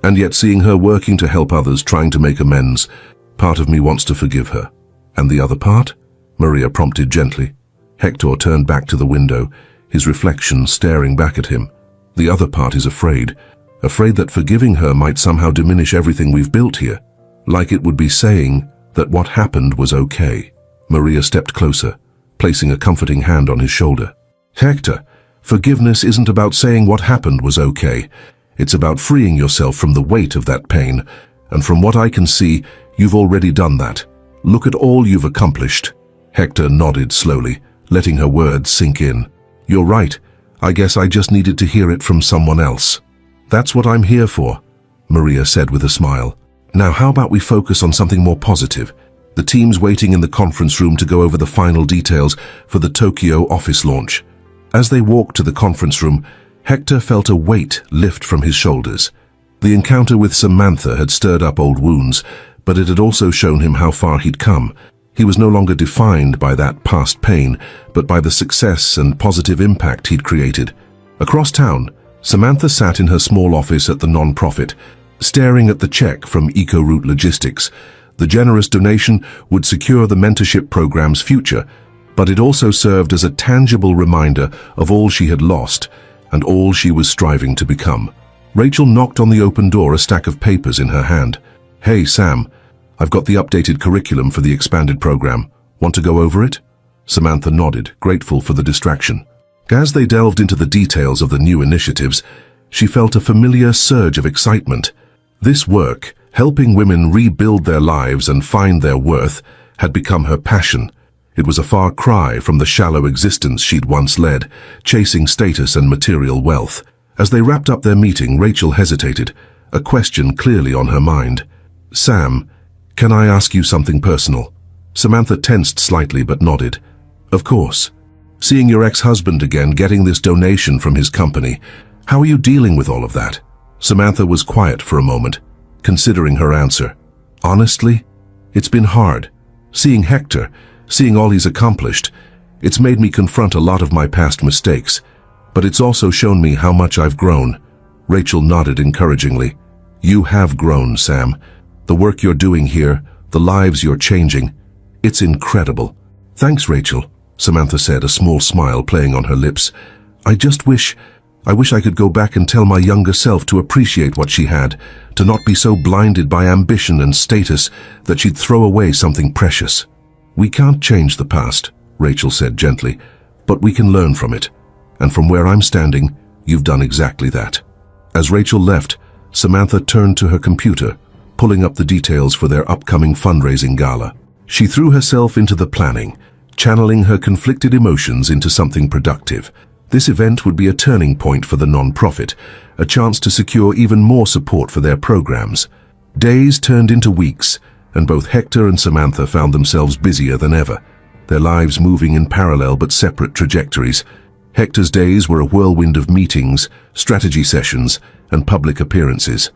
And yet seeing her working to help others, trying to make amends, part of me wants to forgive her." "And the other part?" Maria prompted gently. Hector turned back to the window, his reflection staring back at him. "The other part is afraid that forgiving her might somehow diminish everything we've built here, like it would be saying that what happened was okay." Maria stepped closer, placing a comforting hand on his shoulder. "Hector, forgiveness isn't about saying what happened was okay. It's about freeing yourself from the weight of that pain, and from what I can see, you've already done that. Look at all you've accomplished." Hector nodded slowly, letting her words sink in. "You're right. I guess I just needed to hear it from someone else." "That's what I'm here for," Maria said with a smile. "Now how about we focus on something more positive? The team's waiting in the conference room to go over the final details for the Tokyo office launch." As they walked to the conference room, Hector felt a weight lift from his shoulders. The encounter with Samantha had stirred up old wounds, but it had also shown him how far he'd come. He was no longer defined by that past pain, but by the success and positive impact he'd created. Across town, Samantha sat in her small office at the non-profit, staring at the check from EcoRoute Logistics. The generous donation would secure the mentorship program's future, but it also served as a tangible reminder of all she had lost and all she was striving to become. Rachel knocked on the open door, a stack of papers in her hand. "Hey, Sam, I've got the updated curriculum for the expanded program. Want to go over it?" Samantha nodded, grateful for the distraction. As they delved into the details of the new initiatives, she felt a familiar surge of excitement. This work, helping women rebuild their lives and find their worth, had become her passion. It was a far cry from the shallow existence she'd once led, chasing status and material wealth. As they wrapped up their meeting, Rachel hesitated, a question clearly on her mind. "Sam, can I ask you something personal?" Samantha tensed slightly but nodded. "Of course. Seeing your ex-husband again, getting this donation from his company, how are you dealing with all of that?" Samantha was quiet for a moment, considering her answer. "Honestly, it's been hard. Seeing Hector, seeing all he's accomplished, it's made me confront a lot of my past mistakes, but it's also shown me how much I've grown." Rachel nodded encouragingly. "You have grown, Sam. The work you're doing here, the lives you're changing, it's incredible." "Thanks, Rachel," Samantha said, a small smile playing on her lips. I wish I could go back and tell my younger self to appreciate what she had, to not be so blinded by ambition and status that she'd throw away something precious." "We can't change the past," Rachel said gently, "but we can learn from it. And from where I'm standing, you've done exactly that." As Rachel left, Samantha turned to her computer, pulling up the details for their upcoming fundraising gala. She threw herself into the planning, channeling her conflicted emotions into something productive. This event would be a turning point for the non-profit, a chance to secure even more support for their programs. Days turned into weeks, and both Hector and Samantha found themselves busier than ever, their lives moving in parallel but separate trajectories. Hector's days were a whirlwind of meetings, strategy sessions, and public appearances.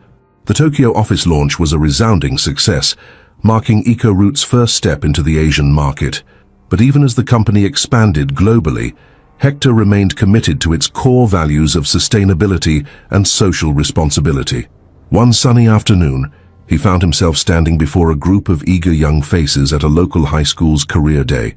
The Tokyo office launch was a resounding success, marking EcoRoot's first step into the Asian market. But even as the company expanded globally, Hector remained committed to its core values of sustainability and social responsibility. One sunny afternoon, he found himself standing before a group of eager young faces at a local high school's career day.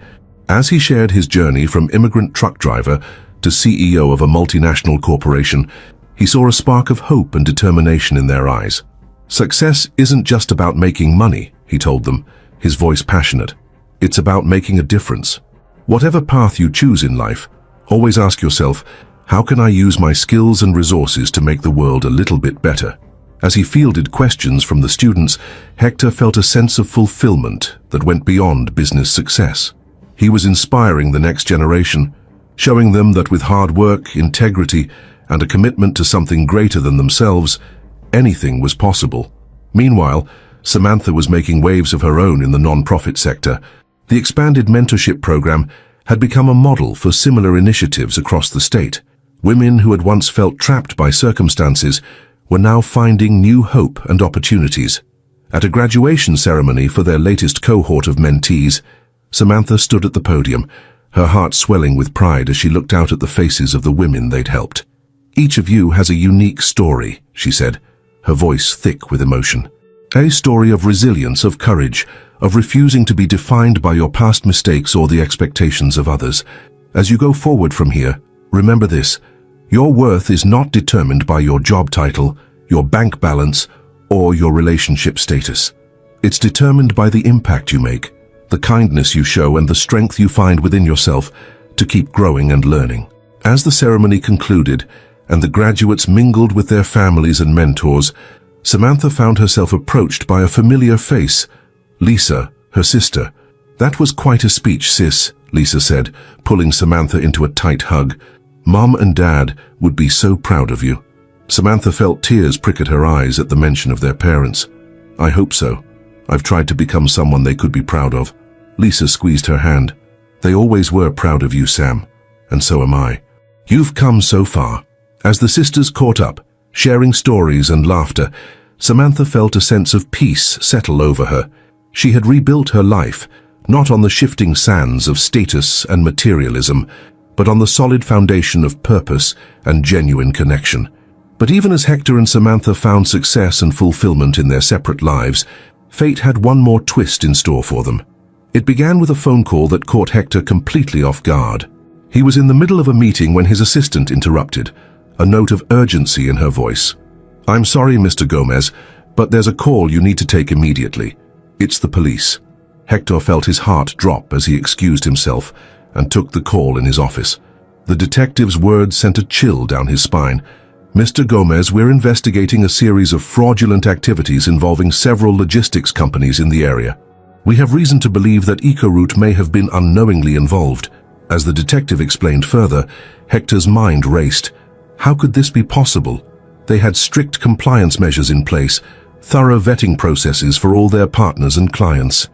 As he shared his journey from immigrant truck driver to CEO of a multinational corporation, he saw a spark of hope and determination in their eyes. "Success isn't just about making money," he told them, his voice passionate. "It's about making a difference. Whatever path you choose in life, always ask yourself, how can I use my skills and resources to make the world a little bit better?" As he fielded questions from the students, Hector felt a sense of fulfillment that went beyond business success. He was inspiring the next generation, showing them that with hard work, integrity, and a commitment to something greater than themselves, anything was possible. Meanwhile, Samantha was making waves of her own in the non-profit sector. The expanded mentorship program had become a model for similar initiatives across the state. Women who had once felt trapped by circumstances were now finding new hope and opportunities. At a graduation ceremony for their latest cohort of mentees, Samantha stood at the podium, her heart swelling with pride as she looked out at the faces of the women they'd helped. "Each of you has a unique story," she said, her voice thick with emotion. "A story of resilience, of courage, of refusing to be defined by your past mistakes or the expectations of others. As you go forward from here, remember this: your worth is not determined by your job title, your bank balance, or your relationship status. It's determined by the impact you make, the kindness you show, and the strength you find within yourself to keep growing and learning." As the ceremony concluded and the graduates mingled with their families and mentors, Samantha found herself approached by a familiar face, Lisa, her sister. "That was quite a speech, sis," Lisa said, pulling Samantha into a tight hug. "Mom and Dad would be so proud of you." Samantha felt tears prick at her eyes at the mention of their parents. "I hope so. I've tried to become someone they could be proud of." Lisa squeezed her hand. "They always were proud of you, Sam, and so am I. You've come so far." As the sisters caught up, sharing stories and laughter, Samantha felt a sense of peace settle over her. She had rebuilt her life, not on the shifting sands of status and materialism, but on the solid foundation of purpose and genuine connection. But even as Hector and Samantha found success and fulfillment in their separate lives, fate had one more twist in store for them. It began with a phone call that caught Hector completely off guard. He was in the middle of a meeting when his assistant interrupted, a note of urgency in her voice. "I'm sorry, Mr. Gomez, but there's a call you need to take immediately. It's the police." Hector felt his heart drop as he excused himself and took the call in his office. The detective's words sent a chill down his spine. "Mr. Gomez, we're investigating a series of fraudulent activities involving several logistics companies in the area. We have reason to believe that EcoRoute may have been unknowingly involved." As the detective explained further, Hector's mind raced. How could this be possible? They had strict compliance measures in place, thorough vetting processes for all their partners and clients.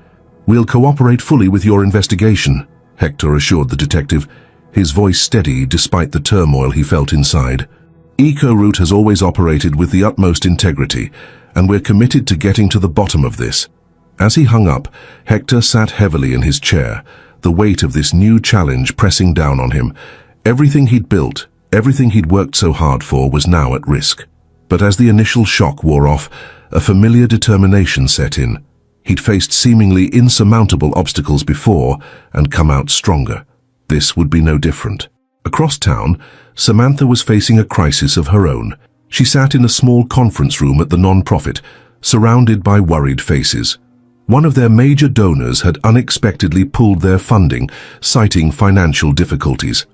"We'll cooperate fully with your investigation," Hector assured the detective, his voice steady despite the turmoil he felt inside. "EcoRoute has always operated with the utmost integrity, and we're committed to getting to the bottom of this." As he hung up, Hector sat heavily in his chair, the weight of this new challenge pressing down on him. Everything he'd built, everything he'd worked so hard for, was now at risk. But as the initial shock wore off, a familiar determination set in. He'd faced seemingly insurmountable obstacles before and come out stronger. This would be no different. Across town, Samantha was facing a crisis of her own. She sat in a small conference room at the non-profit, surrounded by worried faces. One of their major donors had unexpectedly pulled their funding, citing financial difficulties.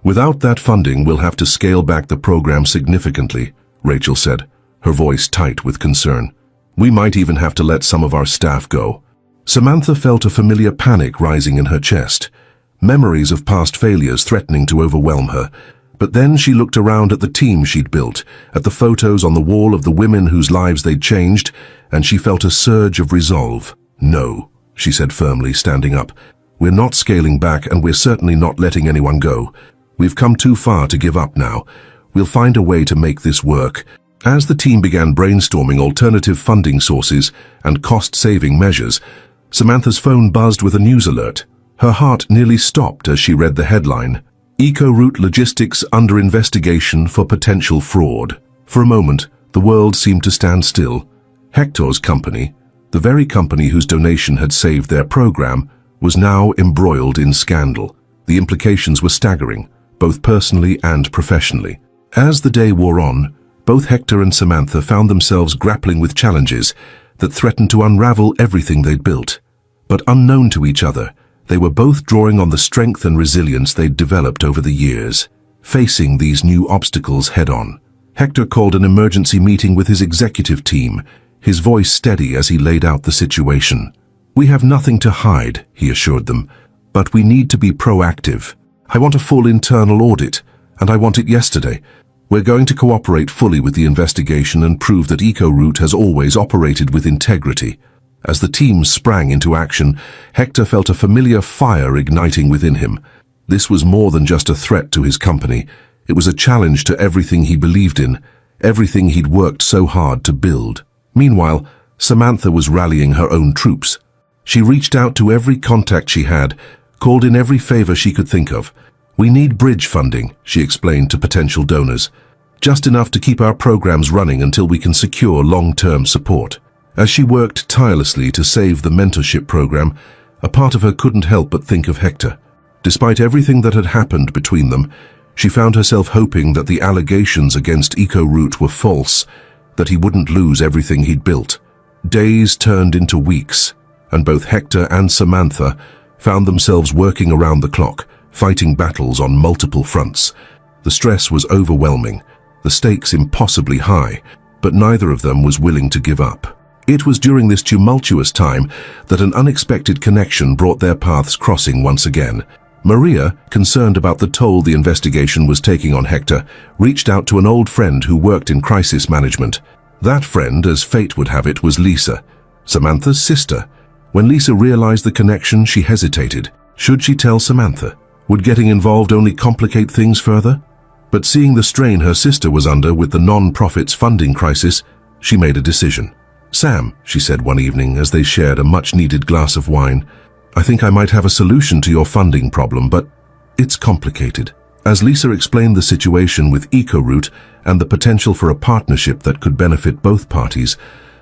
"Without that funding, we'll have to scale back the program significantly," Rachel said, her voice tight with concern. "We might even have to let some of our staff go." Samantha felt a familiar panic rising in her chest, memories of past failures threatening to overwhelm her. But then she looked around at the team she'd built, at the photos on the wall of the women whose lives they'd changed, and she felt a surge of resolve. "No," she said firmly, standing up. "We're not scaling back, and we're certainly not letting anyone go. We've come too far to give up now. We'll find a way to make this work." As the team began brainstorming alternative funding sources and cost-saving measures, Samantha's phone buzzed with a news alert. Her heart nearly stopped as she read the headline, "EcoRoute Logistics under investigation for potential fraud." For a moment, the world seemed to stand still. Hector's company, the very company whose donation had saved their program, was now embroiled in scandal. The implications were staggering, both personally and professionally. As the day wore on, both Hector and Samantha found themselves grappling with challenges that threatened to unravel everything they'd built. But unknown to each other, they were both drawing on the strength and resilience they'd developed over the years, facing these new obstacles head-on. Hector called an emergency meeting with his executive team, his voice steady as he laid out the situation. "We have nothing to hide," he assured them, "but we need to be proactive. I want a full internal audit, and I want it yesterday. We're going to cooperate fully with the investigation and prove that EcoRoute has always operated with integrity." As the team sprang into action, Hector felt a familiar fire igniting within him. This was more than just a threat to his company. It was a challenge to everything he believed in, everything he'd worked so hard to build. Meanwhile, Samantha was rallying her own troops. She reached out to every contact she had, called in every favor she could think of. "We need bridge funding," she explained to potential donors. "Just enough to keep our programs running until we can secure long-term support." As she worked tirelessly to save the mentorship program, a part of her couldn't help but think of Hector. Despite everything that had happened between them, she found herself hoping that the allegations against EcoRoute were false, that he wouldn't lose everything he'd built. Days turned into weeks, and both Hector and Samantha found themselves working around the clock, fighting battles on multiple fronts. The stress was overwhelming, the stakes impossibly high, but neither of them was willing to give up. It was during this tumultuous time that an unexpected connection brought their paths crossing once again. Maria, concerned about the toll the investigation was taking on Hector, reached out to an old friend who worked in crisis management. That friend, as fate would have it, was Lisa, Samantha's sister. When Lisa realized the connection, she hesitated. Should she tell Samantha? Would getting involved only complicate things further? But seeing the strain her sister was under with the non-profit's funding crisis, she made a decision. "Sam," she said one evening as they shared a much-needed glass of wine, "I think I might have a solution to your funding problem, but it's complicated." As Lisa explained the situation with EcoRoute and the potential for a partnership that could benefit both parties,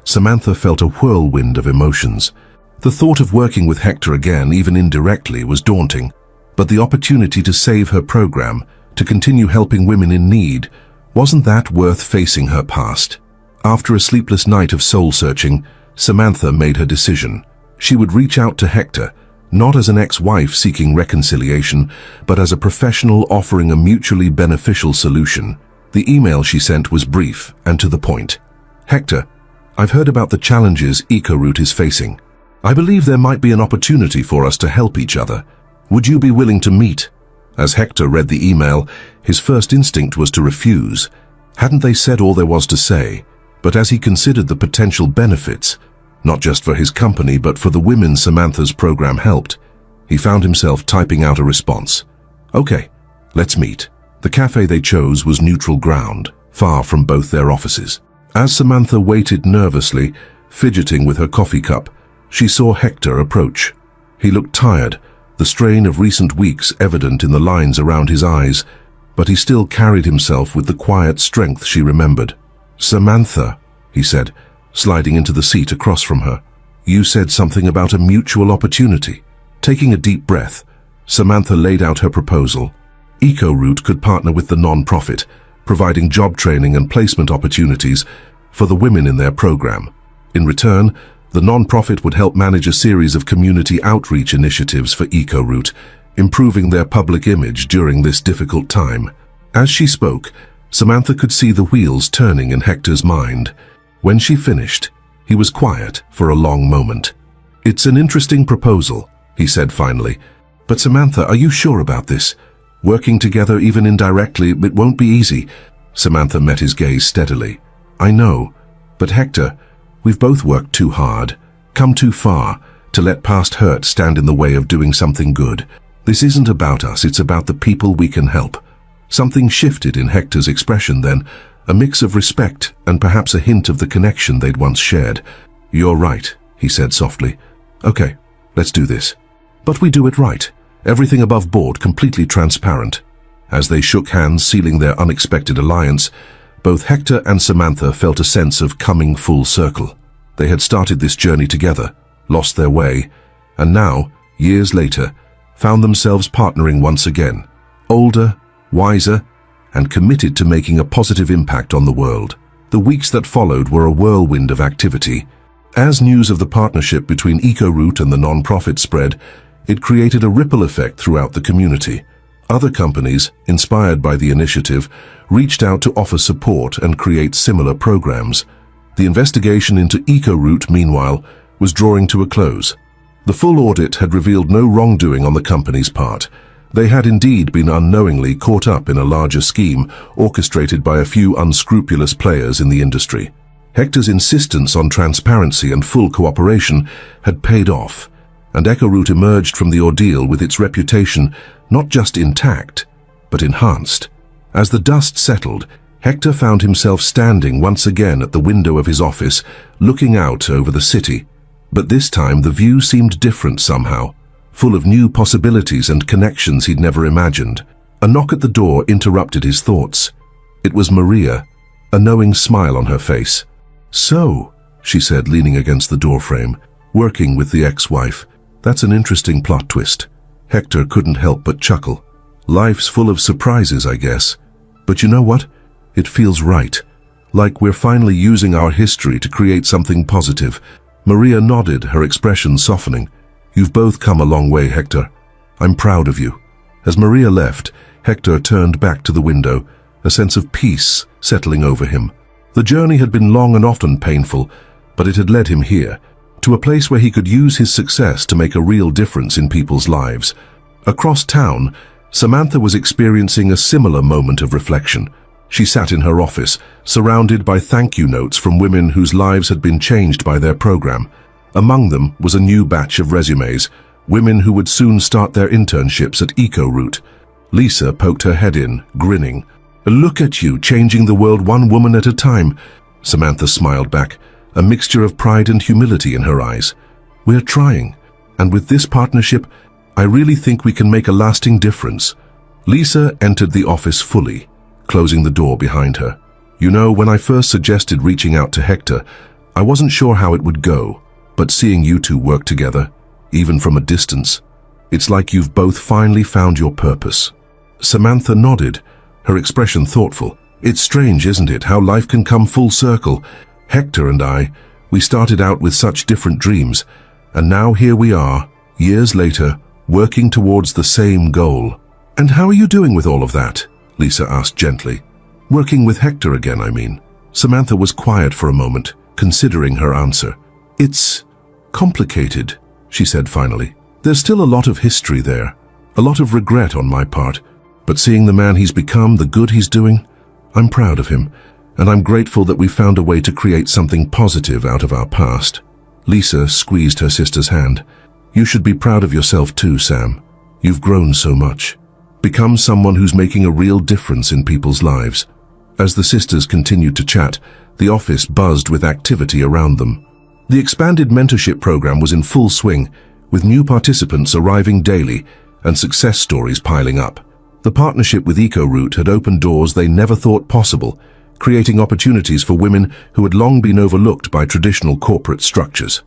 Samantha felt a whirlwind of emotions. The thought of working with Hector again, even indirectly, was daunting, but the opportunity to save her program, to continue helping women in need, wasn't that worth facing her past? After a sleepless night of soul-searching, Samantha made her decision. She would reach out to Hector, not as an ex-wife seeking reconciliation, but as a professional offering a mutually beneficial solution. The email she sent was brief and to the point. Hector, I've heard about the challenges EcoRoute is facing. I believe there might be an opportunity for us to help each other. Would you be willing to meet? As Hector read the email, his first instinct was to refuse. Hadn't they said all there was to say? But as he considered the potential benefits, not just for his company but for the women Samantha's program helped, he found himself typing out a response. Okay, let's meet. The cafe they chose was neutral ground, far from both their offices. As Samantha waited nervously, fidgeting with her coffee cup, she saw Hector approach. He looked tired, the strain of recent weeks evident in the lines around his eyes, but he still carried himself with the quiet strength she remembered. Samantha, he said, sliding into the seat across from her. You said something about a mutual opportunity. Taking a deep breath, Samantha laid out her proposal. EcoRoute could partner with the non-profit, providing job training and placement opportunities for the women in their program. In return, the non-profit would help manage a series of community outreach initiatives for EcoRoute, improving their public image during this difficult time. As she spoke, Samantha could see the wheels turning in Hector's mind. When she finished, he was quiet for a long moment. It's an interesting proposal, he said finally. But Samantha, are you sure about this? Working together even indirectly, it won't be easy. Samantha met his gaze steadily. I know, but Hector, we've both worked too hard, come too far, to let past hurt stand in the way of doing something good. This isn't about us, it's about the people we can help. Something shifted in Hector's expression then, a mix of respect and perhaps a hint of the connection they'd once shared. You're right, he said softly. Okay, let's do this. But we do it right. Everything above board, completely transparent. As they shook hands, sealing their unexpected alliance, both Hector and Samantha felt a sense of coming full circle. They had started this journey together, lost their way, and now, years later, found themselves partnering once again, older, wiser, and committed to making a positive impact on the world. The weeks that followed were a whirlwind of activity. As news of the partnership between EcoRoute and the non-profit spread, it created a ripple effect throughout the community. Other companies, inspired by the initiative, reached out to offer support and create similar programs. The investigation into EcoRoute, meanwhile, was drawing to a close. The full audit had revealed no wrongdoing on the company's part. They had indeed been unknowingly caught up in a larger scheme orchestrated by a few unscrupulous players in the industry. Hector's insistence on transparency and full cooperation had paid off, and EcoRoute emerged from the ordeal with its reputation not just intact, but enhanced. As the dust settled, Hector found himself standing once again at the window of his office, looking out over the city. But this time the view seemed different somehow, full of new possibilities and connections he'd never imagined. A knock at the door interrupted his thoughts. It was Maria, a knowing smile on her face. So, she said, leaning against the doorframe, working with the ex-wife. That's an interesting plot twist. Hector couldn't help but chuckle. Life's full of surprises, I guess. But you know what? It feels right. Like we're finally using our history to create something positive. Maria nodded, her expression softening. You've both come a long way, Hector. I'm proud of you. As Maria left, Hector turned back to the window, a sense of peace settling over him. The journey had been long and often painful, but it had led him here, to a place where he could use his success to make a real difference in people's lives. Across town, Samantha was experiencing a similar moment of reflection. She sat in her office, surrounded by thank you notes from women whose lives had been changed by their program. Among them was a new batch of resumes, women who would soon start their internships at EcoRoute. Lisa poked her head in, grinning. Look at you, changing the world one woman at a time. Samantha smiled back, a mixture of pride and humility in her eyes. We're trying, and with this partnership, I really think we can make a lasting difference. Lisa entered the office fully, closing the door behind her. You know, when I first suggested reaching out to Hector, I wasn't sure how it would go, but seeing you two work together, even from a distance, it's like you've both finally found your purpose. Samantha nodded, her expression thoughtful. It's strange, isn't it, how life can come full circle. Hector and I, we started out with such different dreams, and now here we are, years later, working towards the same goal. "And how are you doing with all of that?" Lisa asked gently. "Working with Hector again, I mean." Samantha was quiet for a moment, considering her answer. "It's complicated," she said finally. "There's still a lot of history there, a lot of regret on my part, but seeing the man he's become, the good he's doing, I'm proud of him, and I'm grateful that we found a way to create something positive out of our past." Lisa squeezed her sister's hand. "You should be proud of yourself too, Sam. You've grown so much. Become someone who's making a real difference in people's lives." As the sisters continued to chat, the office buzzed with activity around them. The expanded mentorship program was in full swing, with new participants arriving daily and success stories piling up. The partnership with EcoRoute had opened doors they never thought possible, creating opportunities for women who had long been overlooked by traditional corporate structures.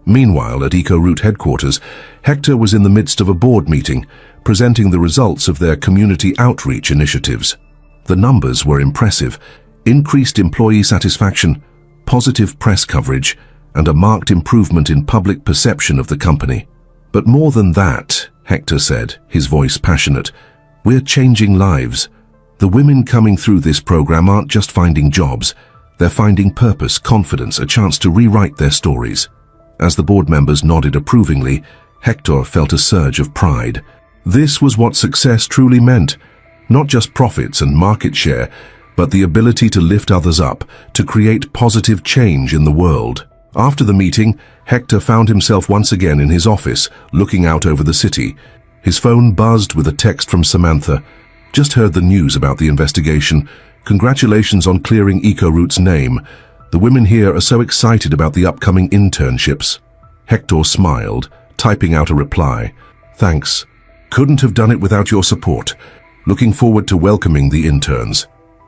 Meanwhile, at EcoRoute headquarters, Hector was in the midst of a board meeting, presenting the results of their community outreach initiatives. The numbers were impressive: increased employee satisfaction, positive press coverage, and a marked improvement in public perception of the company. "But more than that," Hector said, his voice passionate, "we're changing lives. The women coming through this program aren't just finding jobs, they're finding purpose, confidence, a chance to rewrite their stories." As the board members nodded approvingly, Hector felt a surge of pride. This was what success truly meant: not just profits and market share, but the ability to lift others up, to create positive change in the world. After the meeting, Hector found himself once again in his office, looking out over the city. His phone buzzed with a text from Samantha. "Just heard the news about the investigation. Congratulations on clearing EcoRoute's name. The women here are so excited about the upcoming internships." Hector smiled, typing out a reply. "Thanks. Couldn't have done it without your support. Looking forward to welcoming the interns."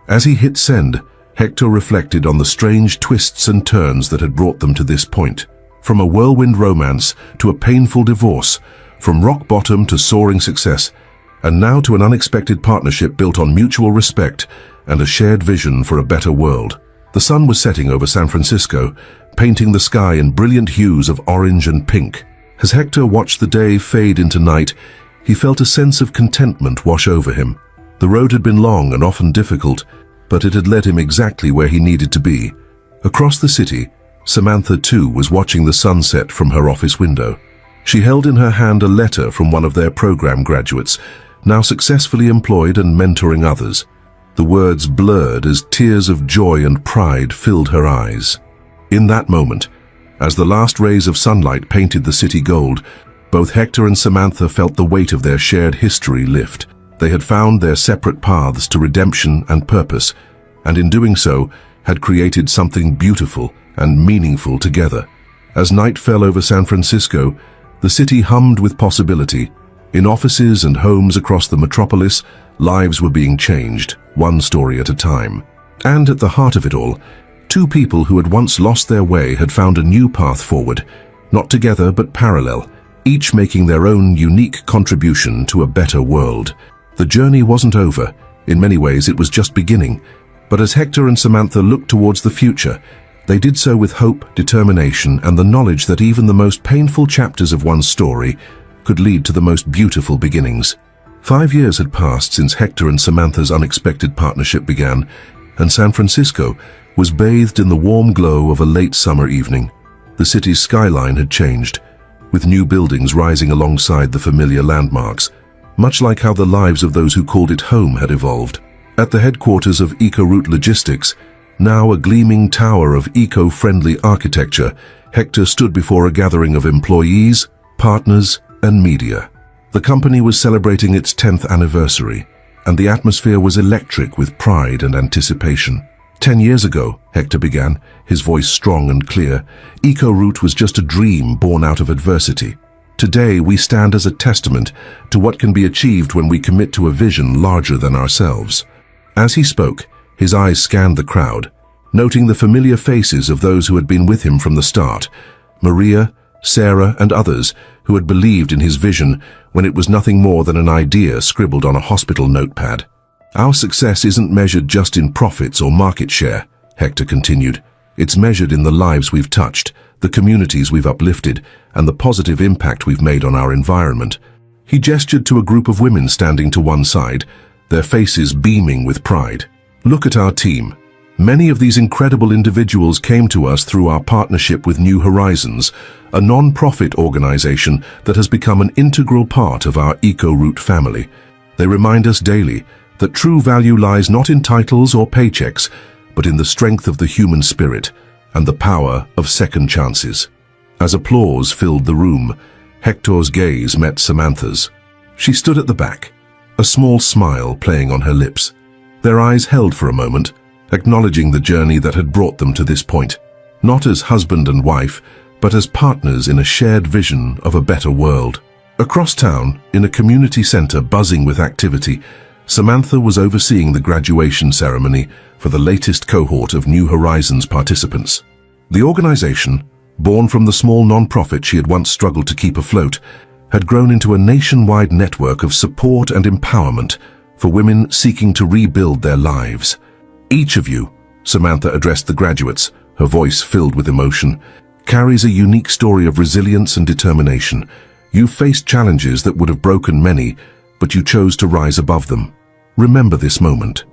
As he hit send, Hector reflected on the strange twists and turns that had brought them to this point. From a whirlwind romance to a painful divorce, from rock bottom to soaring success, and now to an unexpected partnership built on mutual respect and a shared vision for a better world. The sun was setting over San Francisco, painting the sky in brilliant hues of orange and pink. As Hector watched the day fade into night, he felt a sense of contentment wash over him. The road had been long and often difficult, but it had led him exactly where he needed to be. Across the city, Samantha too was watching the sunset from her office window. She held in her hand a letter from one of their program graduates, now successfully employed and mentoring others. The words blurred as tears of joy and pride filled her eyes. In that moment, as the last rays of sunlight painted the city gold, both Hector and Samantha felt the weight of their shared history lift. They had found their separate paths to redemption and purpose, and in doing so, had created something beautiful and meaningful together. As night fell over San Francisco, the city hummed with possibility. In offices and homes across the metropolis, lives were being changed, one story at a time. And at the heart of it all, two people who had once lost their way had found a new path forward, not together but parallel, each making their own unique contribution to a better world. The journey wasn't over. In many ways, it was just beginning. But as Hector and Samantha looked towards the future, they did so with hope, determination, and the knowledge that even the most painful chapters of one's story could lead to the most beautiful beginnings. 5 years had passed since Hector and Samantha's unexpected partnership began, and San Francisco was bathed in the warm glow of a late summer evening. The city's skyline had changed, with new buildings rising alongside the familiar landmarks, much like how the lives of those who called it home had evolved. At the headquarters of EcoRoute Logistics, now a gleaming tower of eco-friendly architecture, Hector stood before a gathering of employees, partners, and media. The company was celebrating its 10th anniversary, and the atmosphere was electric with pride and anticipation. 10 years ago, Hector began, his voice strong and clear, EcoRoute was just a dream born out of adversity. Today, we stand as a testament to what can be achieved when we commit to a vision larger than ourselves. As he spoke, his eyes scanned the crowd, noting the familiar faces of those who had been with him from the start, Maria, Sarah, and others who had believed in his vision when it was nothing more than an idea scribbled on a hospital notepad. "Our success isn't measured just in profits or market share," Hector continued. "It's measured in the lives we've touched, the communities we've uplifted, and the positive impact we've made on our environment. He gestured to a group of women standing to one side, their faces beaming with pride. Look at our team. Many of these incredible individuals came to us through our partnership with New Horizons, a non-profit organization that has become an integral part of our EcoRoute family. They remind us daily that true value lies not in titles or paychecks, but in the strength of the human spirit and the power of second chances. As applause filled the room, Hector's gaze met Samantha's. She stood at the back, a small smile playing on her lips. Their eyes held for a moment, acknowledging the journey that had brought them to this point, not as husband and wife, but as partners in a shared vision of a better world. Across town, in a community center buzzing with activity, Samantha was overseeing the graduation ceremony for the latest cohort of New Horizons participants. The organization, born from the small non-profit she had once struggled to keep afloat, had grown into a nationwide network of support and empowerment for women seeking to rebuild their lives. Each of you, Samantha addressed the graduates, her voice filled with emotion, carries a unique story of resilience and determination. You faced challenges that would have broken many, but you chose to rise above them. Remember this moment.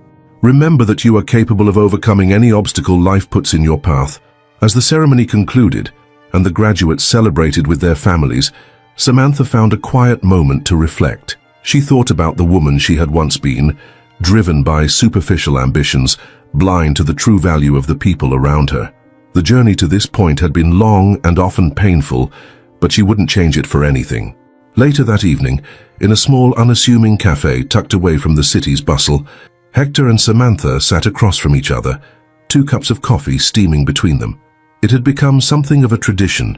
Remember that you are capable of overcoming any obstacle life puts in your path. As the ceremony concluded, and the graduates celebrated with their families, Samantha found a quiet moment to reflect. She thought about the woman she had once been, driven by superficial ambitions, blind to the true value of the people around her. The journey to this point had been long and often painful, but she wouldn't change it for anything. Later that evening, in a small unassuming cafe tucked away from the city's bustle, Hector and Samantha sat across from each other, 2 cups of coffee steaming between them. It had become something of a tradition,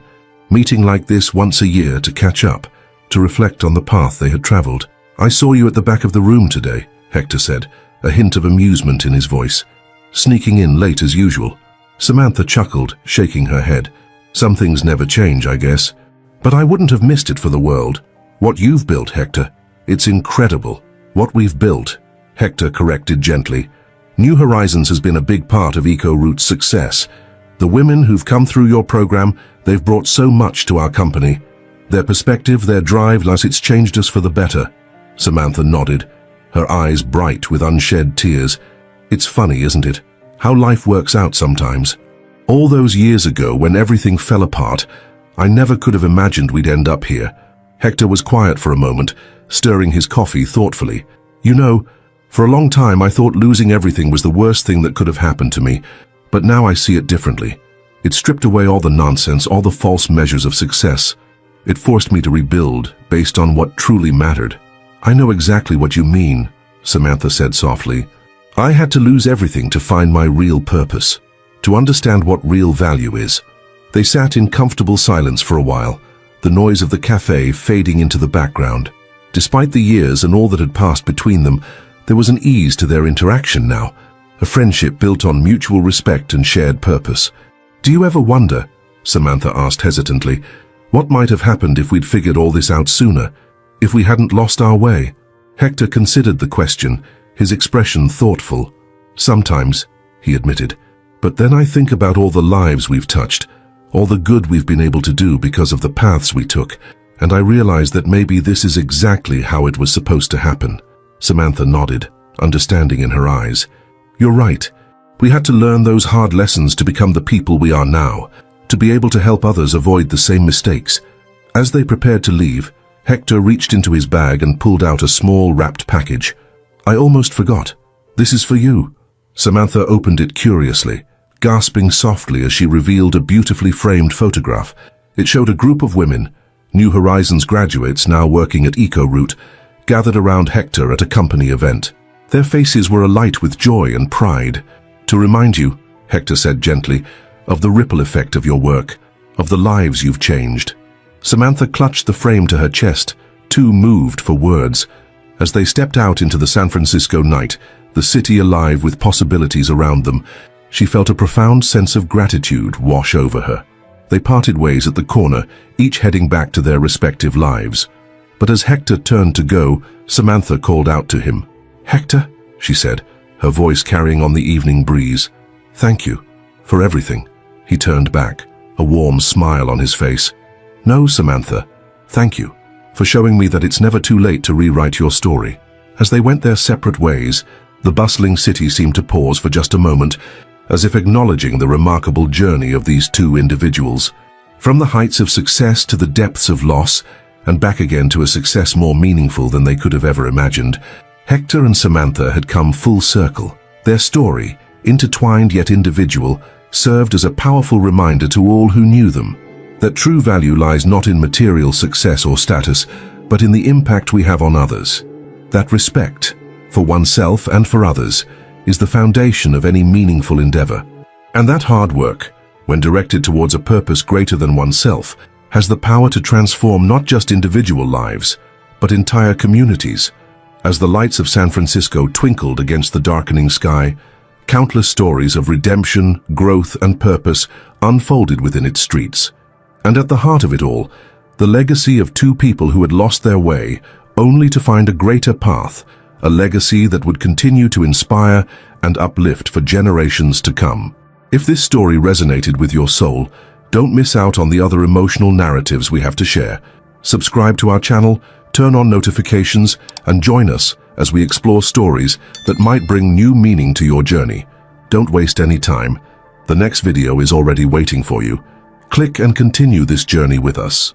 meeting like this once a year to catch up, to reflect on the path they had traveled. "I saw you at the back of the room today," Hector said, a hint of amusement in his voice. "Sneaking in late as usual." Samantha chuckled, shaking her head. "Some things never change, I guess. But I wouldn't have missed it for the world. What you've built, Hector, it's incredible. What we've built," Hector corrected gently. "New Horizons has been a big part of EcoRoute's success. The women who've come through your program, they've brought so much to our company. Their perspective, their drive, it's changed us for the better." Samantha nodded, her eyes bright with unshed tears. "It's funny, isn't it? How life works out sometimes. All those years ago, when everything fell apart, I never could have imagined we'd end up here." Hector was quiet for a moment, stirring his coffee thoughtfully. "You know, for a long time I thought losing everything was the worst thing that could have happened to me, but now I see it differently. It stripped away all the nonsense, all the false measures of success. It forced me to rebuild based on what truly mattered." "I know exactly what you mean," Samantha said softly. "I had to lose everything to find my real purpose, to understand what real value is." They sat in comfortable silence for a while, the noise of the cafe fading into the background. Despite the years and all that had passed between them, there was an ease to their interaction now, a friendship built on mutual respect and shared purpose. "Do you ever wonder," Samantha asked hesitantly, "what might have happened if we'd figured all this out sooner, if we hadn't lost our way?" Hector considered the question, his expression thoughtful. "Sometimes," he admitted, "but then I think about all the lives we've touched, all the good we've been able to do because of the paths we took, and I realize that maybe this is exactly how it was supposed to happen." Samantha nodded, understanding in her eyes. "You're right. We had to learn those hard lessons to become the people we are now, to be able to help others avoid the same mistakes." As they prepared to leave, Hector reached into his bag and pulled out a small wrapped package. "I almost forgot. This is for you." Samantha opened it curiously, gasping softly as she revealed a beautifully framed photograph. It showed a group of women, New Horizons graduates now working at EcoRoute, gathered around Hector at a company event. Their faces were alight with joy and pride. "To remind you," Hector said gently, "of the ripple effect of your work, of the lives you've changed." Samantha clutched the frame to her chest, too moved for words. As they stepped out into the San Francisco night, the city alive with possibilities around them, she felt a profound sense of gratitude wash over her. They parted ways at the corner, each heading back to their respective lives. But as Hector turned to go, Samantha called out to him. "Hector," she said, her voice carrying on the evening breeze. "Thank you for everything." He turned back, a warm smile on his face. "No, Samantha, thank you for showing me that it's never too late to rewrite your story." As they went their separate ways, the bustling city seemed to pause for just a moment, as if acknowledging the remarkable journey of these two individuals. From the heights of success to the depths of loss, and back again to a success more meaningful than they could have ever imagined, Hector and Samantha had come full circle. Their story, intertwined yet individual, served as a powerful reminder to all who knew them, that true value lies not in material success or status, but in the impact we have on others. That respect, for oneself and for others, is the foundation of any meaningful endeavor. And that hard work, when directed towards a purpose greater than oneself, has the power to transform not just individual lives, but entire communities. As the lights of San Francisco twinkled against the darkening sky, countless stories of redemption, growth, and purpose unfolded within its streets. And at the heart of it all, the legacy of two people who had lost their way, only to find a greater path, a legacy that would continue to inspire and uplift for generations to come. If this story resonated with your soul, don't miss out on the other emotional narratives we have to share. Subscribe to our channel, turn on notifications, and join us as we explore stories that might bring new meaning to your journey. Don't waste any time. The next video is already waiting for you. Click and continue this journey with us.